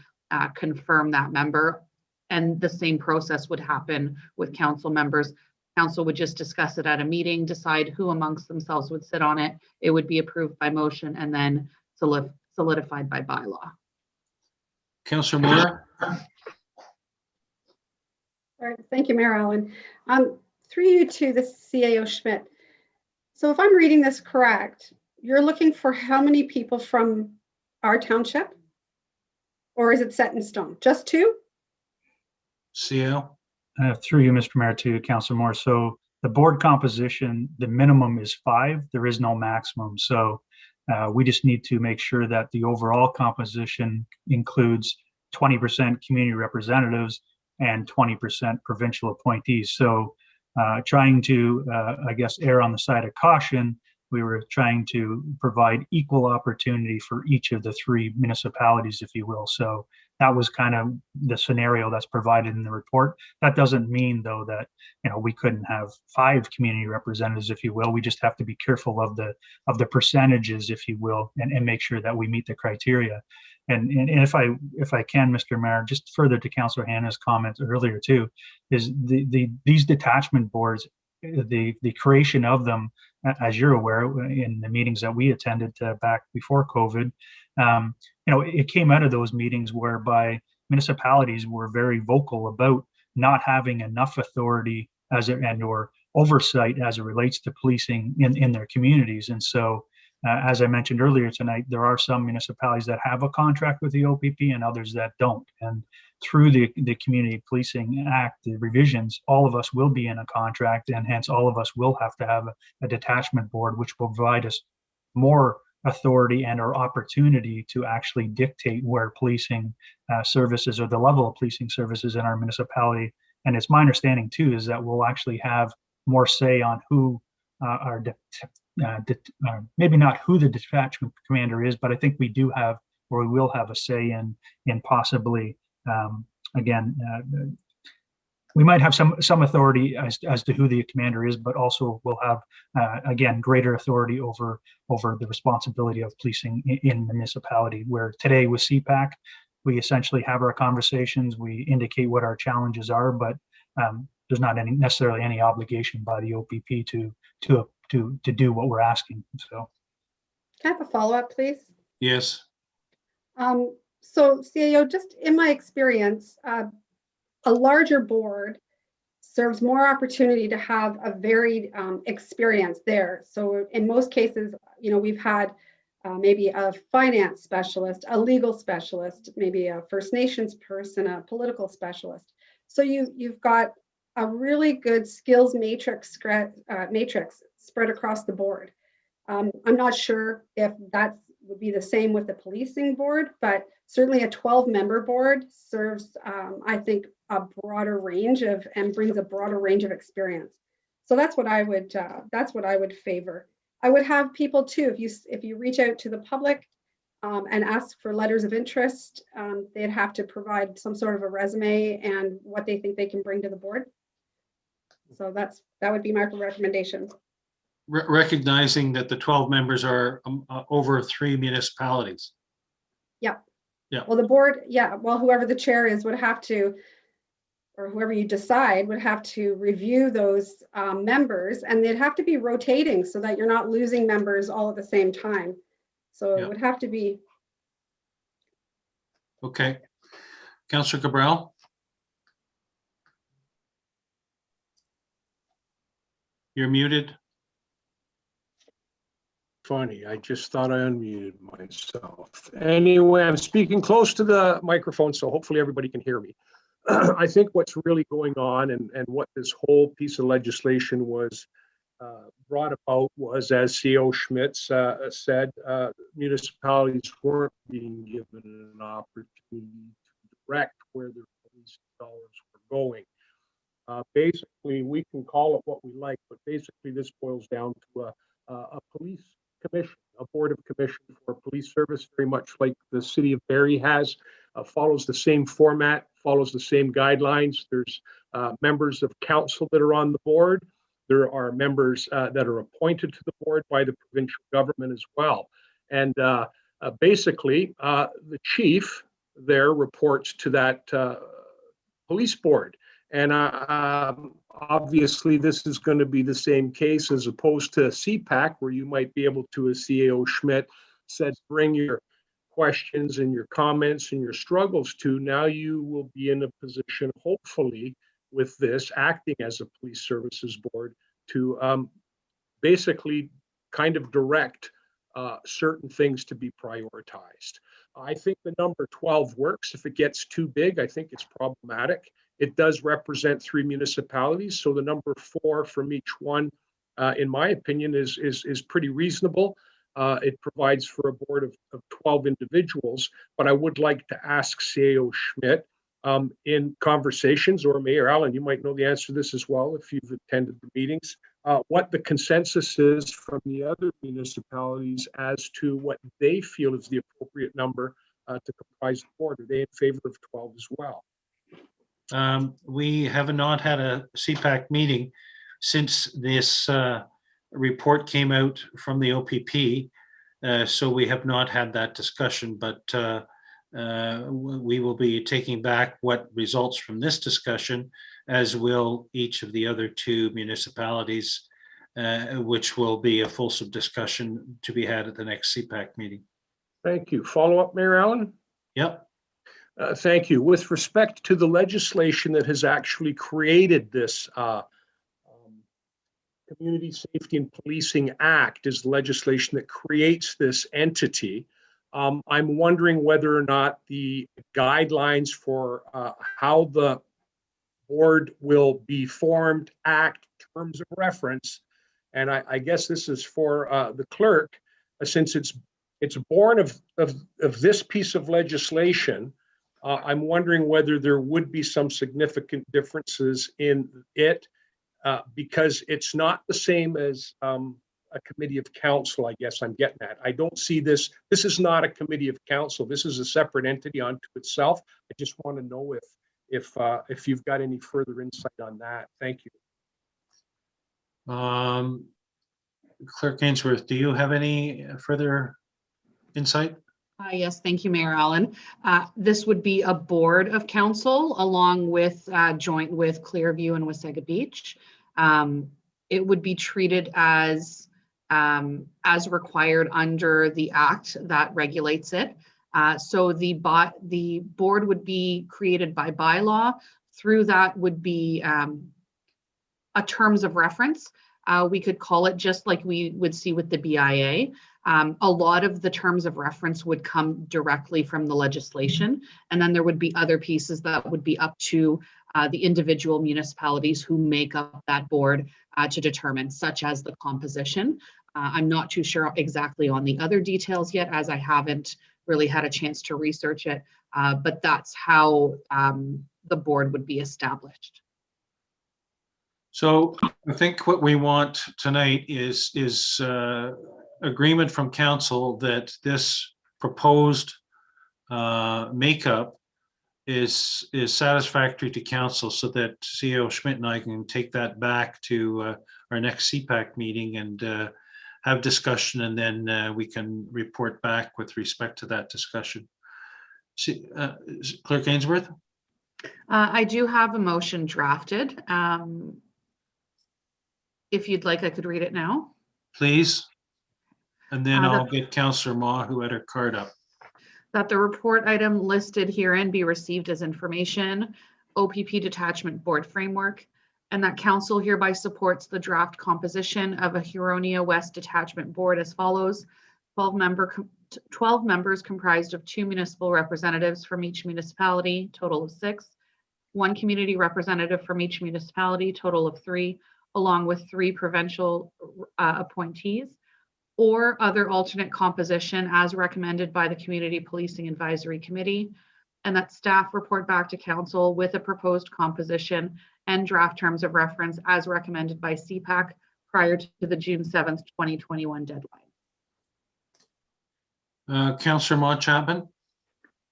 confirm that member. And the same process would happen with council members. Council would just discuss it at a meeting, decide who amongst themselves would sit on it. It would be approved by motion and then solidified by bylaw. Councillor Moore. All right, thank you, Mayor Allen. Through you to the CAO Schmidt. So if I'm reading this correct, you're looking for how many people from our township? Or is it set in stone? Just 2? CEO. Through you, Mr. Mayor, to Councillor Moore. So the board composition, the minimum is 5. There is no maximum. So we just need to make sure that the overall composition includes 20% community representatives and 20% provincial appointees. So trying to, I guess, err on the side of caution, we were trying to provide equal opportunity for each of the 3 municipalities, if you will. So that was kind of the scenario that's provided in the report. That doesn't mean, though, that we couldn't have 5 community representatives, if you will. We just have to be careful of the percentages, if you will, and make sure that we meet the criteria. And if I can, Mr. Mayor, just further to Councillor Hannah's comments earlier too, is these detachment boards, the creation of them, as you're aware, in the meetings that we attended back before COVID, it came out of those meetings whereby municipalities were very vocal about not having enough authority or oversight as it relates to policing in their communities. And so, as I mentioned earlier tonight, there are some municipalities that have a contract with the OPP and others that don't. And through the Community Policing Act, the revisions, all of us will be in a contract, and hence all of us will have to have a detachment board, which will provide us more authority and or opportunity to actually dictate where policing services or the level of policing services in our municipality. And it's my understanding too is that we'll actually have more say on who maybe not who the detachment commander is, but I think we do have, or we will have, a say in possibly again. We might have some authority as to who the commander is, but also we'll have again greater authority over the responsibility of policing in the municipality. Where today with CPAC, we essentially have our conversations, we indicate what our challenges are, but there's not necessarily any obligation by the OPP to do what we're asking. So, can I have a follow-up, please? Yes. So CAO, just in my experience, a larger board serves more opportunity to have a varied experience there. So in most cases, we've had maybe a finance specialist, a legal specialist, maybe a First Nations person, a political specialist. So you've got a really good skills matrix spread across the board. I'm not sure if that would be the same with the policing board, but certainly a 12-member board serves, I think, a broader range and brings a broader range of experience. So that's what I would favor. I would have people too, if you reach out to the public and ask for letters of interest, they'd have to provide some sort of a resume and what they think they can bring to the board. So that would be my recommendation. Recognizing that the 12 members are over 3 municipalities. Yeah. Yeah. Well, the board, yeah. Well, whoever the chair is would have to, or whoever you decide would have to review those members, and they'd have to be rotating so that you're not losing members all at the same time. So it would have to be. Okay. Councillor Cabral. You're muted. Funny, I just thought I unmuted myself. Anyway, I'm speaking close to the microphone, so hopefully everybody can hear me. I think what's really going on and what this whole piece of legislation was brought about was, as CEO Schmitz said, municipalities weren't being given an opportunity to direct where their police dollars were going. Basically, we can call it what we like, but basically this boils down to a police commission, a board of commission for police service, very much like the city of Barrie has, follows the same format, follows the same guidelines. There's members of council that are on the board. There are members that are appointed to the board by the provincial government as well. And basically, the chief there reports to that police board. And obviously, this is going to be the same case as opposed to CPAC, where you might be able to, as CEO Schmidt said, bring your questions and your comments and your struggles to. Now you will be in a position, hopefully, with this, acting as a police services board, to basically kind of direct certain things to be prioritized. I think the number 12 works. If it gets too big, I think it's problematic. It does represent 3 municipalities, so the number 4 from each one, in my opinion, is pretty reasonable. It provides for a board of 12 individuals, but I would like to ask CEO Schmidt in conversations, or Mayor Allen, you might know the answer to this as well if you've attended the meetings, what the consensus is from the other municipalities as to what they feel is the appropriate number to comprise the board. Are they in favor of 12 as well? We have not had a CPAC meeting since this report came out from the OPP, so we have not had that discussion, but we will be taking back what results from this discussion, as will each of the other 2 municipalities, which will be a fulsome discussion to be had at the next CPAC meeting. Thank you. Follow up, Mayor Allen? Yep. Thank you. With respect to the legislation that has actually created this Community Safety and Policing Act, is legislation that creates this entity. I'm wondering whether or not the guidelines for how the board will be formed, act, terms of reference, and I guess this is for the clerk, since it's it's born of this piece of legislation. I'm wondering whether there would be some significant differences in it because it's not the same as a committee of council, I guess I'm getting at. I don't see this is not a committee of council. This is a separate entity unto itself. I just want to know if you've got any further insight on that. Thank you. Clerk Ainsworth, do you have any further insight? Yes, thank you, Mayor Allen. This would be a board of council along with joint with Clearview and Wasaga Beach. It would be treated as required under the act that regulates it. So the board would be created by bylaw. Through that would be a terms of reference. We could call it just like we would see with the BIA. A lot of the terms of reference would come directly from the legislation, and then there would be other pieces that would be up to the individual municipalities who make up that board to determine, such as the composition. I'm not too sure exactly on the other details yet, as I haven't really had a chance to research it, but that's how the board would be established. So I think what we want tonight is agreement from council that this proposed makeup is satisfactory to council, so that CEO Schmidt and I can take that back to our next CPAC meeting and have discussion, and then we can report back with respect to that discussion. Clerk Ainsworth? I do have a motion drafted. If you'd like, I could read it now. Please. And then I'll get Councillor Ma, who had her card up. That the report item listed herein be received as information, OPP Detachment Board Framework, and that council hereby supports the draft composition of a Huronia West Detachment Board as follows: 12 members comprised of 2 municipal representatives from each municipality, total of 6, 1 community representative from each municipality, total of 3, along with 3 provincial appointees, or other alternate composition as recommended by the Community Policing Advisory Committee, and that staff report back to council with a proposed composition and draft terms of reference as recommended by CPAC prior to the June 7th, 2021 deadline. Councillor Ma Chapman?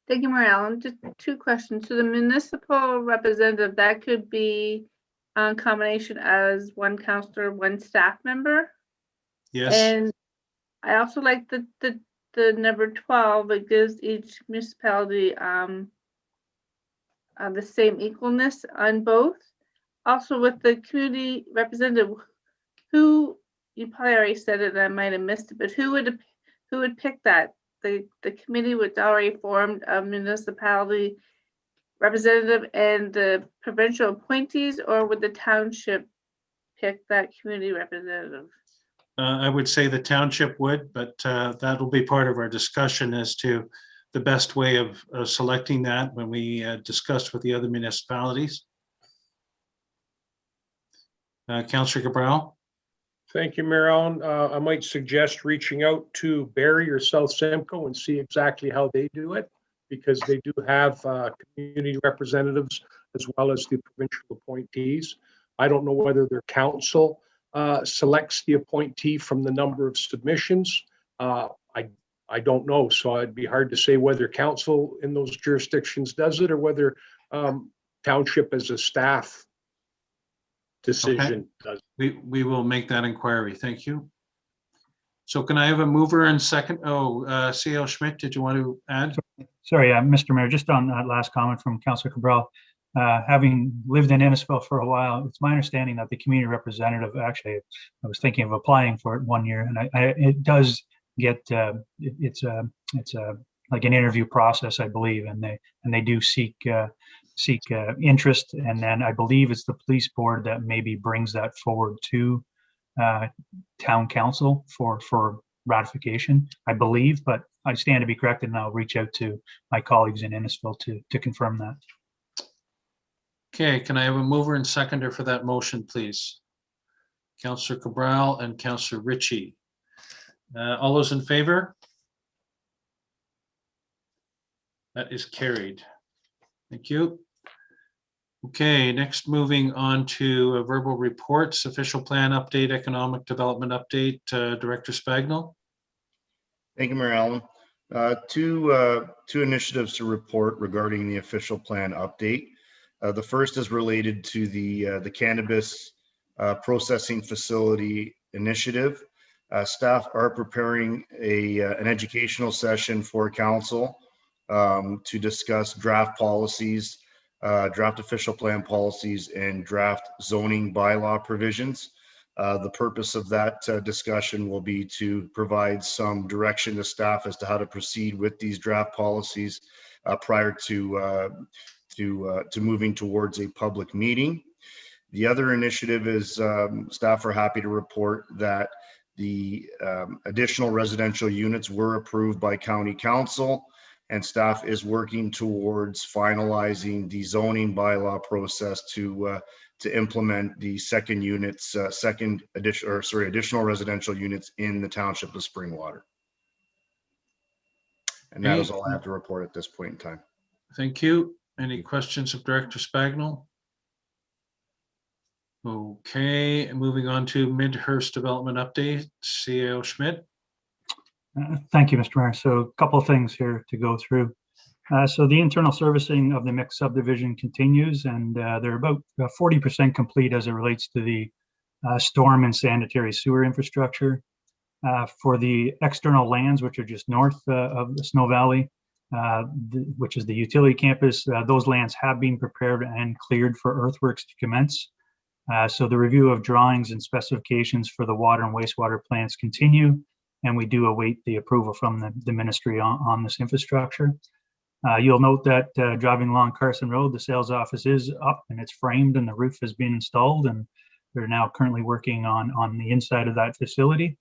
Thank you, Mayor Allen. Just 2 questions. So the municipal representative, that could be a combination as 1 councillor, 1 staff member? Yes. And I also like the number 12. It gives each municipality the same equalness on both. Also, with the community representative, who, you probably already said it and I might have missed it, but who would pick that? The committee was already formed of municipality representative and the provincial appointees, or would the township pick that community representative? I would say the township would, but that'll be part of our discussion as to the best way of selecting that when we discuss with the other municipalities. Councillor Cabral? Thank you, Mayor Allen. I might suggest reaching out to Barrie or South Simcoe and see exactly how they do it, because they do have community representatives as well as the provincial appointees. I don't know whether their council selects the appointee from the number of submissions. I don't know, so it'd be hard to say whether council in those jurisdictions does it or whether township as a staff decision does. We will make that inquiry. Thank you. So can I have a mover and second? Oh, CEO Schmidt, did you want to add? Sorry, Mr. Mayor, just on that last comment from Councillor Cabral, having lived in Innisfil for a while, it's my understanding that the community representative, actually, I was thinking of applying for it one year, and it does get, it's like an interview process, I believe, and they do seek interest, and then I believe it's the police board that maybe brings that forward to town council for ratification, I believe, but I stand to be corrected, and I'll reach out to my colleagues in Innisfil to confirm that. Okay, can I have a mover and seconder for that motion, please? Councillor Cabral and Councillor Ritchie. All those in favor? That is carried. Thank you. Okay, next moving on to verbal reports, official plan update, economic development update, Director Spagnell. Thank you, Mayor Allen. Two initiatives to report regarding the official plan update. The first is related to the cannabis processing facility initiative. Staff are preparing an educational session for council to discuss draft policies, draft official plan policies, and draft zoning bylaw provisions. The purpose of that discussion will be to provide some direction to staff as to how to proceed with these draft policies prior to moving towards a public meeting. The other initiative is staff are happy to report that the additional residential units were approved by County Council, and staff is working towards finalizing the zoning bylaw process to implement the additional residential units in the township of Springwater. And that is all I have to report at this point in time. Thank you. Any questions of Director Spagnell? Okay, moving on to Midhurst Development Update, CAO Schmidt. Thank you, Mr. Mayor. So a couple of things here to go through. So the internal servicing of the mixed subdivision continues, and they're about 40% complete as it relates to the storm and sanitary sewer infrastructure. For the external lands, which are just north of the Snow Valley, which is the utility campus, those lands have been prepared and cleared for earthworks to commence. So the review of drawings and specifications for the water and wastewater plants continue, and we do await the approval from the ministry on this infrastructure. You'll note that driving along Carson Road, the sales office is up and it's framed and the roof has been installed, and they're now currently working on the inside of that facility.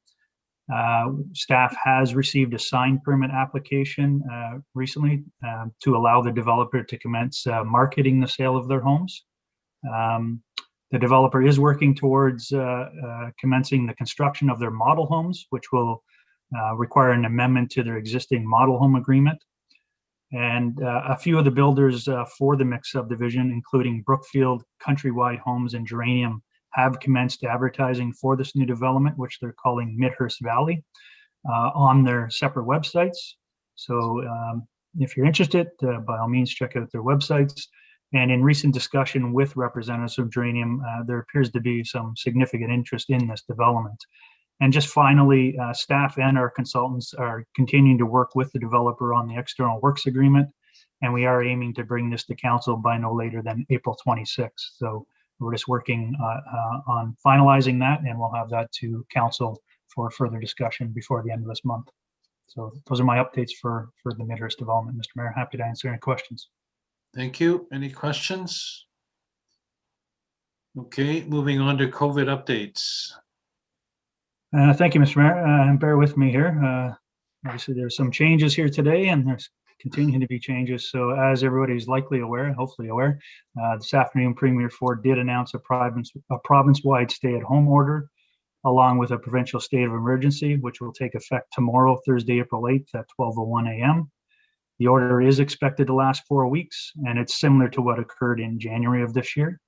Staff has received a sign permit application recently to allow the developer to commence marketing the sale of their homes. The developer is working towards commencing the construction of their model homes, which will require an amendment to their existing model home agreement. And a few of the builders for the mixed subdivision, including Brookfield, Countrywide Homes, and Geranium, have commenced advertising for this new development, which they're calling Midhurst Valley, on their separate websites. So if you're interested, by all means, check out their websites. And in recent discussion with representatives of Geranium, there appears to be some significant interest in this development. And just finally, staff and our consultants are continuing to work with the developer on the external works agreement, and we are aiming to bring this to council by no later than April 26th. So we're just working on finalizing that, and we'll have that to council for further discussion before the end of this month. So those are my updates for the Midhurst development, Mr. Mayor. Happy to answer any questions. Thank you. Any questions? Okay, moving on to COVID updates. Thank you, Mr. Mayor. And bear with me here. Obviously, there's some changes here today, and there's continuing to be changes. So as everybody's likely aware, hopefully aware, this afternoon, Premier Ford did announce a province-wide stay-at-home order, along with a provincial state of emergency, which will take effect tomorrow, Thursday, April 8th at 12:01 a.m. The order is expected to last 4 weeks, and it's similar to what occurred in January of this year.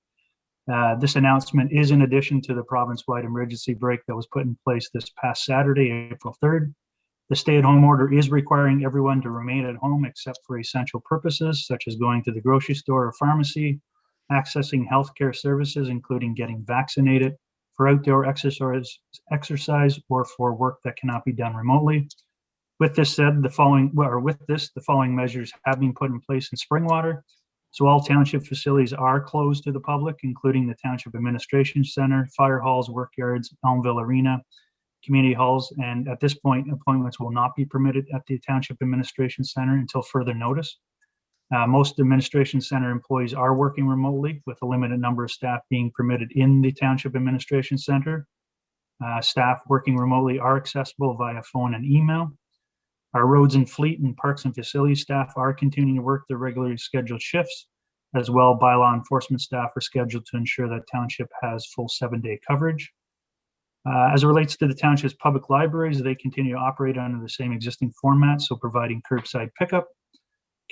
This announcement is in addition to the province-wide emergency break that was put in place this past Saturday, April 3rd. The stay-at-home order is requiring everyone to remain at home except for essential purposes, such as going to the grocery store or pharmacy, accessing healthcare services, including getting vaccinated, for outdoor exercise, or for work that cannot be done remotely. With this said, the following measures have been put in place in Springwater. So all township facilities are closed to the public, including the Township Administration Center, fire halls, workyards, Elmville Arena, community halls, and at this point, appointments will not be permitted at the Township Administration Center until further notice. Most Administration Center employees are working remotely, with a limited number of staff being permitted in the Township Administration Center. Staff working remotely are accessible via phone and email. Our roads and fleet and parks and facilities staff are continuing to work their regularly scheduled shifts. As well, bylaw enforcement staff are scheduled to ensure that township has full 7-day coverage. As it relates to the township's public libraries, they continue to operate under the same existing format, so providing curbside pickup.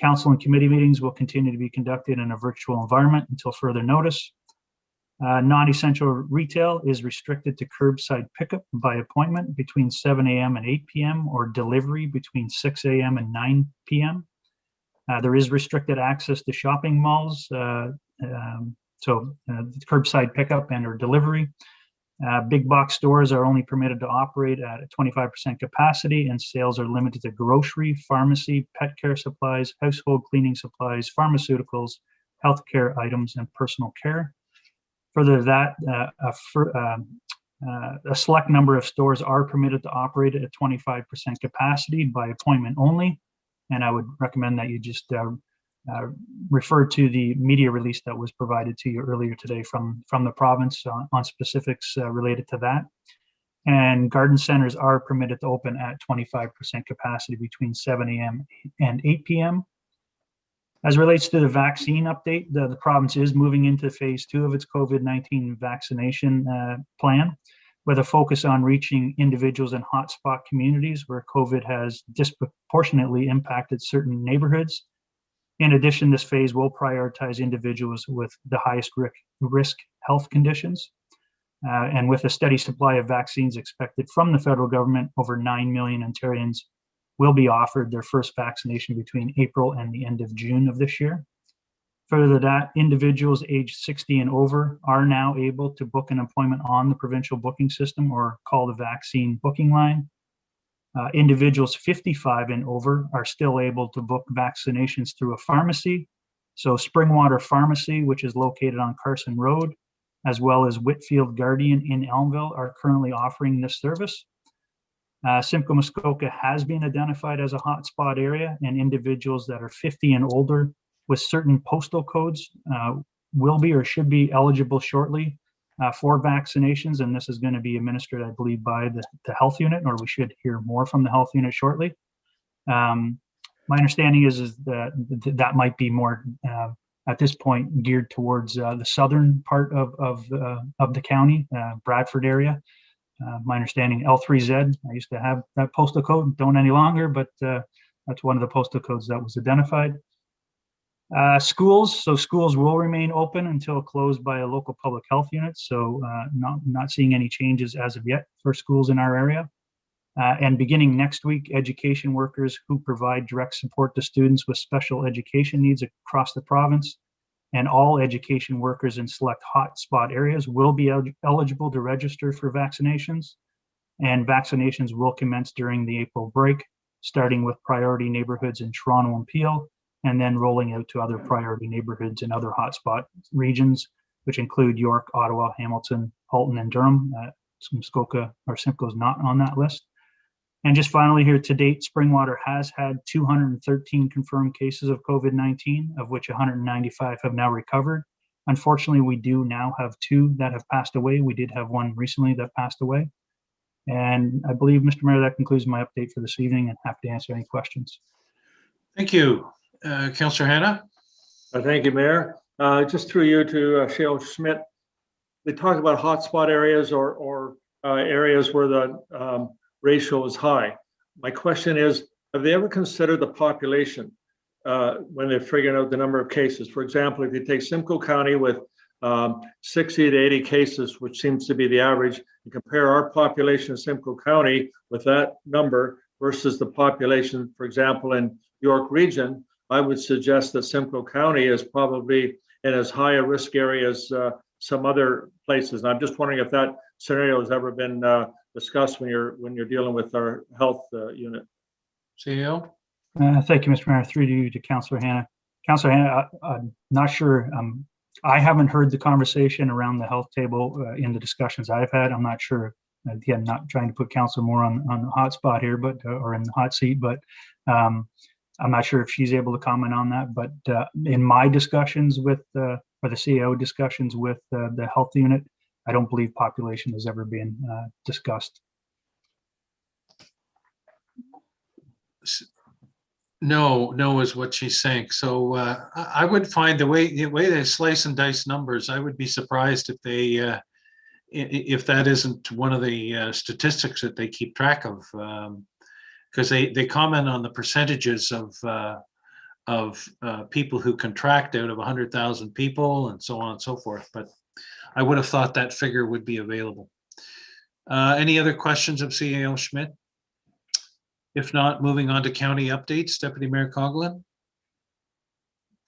Council and committee meetings will continue to be conducted in a virtual environment until further notice. Non-essential retail is restricted to curbside pickup by appointment between 7 a.m. and 8 p.m. or delivery between 6 a.m. and 9 p.m. There is restricted access to shopping malls, curbside pickup and or delivery. Big box stores are only permitted to operate at a 25% capacity, and sales are limited to grocery, pharmacy, pet care supplies, household cleaning supplies, pharmaceuticals, healthcare items, and personal care. Further, that a select number of stores are permitted to operate at a 25% capacity by appointment only. And I would recommend that you just refer to the media release that was provided to you earlier today from the province on specifics related to that. And garden centers are permitted to open at 25% capacity between 7 a.m. and 8 p.m. As it relates to the vaccine update, the province is moving into phase 2 of its COVID-19 vaccination plan, with a focus on reaching individuals in hotspot communities where COVID has disproportionately impacted certain neighborhoods. In addition, this phase will prioritize individuals with the highest risk health conditions. And with a steady supply of vaccines expected from the federal government, over 9 million Ontarians will be offered their first vaccination between April and the end of June of this year. Further to that, individuals aged 60 and over are now able to book an appointment on the provincial booking system or call the vaccine booking line. Individuals 55 and over are still able to book vaccinations through a pharmacy. So Springwater Pharmacy, which is located on Carson Road, as well as Whitfield Guardian in Elmville, are currently offering this service. Simcoe Muskoka has been identified as a hotspot area, and individuals that are 50 and older with certain postal codes will be or should be eligible shortly for vaccinations. And this is going to be administered, I believe, by the health unit, or we should hear more from the health unit shortly. My understanding is that that might be more at this point geared towards the southern part of the county, Bradford area. My understanding, L3Z, I used to have that postal code, don't any longer, but that's one of the postal codes that was identified. Schools will remain open until closed by a local public health unit. So not seeing any changes as of yet for schools in our area. And beginning next week, education workers who provide direct support to students with special education needs across the province and all education workers in select hotspot areas will be eligible to register for vaccinations. And vaccinations will commence during the April break, starting with priority neighborhoods in Toronto and Peel, and then rolling out to other priority neighborhoods in other hotspot regions, which include York, Ottawa, Hamilton, Halton, and Durham. Muskoka or Simcoe is not on that list. And just finally here, to date, Springwater has had 213 confirmed cases of COVID-19, of which 195 have now recovered. Unfortunately, we do now have 2 that have passed away. We did have 1 recently that passed away. And I believe, Mr. Mayor, that concludes my update for this evening, and happy to answer any questions. Thank you. Councillor Hanna? Thank you, Mayor. Just through you to Shale Schmidt. They talk about hotspot areas or areas where the ratio is high. My question is, have they ever considered the population when they're figuring out the number of cases? For example, if you take Simcoe County with 60 to 80 cases, which seems to be the average, and compare our population in Simcoe County with that number versus the population, for example, in York Region, I would suggest that Simcoe County is probably in as high a risk area as some other places. And I'm just wondering if that scenario has ever been discussed when you're dealing with our health unit. CEO? Thank you, Mr. Mayor. Through to you to Councillor Hanna. Councillor Hanna, I'm not sure. I haven't heard the conversation around the health table in the discussions I've had. I'm not sure. Again, not trying to put council more on the hot spot here, but or in the hot seat, but I'm not sure if she's able to comment on that. But in my discussions with or the CEO discussions with the health unit, I don't believe population has ever been discussed. No is what she's saying. So I would find the way they slice and dice numbers, I would be surprised if they if that isn't one of the statistics that they keep track of, because they comment on the percentages of people who contract out of 100,000 people and so on and so forth. But I would have thought that figure would be available. Any other questions of CAO Schmidt? If not, moving on to county updates, Deputy Mayor Coughlin?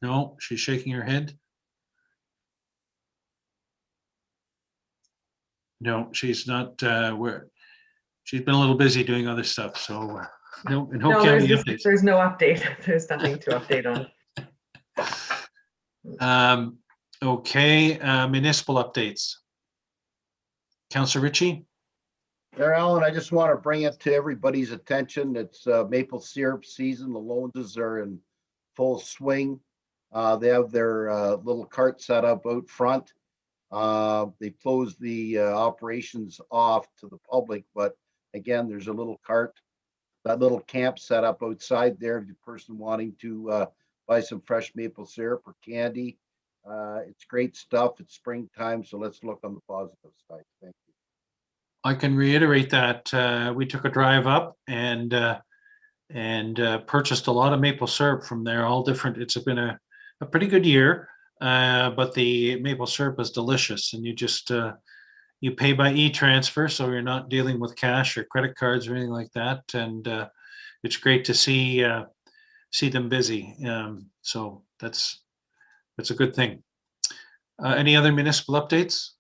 No, she's shaking her head. No, she's not. She's been a little busy doing other stuff, so no county updates. There's no update. There's nothing to update on. Okay, municipal updates. Councillor Ritchie? Mayor Allen, I just want to bring it to everybody's attention. It's maple syrup season. The Lowndes are in full swing. They have their little cart set up out front. They closed the operations off to the public, but again, there's a little cart, that little camp set up outside there. If the person wanting to buy some fresh maple syrup or candy, it's great stuff. It's springtime, so let's look on the positive side. Thank you. I can reiterate that we took a drive up and purchased a lot of maple syrup from there, all different. It's been a pretty good year, but the maple syrup is delicious, and you just you pay by e-transfer, so you're not dealing with cash or credit cards or anything like that, and it's great to see them busy. So that's a good thing. Any other municipal updates?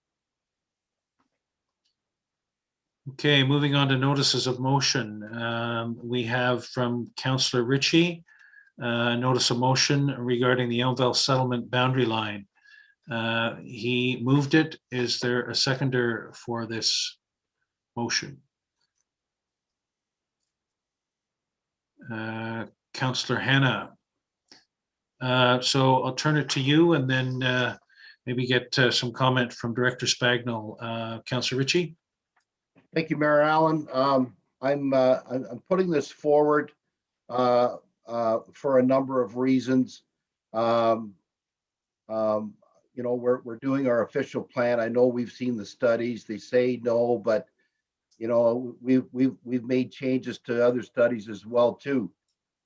Okay, moving on to notices of motion. We have from Councillor Ritchie, notice of motion regarding the Elmvale settlement boundary line. He moved it. Is there a seconder for this motion? Councillor Hannah. So I'll turn it to you and then maybe get some comment from Director Spagnell. Councillor Ritchie. Thank you, Mayor Allen. I'm putting this forward for a number of reasons. You know, we're doing our official plan. I know we've seen the studies. They say no, but you know, we've made changes to other studies as well too.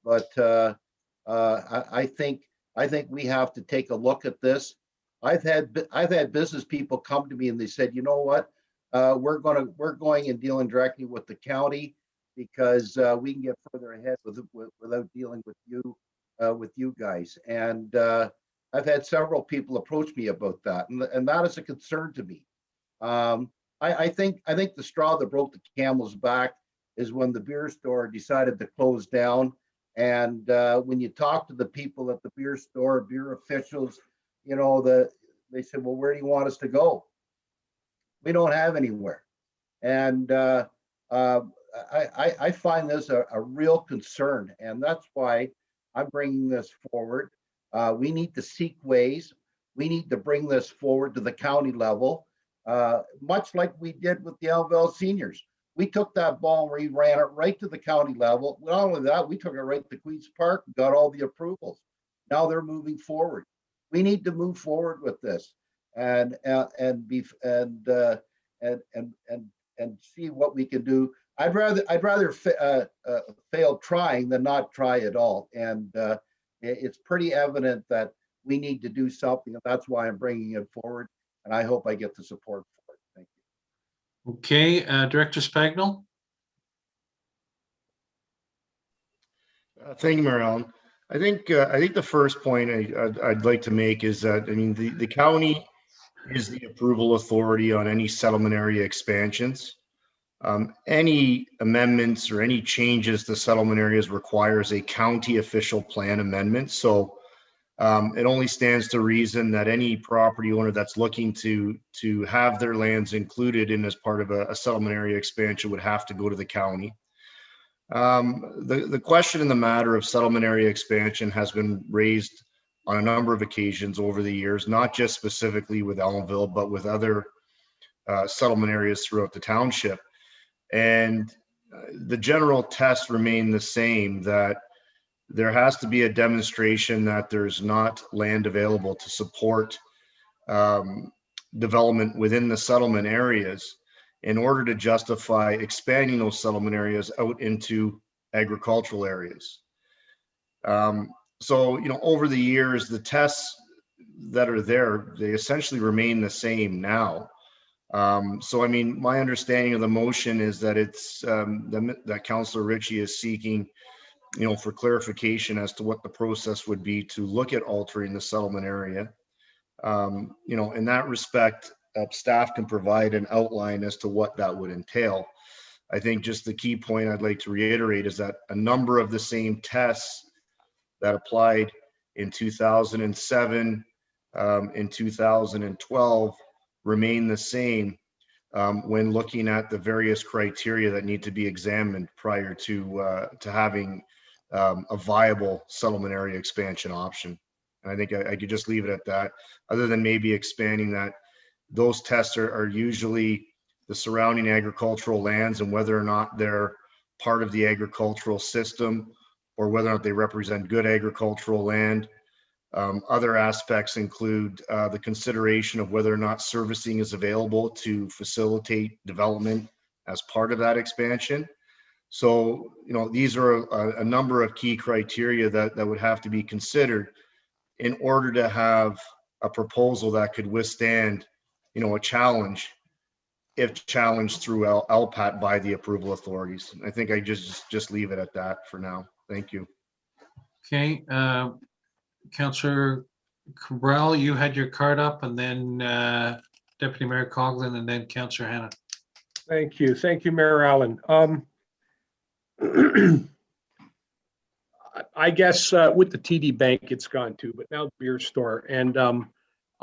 But I think we have to take a look at this. I've had business people come to me and they said, you know what? We're going and dealing directly with the county because we can get further ahead without dealing with you guys. And I've had several people approach me about that, and that is a concern to me. I think the straw that broke the camel's back is when the beer store decided to close down. And when you talk to the people at the beer store, beer officials, you know, they said, well, where do you want us to go? We don't have anywhere. And I find this a real concern. And that's why I'm bringing this forward. We need to seek ways. We need to bring this forward to the county level, much like we did with the Elmvale seniors. We took that ball and we ran it right to the county level. Not only that, we took it right to Queen's Park, got all the approvals. Now they're moving forward. We need to move forward with this and see what we can do. I'd rather fail trying than not try at all. And it's pretty evident that we need to do something. And that's why I'm bringing it forward. And I hope I get the support for it. Thank you. Okay, Director Spagnell. Thank you, Mayor Allen. I think the first point I'd like to make is that, I mean, the county is the approval authority on any settlement area expansions. Any amendments or any changes to settlement areas requires a county official plan amendment. So it only stands to reason that any property owner that's looking to have their lands included in as part of a settlement area expansion would have to go to the county. The question in the matter of settlement area expansion has been raised on a number of occasions over the years, not just specifically with Elmvale, but with other settlement areas throughout the township. And the general test remained the same, that there has to be a demonstration that there's not land available to support development within the settlement areas in order to justify expanding those settlement areas out into agricultural areas. So, over the years, the tests that are there, they essentially remain the same now. So, I mean, my understanding of the motion is that it's that Councillor Ritchie is seeking, for clarification as to what the process would be to look at altering the settlement area. In that respect, staff can provide an outline as to what that would entail. I think just the key point I'd like to reiterate is that a number of the same tests that applied in 2007, in 2012, remain the same when looking at the various criteria that need to be examined prior to having a viable settlement area expansion option. And I think I could just leave it at that, other than maybe expanding that those tests are usually the surrounding agricultural lands and whether or not they're part of the agricultural system or whether or not they represent good agricultural land. Other aspects include the consideration of whether or not servicing is available to facilitate development as part of that expansion. So, these are a number of key criteria that would have to be considered in order to have a proposal that could withstand, a challenge, if challenged through LPAT by the approval authorities. I think I just leave it at that for now. Thank you. Okay, Councillor Cabral, you had your card up, and then Deputy Mayor Coughlin, and then Councillor Hanna. Thank you. Thank you, Mayor Allen. I guess with the TD Bank it's gone to, but now the beer store. And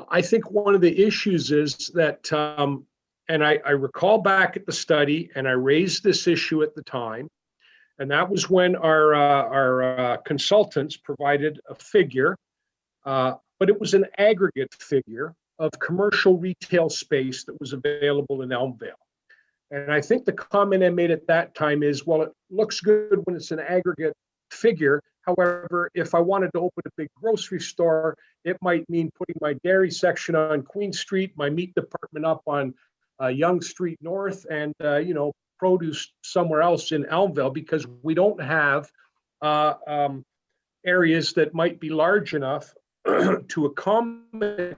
I think one of the issues is that, and I recall back at the study, and I raised this issue at the time, and that was when our consultants provided a figure, but it was an aggregate figure of commercial retail space that was available in Elmvale. And I think the comment I made at that time is, well, it looks good when it's an aggregate figure. However, if I wanted to open a big grocery store, it might mean putting my dairy section on Queen Street, my meat department up on Yonge Street North, and produce somewhere else in Elmvale, because we don't have areas that might be large enough to accommodate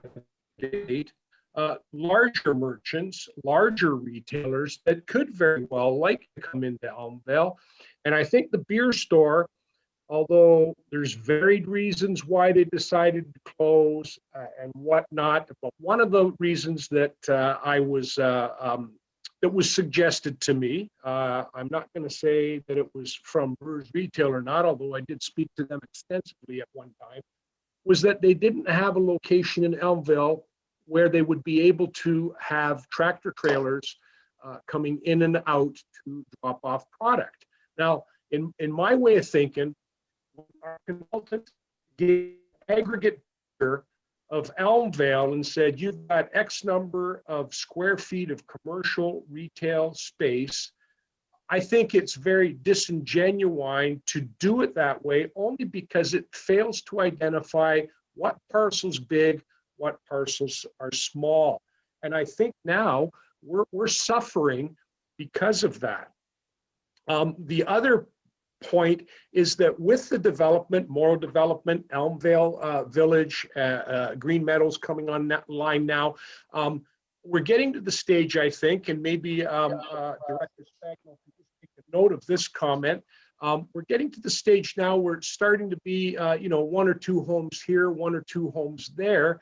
larger merchants, larger retailers that could very well like to come into Elmvale. And I think the beer store, although there's varied reasons why they decided to close and whatnot, but one of the reasons that that was suggested to me, I'm not going to say that it was from Brewers Retail or not, although I did speak to them extensively at one time, was that they didn't have a location in Elmvale where they would be able to have tractor trailers coming in and out to drop off product. Now, in my way of thinking, our consultant gave aggregate figure of Elmvale and said, you've got X number of square feet of commercial retail space. I think it's very disingenuine to do it that way, only because it fails to identify what parcel's big, what parcels are small. And I think now we're suffering because of that. The other point is that with the development, Morrow development, Elmvale Village, Green Meadows coming online now, we're getting to the stage, I think, and maybe Director Spagnuolo can just take a note of this comment. We're getting to the stage now where it's starting to be, one or two homes here, one or two homes there,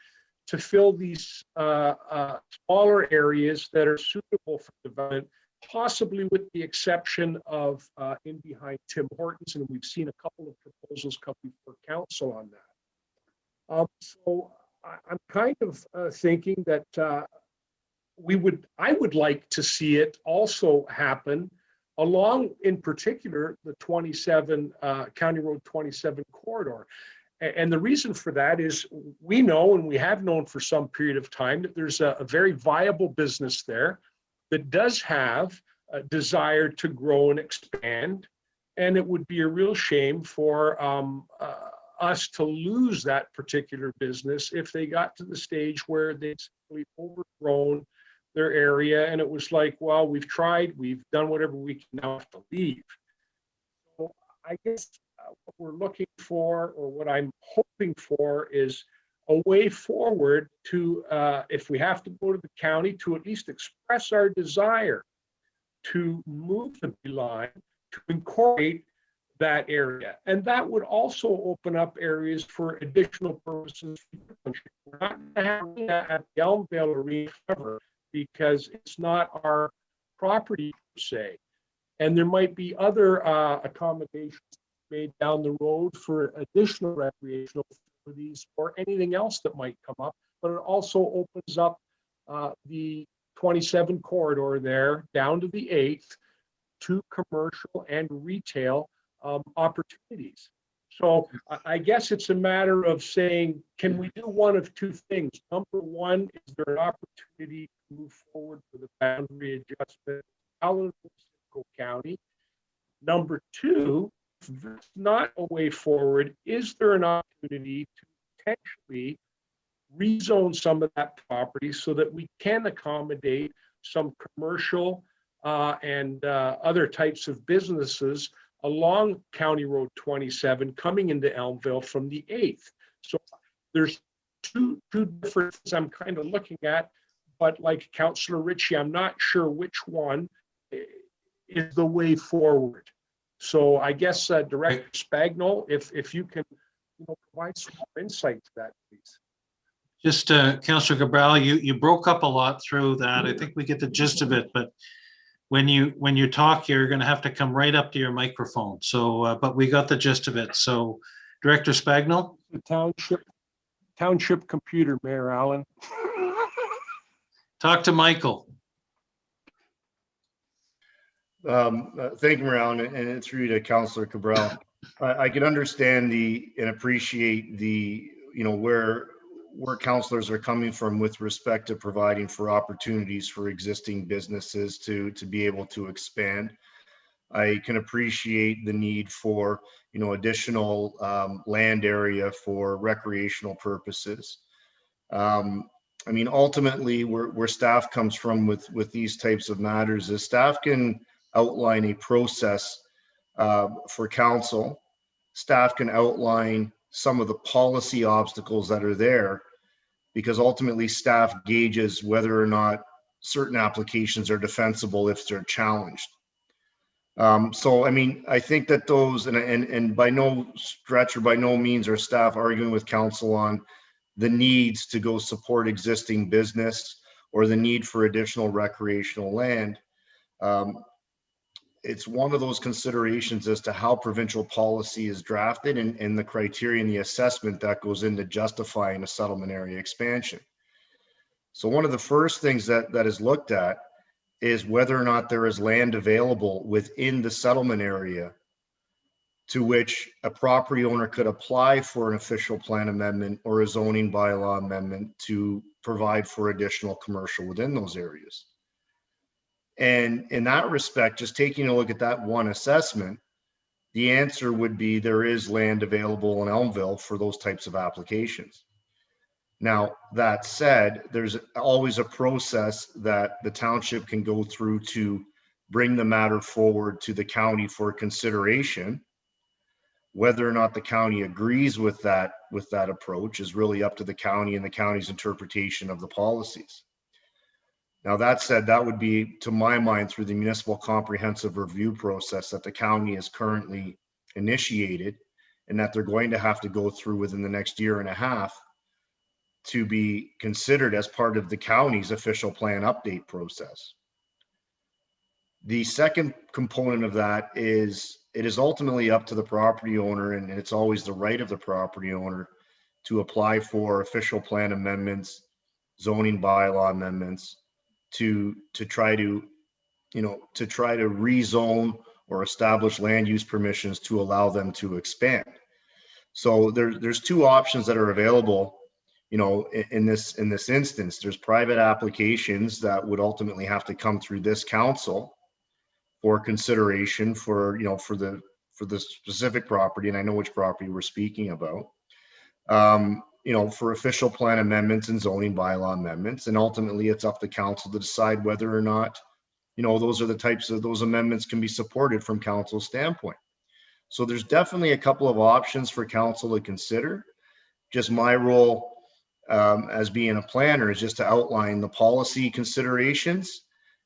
to fill these smaller areas that are suitable for development, possibly with the exception of in behind Tim Hortons, and we've seen a couple of proposals come before council on that. So I'm kind of thinking that I would like to see it also happen along, in particular, the 27 County Road 27 corridor. And the reason for that is we know, and we have known for some period of time, that there's a very viable business there that does have a desire to grow and expand. And it would be a real shame for us to lose that particular business if they got to the stage where they'd simply overgrown their area. And it was like, well, we've tried, we've done whatever we can, now have to leave. So I guess what we're looking for, or what I'm hoping for, is a way forward to, if we have to go to the county, to at least express our desire to move the line, to incorporate that area. And that would also open up areas for additional purposes. We're not going to have that at the Elmvale Arena ever, because it's not our property per se. And there might be other accommodations made down the road for additional recreational facilities or anything else that might come up. But it also opens up the 27 corridor there down to the 8th to commercial and retail opportunities. So I guess it's a matter of saying, can we do one of two things? Number one, is there an opportunity to move forward with a boundary adjustment in Simcoe County? Number two, if there's not a way forward, is there an opportunity to potentially rezone some of that property so that we can accommodate some commercial and other types of businesses along County Road 27 coming into Elmvale from the 8th? So there's two different things I'm kind of looking at, but like Councillor Ritchie, I'm not sure which one is the way forward. So I guess Director Spagnol, if you can provide some more insight to that, please. Just Councillor Cabral, you broke up a lot through that. I think we get the gist of it, but when you talk, you're going to have to come right up to your microphone. So, but we got the gist of it. So, Director Spagnol. The township computer, Mayor Allen. Talk to Michael. Thank you, Mayor Allen, and through to Councillor Cabral. I can understand and appreciate the, where councillors are coming from with respect to providing for opportunities for existing businesses to be able to expand. I can appreciate the need for, additional land area for recreational purposes. Ultimately, where staff comes from with these types of matters is staff can outline a process for council. Staff can outline some of the policy obstacles that are there, because ultimately staff gauges whether or not certain applications are defensible if they're challenged. I think that those, and by no stretch or by no means are staff arguing with council on the needs to go support existing business or the need for additional recreational land. It's one of those considerations as to how provincial policy is drafted and the criteria and the assessment that goes into justifying a settlement area expansion. So one of the first things that is looked at is whether or not there is land available within the settlement area to which a property owner could apply for an official plan amendment or a zoning bylaw amendment to provide for additional commercial within those areas. And in that respect, just taking a look at that one assessment, the answer would be there is land available in Elmvale for those types of applications. Now, that said, there's always a process that the township can go through to bring the matter forward to the county for consideration. Whether or not the county agrees with that approach is really up to the county and the county's interpretation of the policies. Now, that said, that would be, to my mind, through the municipal comprehensive review process that the county is currently initiated and that they're going to have to go through within the next year and a half to be considered as part of the county's official plan update process. The second component of that is it is ultimately up to the property owner, and it's always the right of the property owner to apply for official plan amendments, zoning bylaw amendments, to try to rezone or establish land use permissions to allow them to expand. So there's two options that are available, in this instance. There's private applications that would ultimately have to come through this council for consideration for the specific property, and I know which property we're speaking about. For official plan amendments and zoning bylaw amendments. And ultimately it's up to council to decide whether or not, those amendments can be supported from council's standpoint. So there's definitely a couple of options for council to consider. Just my role as being a planner is just to outline the policy considerations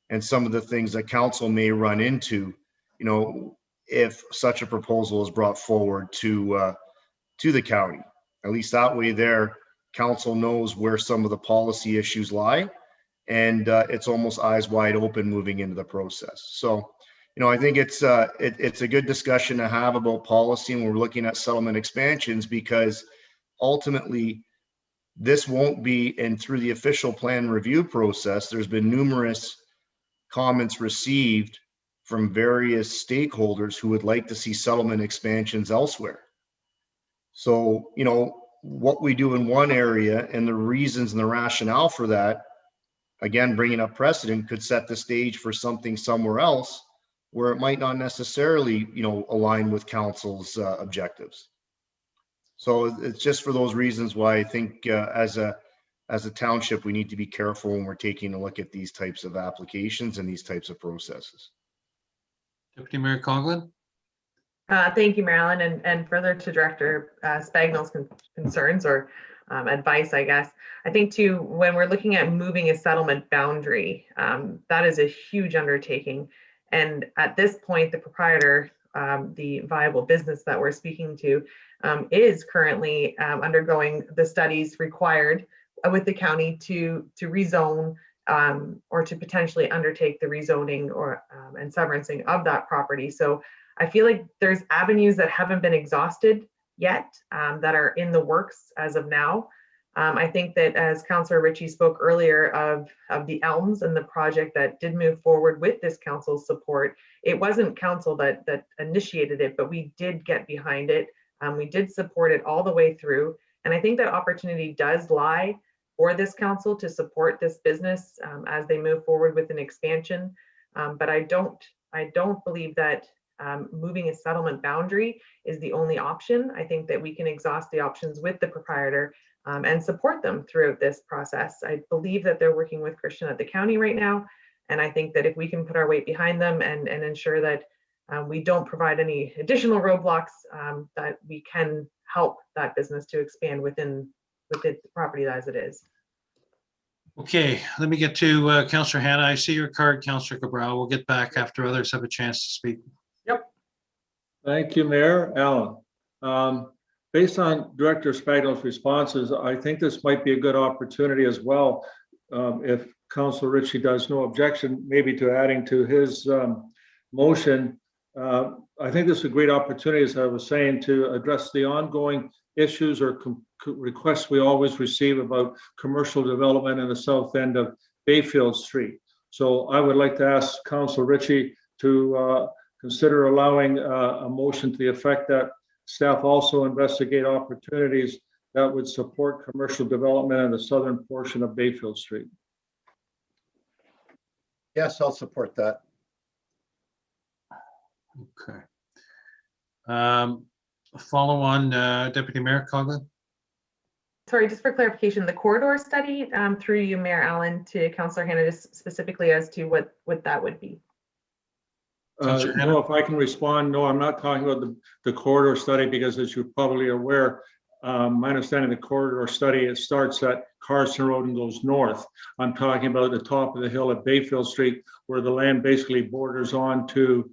and some of the things that council may run into, you know, if such a proposal is brought forward to the county. At least that way there, council knows where some of the policy issues lie, and it's almost eyes wide open moving into the process. So, you know, I think it's a good discussion to have about policy, and we're looking at settlement expansions, because ultimately this won't be, and through the official plan review process, there's been numerous comments received from various stakeholders who would like to see settlement expansions elsewhere. So, you know, what we do in one area and the reasons and the rationale for that, again, bringing up precedent, could set the stage for something somewhere else where it might not necessarily, you know, align with council's objectives. So it's just for those reasons why I think as a township, we need to be careful when we're taking a look at these types of applications and these types of processes. Deputy Mayor Coughlin. Thank you, Marilyn, and further to Director Spagnell's concerns or advice, I guess. I think too, when we're looking at moving a settlement boundary, that is a huge undertaking. And at this point, the proprietor, the viable business that we're speaking to, is currently undergoing the studies required with the county to rezone or to potentially undertake the rezoning or and severancing of that property. So I feel like there's avenues that haven't been exhausted yet that are in the works as of now. I think that as Councillor Ritchie spoke earlier of the Elms and the project that did move forward with this council's support, it wasn't council that initiated it, but we did get behind it. We did support it all the way through. And I think that opportunity does lie for this council to support this business as they move forward with an expansion. But I don't believe that moving a settlement boundary is the only option. I think that we can exhaust the options with the proprietor and support them throughout this process. I believe that they're working with Christian at the county right now. And I think that if we can put our weight behind them and ensure that we don't provide any additional roadblocks, that we can help that business to expand within the property as it is. Okay, let me get to Councillor Hannah. I see your card, Councillor Cabral. We'll get back after others have a chance to speak. Yep. Thank you, Mayor Allen. Based on Director Spagnell's responses, I think this might be a good opportunity as well. If Councillor Ritchie does no objection, maybe to adding to his motion, I think this is a great opportunity, as I was saying, to address the ongoing issues or requests we always receive about commercial development in the south end of Bayfield Street. So I would like to ask Councillor Ritchie to consider allowing a motion to the effect that staff also investigate opportunities that would support commercial development in the southern portion of Bayfield Street. Yes, I'll support that. Okay. Follow on, Deputy Mayor Coughlin. Sorry, just for clarification, the corridor study through you, Mayor Allen, to Councillor Hannah, just specifically as to what that would be. No, if I can respond, no, I'm not talking about the corridor study, because as you're probably aware, my understanding of the corridor study, it starts at Carson Road and goes north. I'm talking about the top of the hill at Bayfield Street, where the land basically borders on to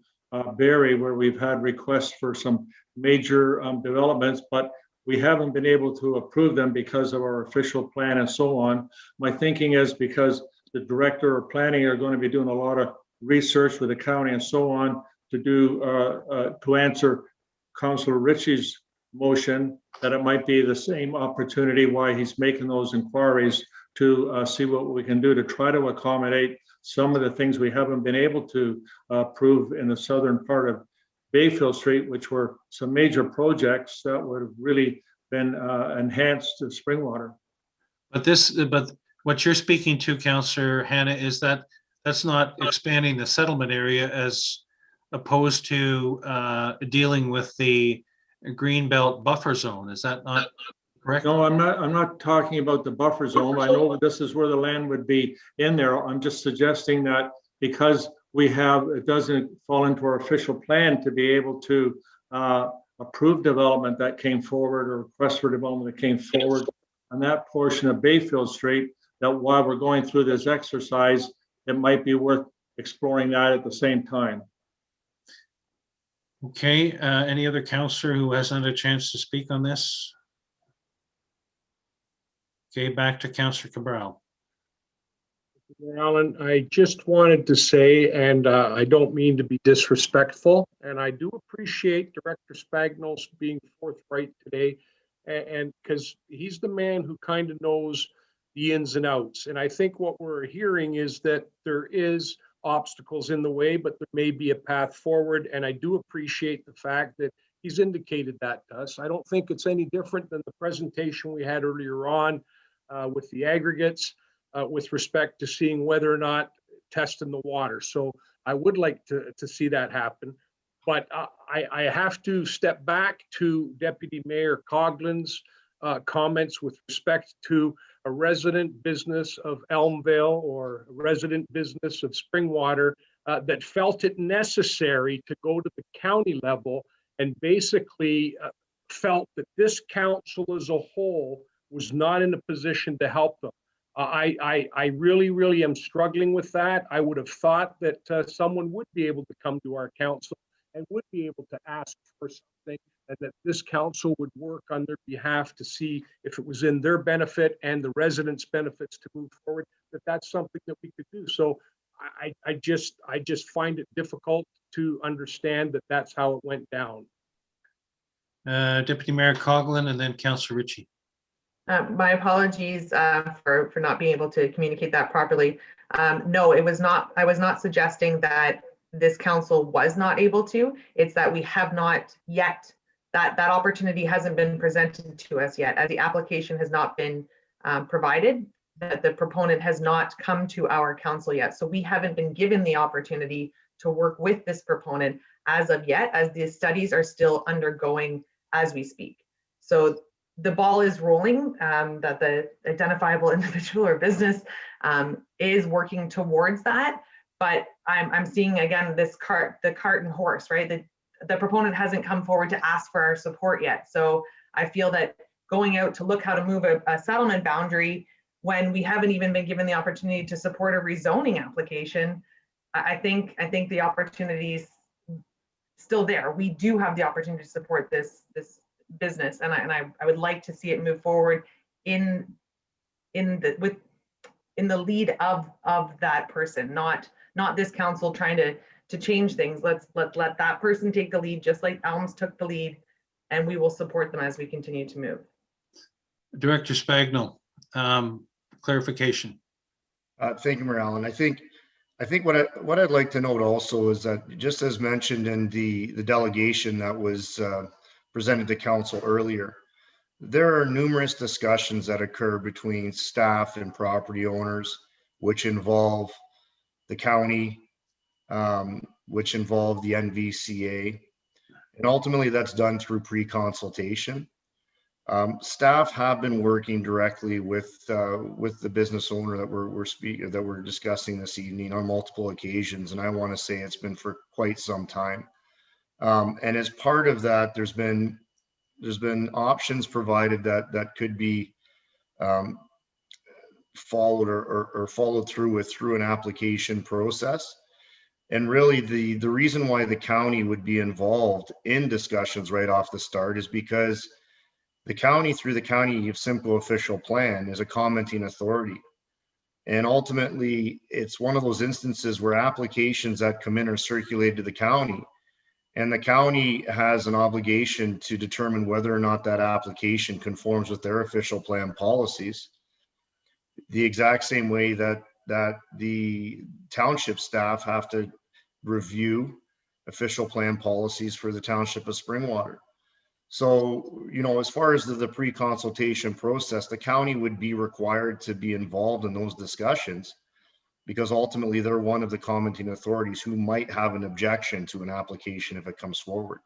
Barrie, where we've had requests for some major developments, but we haven't been able to approve them because of our official plan and so on. My thinking is because the director of planning are going to be doing a lot of research with the county and so on to do to answer Councillor Ritchie's motion, that it might be the same opportunity why he's making those inquiries to see what we can do to try to accommodate some of the things we haven't been able to approve in the southern part of Bayfield Street, which were some major projects that would have really been enhanced to Springwater. But what you're speaking to, Councillor Hannah, is that that's not expanding the settlement area as opposed to dealing with the Greenbelt buffer zone. Is that not correct? No, I'm not talking about the buffer zone. I know this is where the land would be in there. I'm just suggesting that because it doesn't fall into our official plan to be able to approved development that came forward or request for development that came forward on that portion of Bayfield Street, that while we're going through this exercise, it might be worth exploring that at the same time. Okay, any other counselor who hasn't had a chance to speak on this? Okay, back to Councillor Cabral. Alan, I just wanted to say, and I don't mean to be disrespectful, and I do appreciate Director Spagnos being forthright today, and because he's the man who kind of knows the ins and outs. And I think what we're hearing is that there is obstacles in the way, but there may be a path forward. And I do appreciate the fact that he's indicated that to us. I don't think it's any different than the presentation we had earlier on with the aggregates with respect to seeing whether or not testing the water. So I would like to see that happen. But I have to step back to Deputy Mayor Coughlin's comments with respect to a resident business of Elmvale or a resident business of Springwater that felt it necessary to go to the county level and basically felt that this council as a whole was not in a position to help them. I really am struggling with that. I would have thought that someone would be able to come to our council and would be able to ask for something, and that this council would work on their behalf to see if it was in their benefit and the residents' benefits to move forward, that that's something that we could do. So I just find it difficult to understand that that's how it went down. Deputy Mayor Coughlin and then Councillor Ritchie. My apologies for not being able to communicate that properly. No, it was not. I was not suggesting that this council was not able to. It's that we have not yet, that opportunity hasn't been presented to us yet, as the application has not been provided, that the proponent has not come to our council yet. So we haven't been given the opportunity to work with this proponent as of yet, as the studies are still undergoing as we speak. So the ball is rolling, that the identifiable individual or business is working towards that. But I'm seeing again the cart and horse, right? The proponent hasn't come forward to ask for our support yet. So I feel that going out to look how to move a settlement boundary when we haven't even been given the opportunity to support a rezoning application, I think the opportunity is still there. We do have the opportunity to support this business, and I would like to see it move forward in the lead of that person, not this council trying to change things. Let that person take the lead, just like Elms took the lead, and we will support them as we continue to move. Director Spagno, clarification. Thank you, Mayor Allen. I think what I'd like to note also is that, just as mentioned in the delegation that was presented to council earlier, there are numerous discussions that occur between staff and property owners, which involve the county, which involve the NVCA, and ultimately that's done through pre-consultation. Staff have been working directly with the business owner that we're discussing this evening on multiple occasions, and I want to say it's been for quite some time. And as part of that, there's been options provided that could be followed or followed through with through an application process. And really the reason why the county would be involved in discussions right off the start is because the county, through the County of Simcoe official plan, is a commenting authority. And ultimately, it's one of those instances where applications that come in are circulated to the county, and the county has an obligation to determine whether or not that application conforms with their official plan policies. The exact same way that the township staff have to review official plan policies for the township of Springwater. So, as far as the pre-consultation process, the county would be required to be involved in those discussions, because ultimately they're one of the commenting authorities who might have an objection to an application if it comes forward.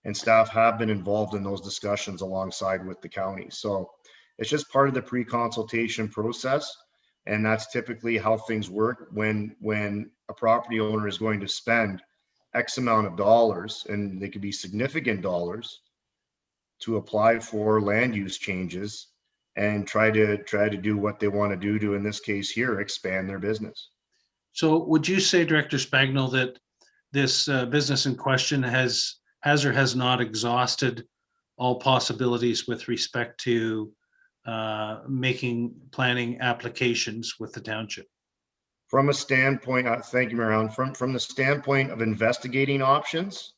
And staff have been involved in those discussions alongside with the county. So it's just part of the pre-consultation process. And that's typically how things work when a property owner is going to spend X amount of dollars, and they could be significant dollars, to apply for land use changes and try to do what they want to do to, in this case here, expand their business. So would you say, Director Spagnell, that this business in question has or has not exhausted all possibilities with respect to making planning applications with the township? From a standpoint, thank you, Mayor Allen. From the standpoint of investigating options,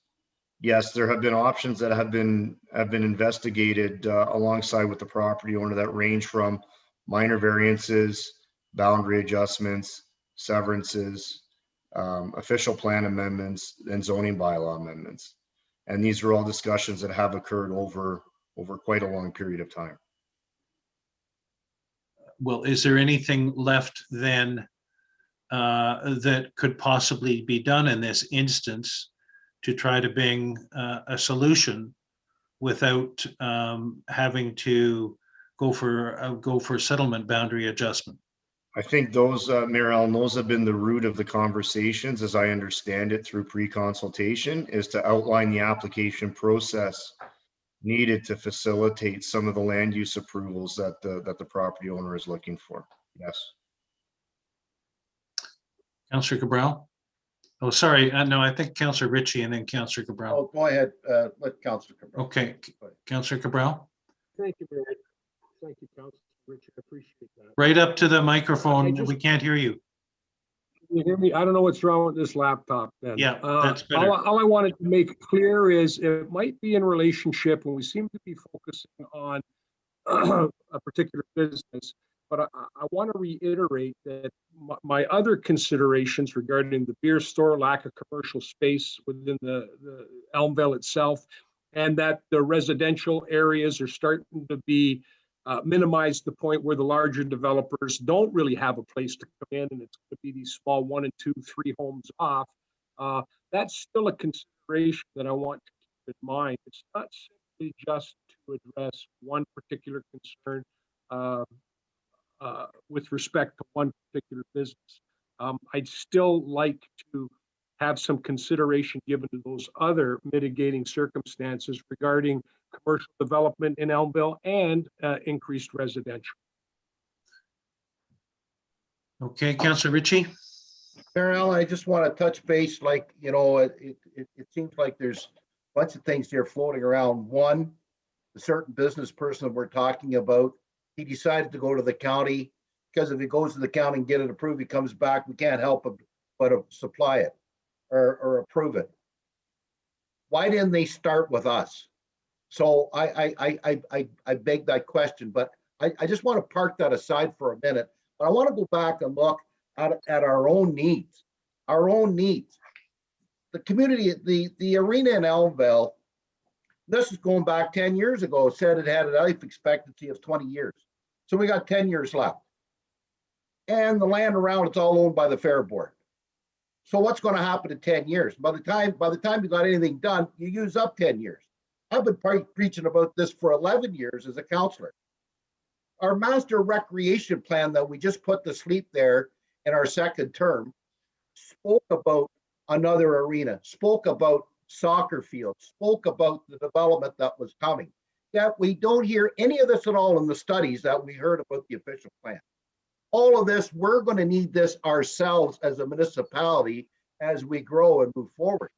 yes, there have been options that have been investigated alongside with the property owner that range from minor variances, boundary adjustments, severances, official plan amendments, and zoning bylaw amendments. And these are all discussions that have occurred over quite a long period of time. Well, is there anything left then that could possibly be done in this instance to try to bring a solution without having to go for settlement boundary adjustment? I think those, Mayor Allen, those have been the root of the conversations, as I understand it, through pre-consultation, is to outline the application process needed to facilitate some of the land use approvals that the property owner is looking for. Yes. Councillor Cabral? Oh, sorry. No, I think Councillor Ritchie and then Councillor Cabral. Oh, go ahead. Let Councillor Cabral. Okay, Councillor Cabral? Thank you, Mayor. Thank you, Councillor Richard. I appreciate that. Right up to the microphone. We can't hear you. Can you hear me? I don't know what's wrong with this laptop then. Yeah, that's better. All I wanted to make clear is it might be in relationship when we seem to be focusing on a particular business, but I want to reiterate that my other considerations regarding the beer store, lack of commercial space within the Elmville itself, and that the residential areas are starting to be minimize the point where the larger developers don't really have a place to come in, and it's going to be these small 1 and 2, 3 homes off. That's still a consideration that I want to keep in mind. It's not simply just to address one particular concern with respect to one particular business. I'd still like to have some consideration given to those other mitigating circumstances regarding commercial development in Elmville and increased residential. Okay, Councillor Ritchie? Mayor Allen, I just want to touch base, like, you know, it seems like there's a bunch of things here floating around. One, the certain business person that we're talking about, he decided to go to the county because if he goes to the county and get it approved, he comes back, we can't help him but supply it or approve it. Why didn't they start with us? So I beg that question, but I just want to park that aside for a minute. But I want to go back and look at our own needs, The community, the arena in Elmville, this is going back 10 years ago, said it had a life expectancy of 20 years. So we got 10 years left. And the land around it's all owned by the Fair Board. So what's going to happen in 10 years? By the time you got anything done, you use up 10 years. I've been preaching about this for 11 years as a councillor. Our master recreation plan that we just put to sleep there in our second term spoke about another arena, spoke about soccer fields, spoke about the development that was coming. Yet we don't hear any of this at all in the studies that we heard about the official plan. All of this, we're going to need this ourselves as a municipality as we grow and move forward.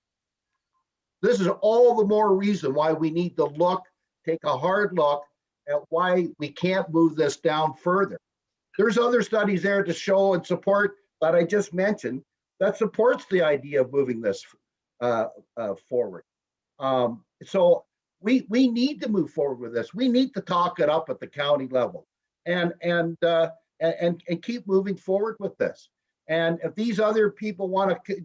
This is all the more reason why we need to take a hard look at why we can't move this down further. There's other studies there to show and support that I just mentioned that supports the idea of moving this forward. So we need to move forward with this. We need to talk it up at the county level and keep moving forward with this. And if these other people want to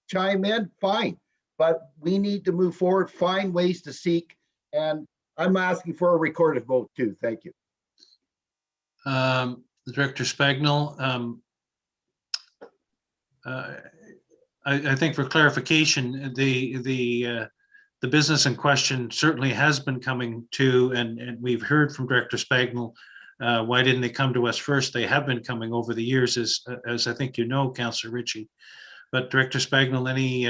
chime in, fine. But we need to move forward, find ways to seek, and I'm asking for a recorded vote too. Thank you. Director Spagnell, I think for clarification, the business in question certainly has been coming to, and we've heard from Director Spagnell, why didn't they come to us first? They have been coming over the years, as I think you know, Councillor Ritchie. But Director Spagnell, any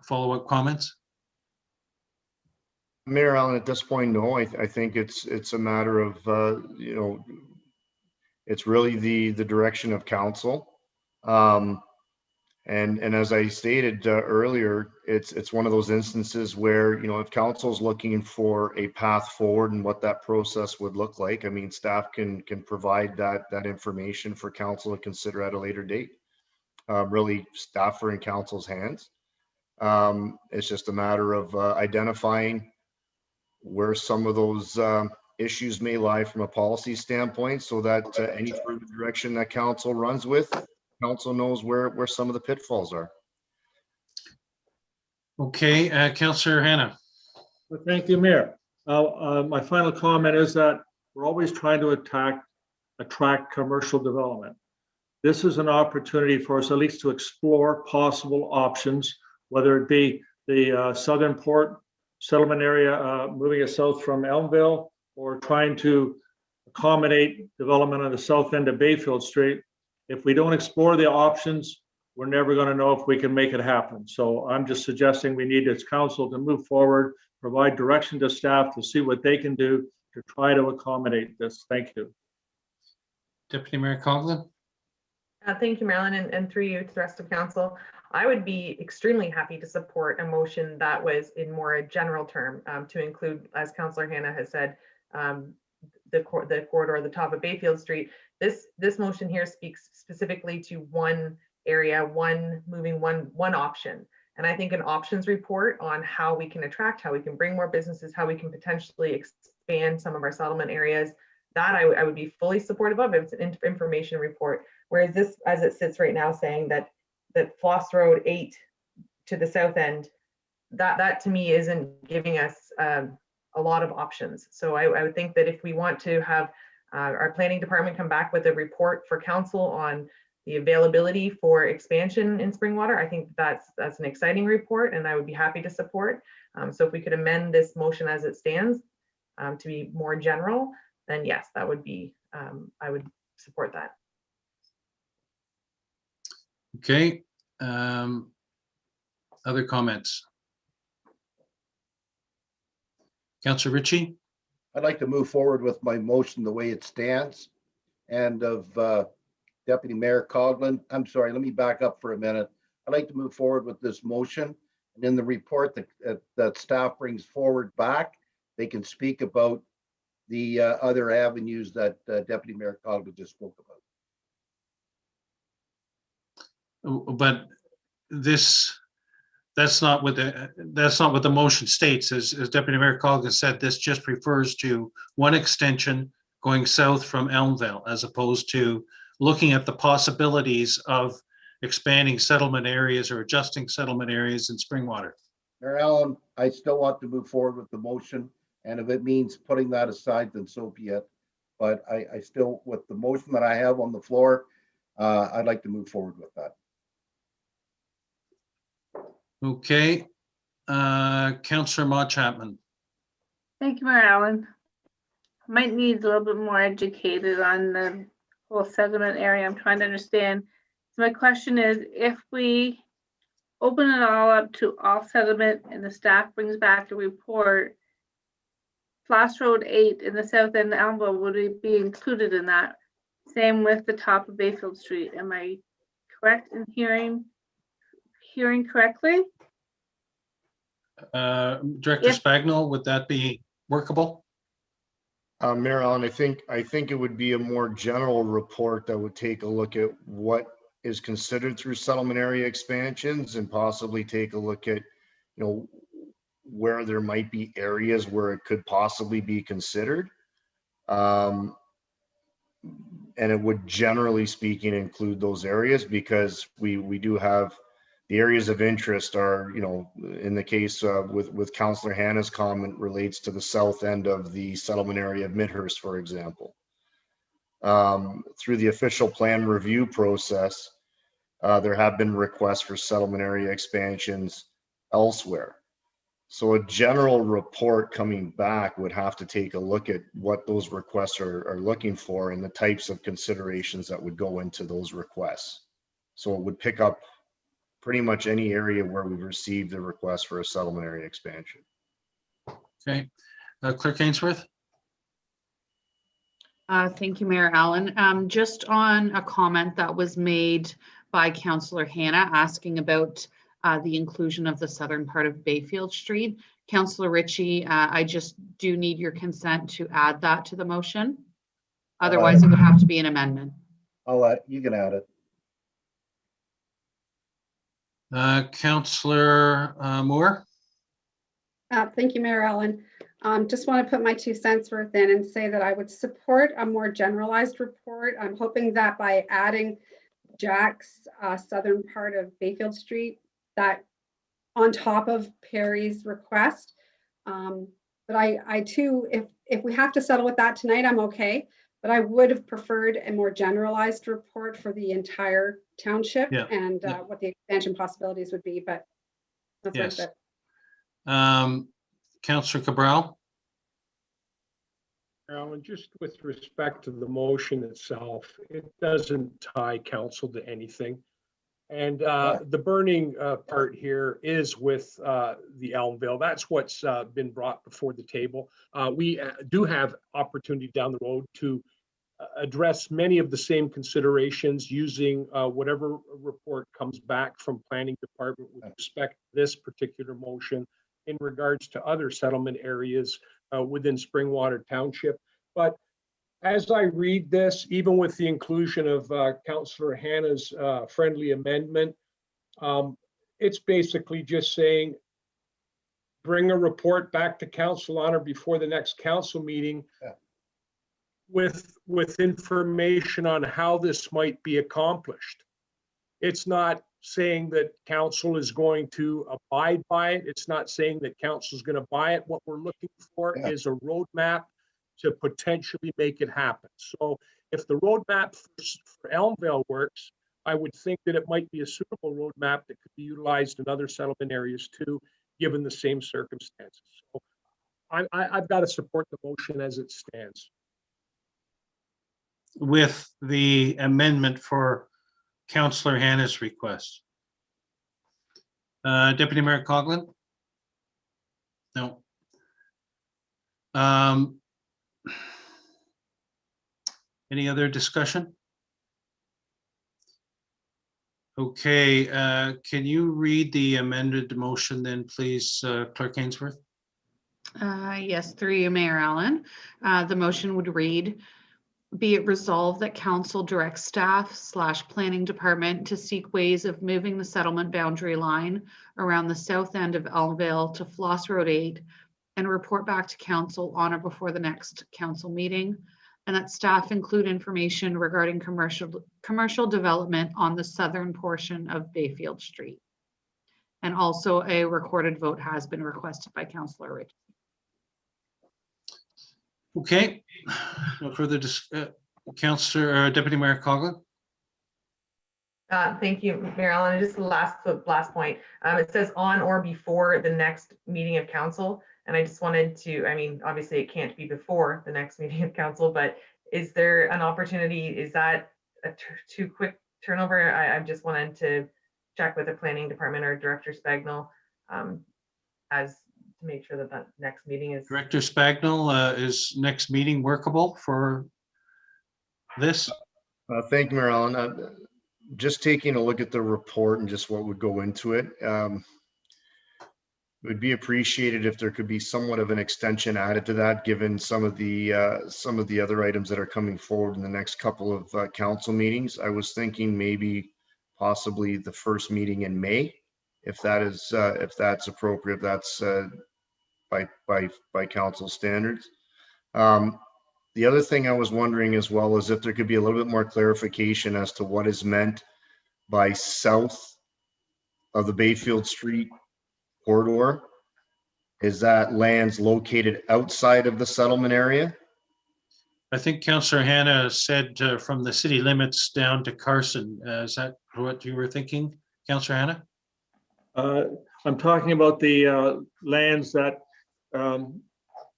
follow-up comments? Mayor Allen, at this point, no, I think it's a matter of, it's really the direction of council. And as I stated earlier, it's one of those instances where, if council's looking for a path forward and what that process would look like, I mean, staff can provide that information for council to consider at a later date. Really, staff are in council's hands. It's just a matter of identifying where some of those issues may lie from a policy standpoint, so that any further direction that council runs with, council knows where some of the pitfalls are. Okay, Councillor Hannah. Well, thank you, Mayor. My final comment is that we're always trying to attract commercial development. This is an opportunity for us at least to explore possible options, whether it be the Southern Port settlement area, moving it south from Elmville, or trying to accommodate development on the south end of Bayfield Street. If we don't explore the options, we're never going to know if we can make it happen. So I'm just suggesting we need as council to move forward, provide direction to staff to see what they can do to try to accommodate this. Thank you. Deputy Mayor Coughlin. Thank you, Marilyn, and through you to the rest of council. I would be extremely happy to support a motion that was in more a general term to include, as Councillor Hannah has said, the corridor at the top of Bayfield Street. This motion here speaks specifically to one area, one option. And I think an options report on how we can attract, how we can bring more businesses, how we can potentially expand some of our settlement areas, that I would be fully supportive of. It's an information report. Whereas this, as it sits right now, saying that Floss Road 8 to the south end, that to me isn't giving us a lot of options. So I would think that if we want to have our planning department come back with a report for council on the availability for expansion in Springwater, I think that's an exciting report, and I would be happy to support. So if we could amend this motion as it stands to be more general, then yes, that would be, I would support that. Okay. Other comments? Councillor Ritchie. I'd like to move forward with my motion the way it stands, and of Deputy Mayor Coughlin. I'm sorry, let me back up for a minute. I'd like to move forward with this motion, and in the report that staff brings forward back, they can speak about the other avenues that Deputy Mayor Coughlin just spoke about. But that's not what the motion states. As Deputy Mayor Coughlin said, this just refers to one extension going south from Elmville, as opposed to looking at the possibilities of expanding settlement areas or adjusting settlement areas in Springwater. Mayor Allen, I still want to move forward with the motion, and if it means putting that aside, then so be it. But I still, with the motion that I have on the floor, I'd like to move forward with that. Okay, Councillor Maud Chapman. Thank you, Mayor Allen. I might need a little bit more educated on the whole settlement area. I'm trying to understand. So my question is, if we open it all up to all settlement and the staff brings back a report, Floss Road 8 in the south end of Elmville, would it be included in that? Same with the top of Bayfield Street. Am I correct in hearing correctly? Director Spagnol, would that be workable? Mayor Allen, I think it would be a more general report that would take a look at what is considered through settlement area expansions, and possibly take a look at, where there might be areas where it could possibly be considered. And it would, generally speaking, include those areas, because we do have the areas of interest are, in the case with Councillor Hannah's comment, relates to the south end of the settlement area of Midhurst, for example. Through the official plan review process, there have been requests for settlement area expansions elsewhere. So a general report coming back would have to take a look at what those requests are looking for, and the types of considerations that would go into those requests. So it would pick up pretty much any area where we've received a request for a settlement area expansion. Okay, Clerk Ainsworth? Thank you, Mayor Allen. Just on a comment that was made by Councillor Hannah asking about the inclusion of the southern part of Bayfield Street. Councillor Ritchie, I just do need your consent to add that to the motion. Otherwise, it would have to be an amendment. You can add it. Councillor Moore? Thank you, Mayor Allen. Just want to put my 2 cents worth in and say that I would support a more generalized report. I'm hoping that by adding Jack's southern part of Bayfield Street, that on top of Perry's request. But I too, if we have to settle with that tonight, I'm okay. But I would have preferred a more generalized report for the entire township and what the expansion possibilities would be. But that's Yes. what Councillor Cabral? Alan, just with respect to the motion itself, it doesn't tie council to anything. And the burning part here is with the Elmvale. That's what's been brought before the table. We do have opportunity down the road to address many of the same considerations using whatever report comes back from Planning Department with respect to this particular motion in regards to other settlement areas within Springwater Township. But as I read this, even with the inclusion of Councillor Hannah's friendly amendment, it's basically just saying, bring a report back to council on or before the next council meeting with information on how this might be accomplished. It's not saying that council is going to abide by it. It's not saying that council is going to buy it. What we're looking for is a roadmap to potentially make it happen. So if the roadmap for Elmvale works, I would think that it might be a suitable roadmap that could be utilized in other settlement areas too, given the same circumstances. So I've got to support the motion as it stands. With the amendment for Councillor Hannah's request. Deputy Mayor Coughlin? No. Any other discussion? Okay, can you read the amended motion then, please, Clerk Ainsworth? Yes, through you, Mayor Allen. The motion would read, be it resolved that council directs staff/planning department to seek ways of moving the settlement boundary line around the south end of Elmvale to Floss Road 8 and report back to council on or before the next council meeting, and that staff include information regarding commercial development on the southern portion of Bayfield Street. And also a recorded vote has been requested by Councillor Ritchie. Okay, no further Councillor Deputy Mayor Coughlin? Thank you, Mayor Allen. Just the last point. It says on or before the next meeting of council. And I just wanted to, I mean, obviously it can't be before the next meeting of council, but is there an opportunity? Is that a too quick turnover? I just wanted to check with the planning department or Director Spagnell as to make sure that that next meeting is. Director Spagnell, is next meeting workable for this? Thank you, Mayor Allen. Just taking a look at the report and just what would go into it. It would be appreciated if there could be somewhat of an extension added to that, given some of the other items that are coming forward in the next couple of council meetings. I was thinking maybe possibly the first meeting in May, if that's appropriate. That's by council standards. The other thing I was wondering as well is if there could be a little bit more clarification as to what is meant by south of the Bayfield Street corridor. Is that lands located outside of the settlement area? I think Councillor Hannah said from the city limits down to Carson. Is that what you were thinking, Councillor Hannah? I'm talking about the lands that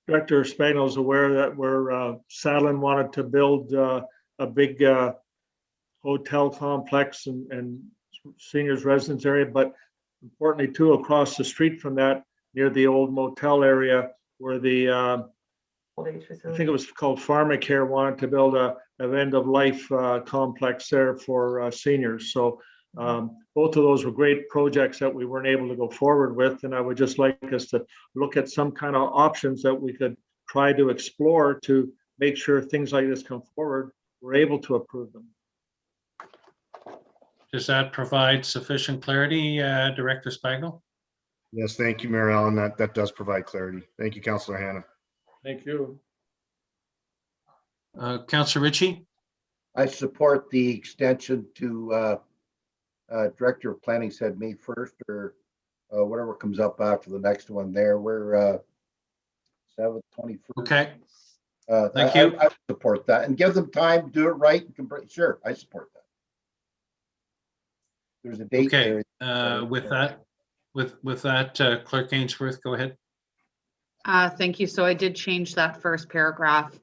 Director Spagnell is aware that where Sadlin wanted to build a big hotel complex and seniors residence area, but importantly too, across the street from that, near the old motel area where the, Old age I facility. think it was called Pharmacare, wanted to build a end of life complex there for seniors. So both of those were great projects that we weren't able to go forward with. And I would just like us to look at some kind of options that we could try to explore to make sure things like this come forward. We're able to approve them. Does that provide sufficient clarity, Director Spagnell? Yes, thank you, Mayor Allen. That does provide clarity. Thank you, Councillor Hannah. Thank you. Councillor Ritchie? I support the extension to Director of Planning said May 1st or whatever comes up after the next one there. We're 7th, 21st. Okay. Thank you. I support that and give them time to do it right. Sure, I support that. There's a date Okay, there. with that, Clerk Ainsworth, go ahead. Thank you. So I did change that first paragraph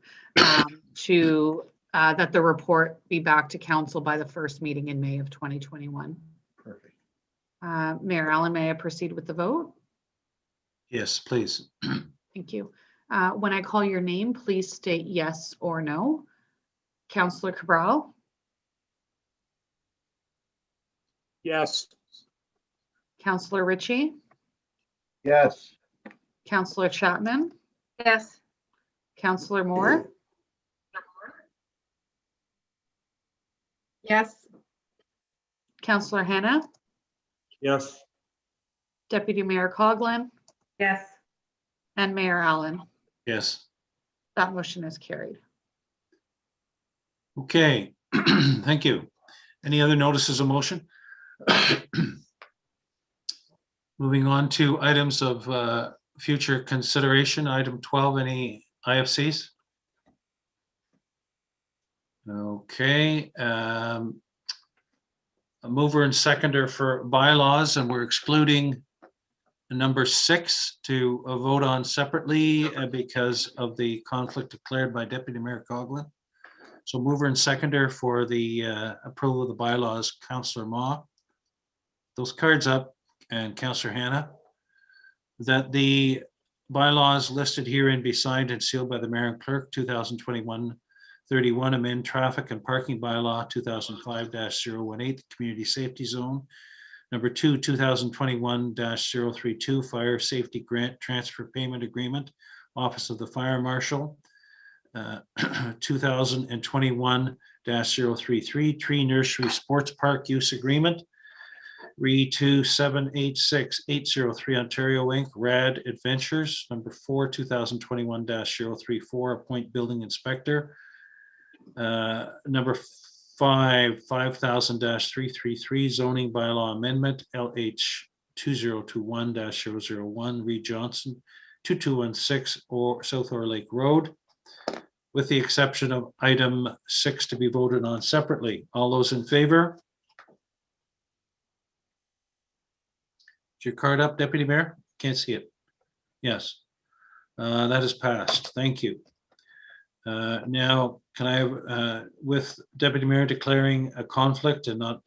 to that the report be back to council by the first meeting in May of 2021. Perfect. Mayor Allen, may I proceed with the vote? Yes, please. Thank you. When I call your name, please state yes or no. Councillor Cabral, Yes. Councillor Ritchie, Yes. Councillor Chapman, Yes. Councillor Moore, Yes. Councillor Hannah, Yes. Deputy Mayor Coughlin, Yes. and Mayor Allen. Yes. That motion is carried. Okay, thank you. Any other notices of motion? Moving on to items of future consideration. Item 12, any IFCs? Okay. A mover and seconder for bylaws, and we're excluding number 6 to vote on separately because of the conflict declared by Deputy Mayor Coughlin. So mover and seconder for the approval of the bylaws, Councillor Ma. Those cards up, and Councillor Hannah. That the bylaws listed herein be signed and sealed by the Mayor and Clerk, 2021-31, amend traffic and parking bylaw 2005-018, Community Safety Zone. Number 2, 2021-032, Fire Safety Grant Transfer Payment Agreement, Office of the Fire Marshal. 2021-033, Tree Nursery Sports Park Use Agreement. Re 2786803 Ontario Inc. RAD Adventures. Number 4, 2021-034, appoint building inspector. Number 5, 5000-333 zoning bylaw amendment, LH 2021-001, Reed Johnson, 2216 or South Orr Lake Road, with the exception of item 6 to be voted on separately. All those in favor? Is your card up, Deputy Mayor? Can't see it. Yes. That is passed. Thank you. Now, can I have, with Deputy Mayor declaring a conflict and not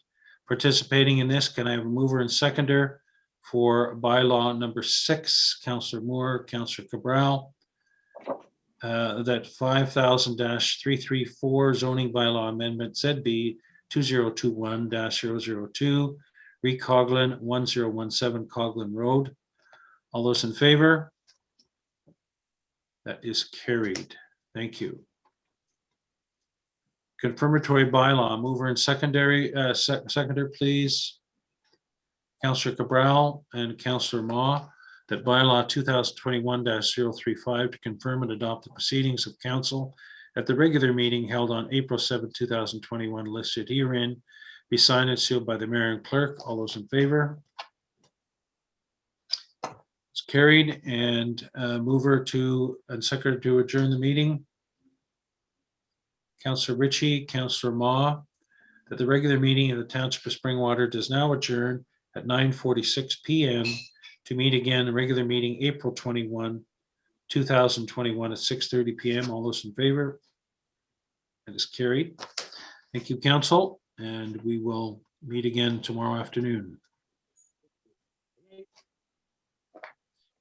participating in this, can I have a mover and seconder for bylaw number 6, Councillor Moore, Councillor Cabral, that 5000-334 zoning bylaw amendment ZB 2021-002, Coughlin 1017 Coughlin Road. All those in favor? That is carried. Thank you. Confirmatory bylaw, mover and secondary, seconder, please. Councillor Cabral and Councillor Ma, that bylaw 2021-035 to confirm and adopt the proceedings of council at the regular meeting held on April 7, 2021, listed herein, be signed and sealed by the Mayor and Clerk. All those in favor? It's carried. And mover to and seconder to adjourn the meeting. Councillor Ritchie, Councillor Ma, that the regular meeting of the Township of Springwater does now adjourn at 9:46 p.m. to meet again, the regular meeting April 21, 2021 at 6:30 p.m. All those in favor? That is carried. Thank you, Council. And we will meet again tomorrow afternoon.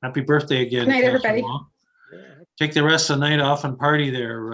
Happy birthday again. Good night, Councillor everybody. Wong. Take the rest of the night off and party there.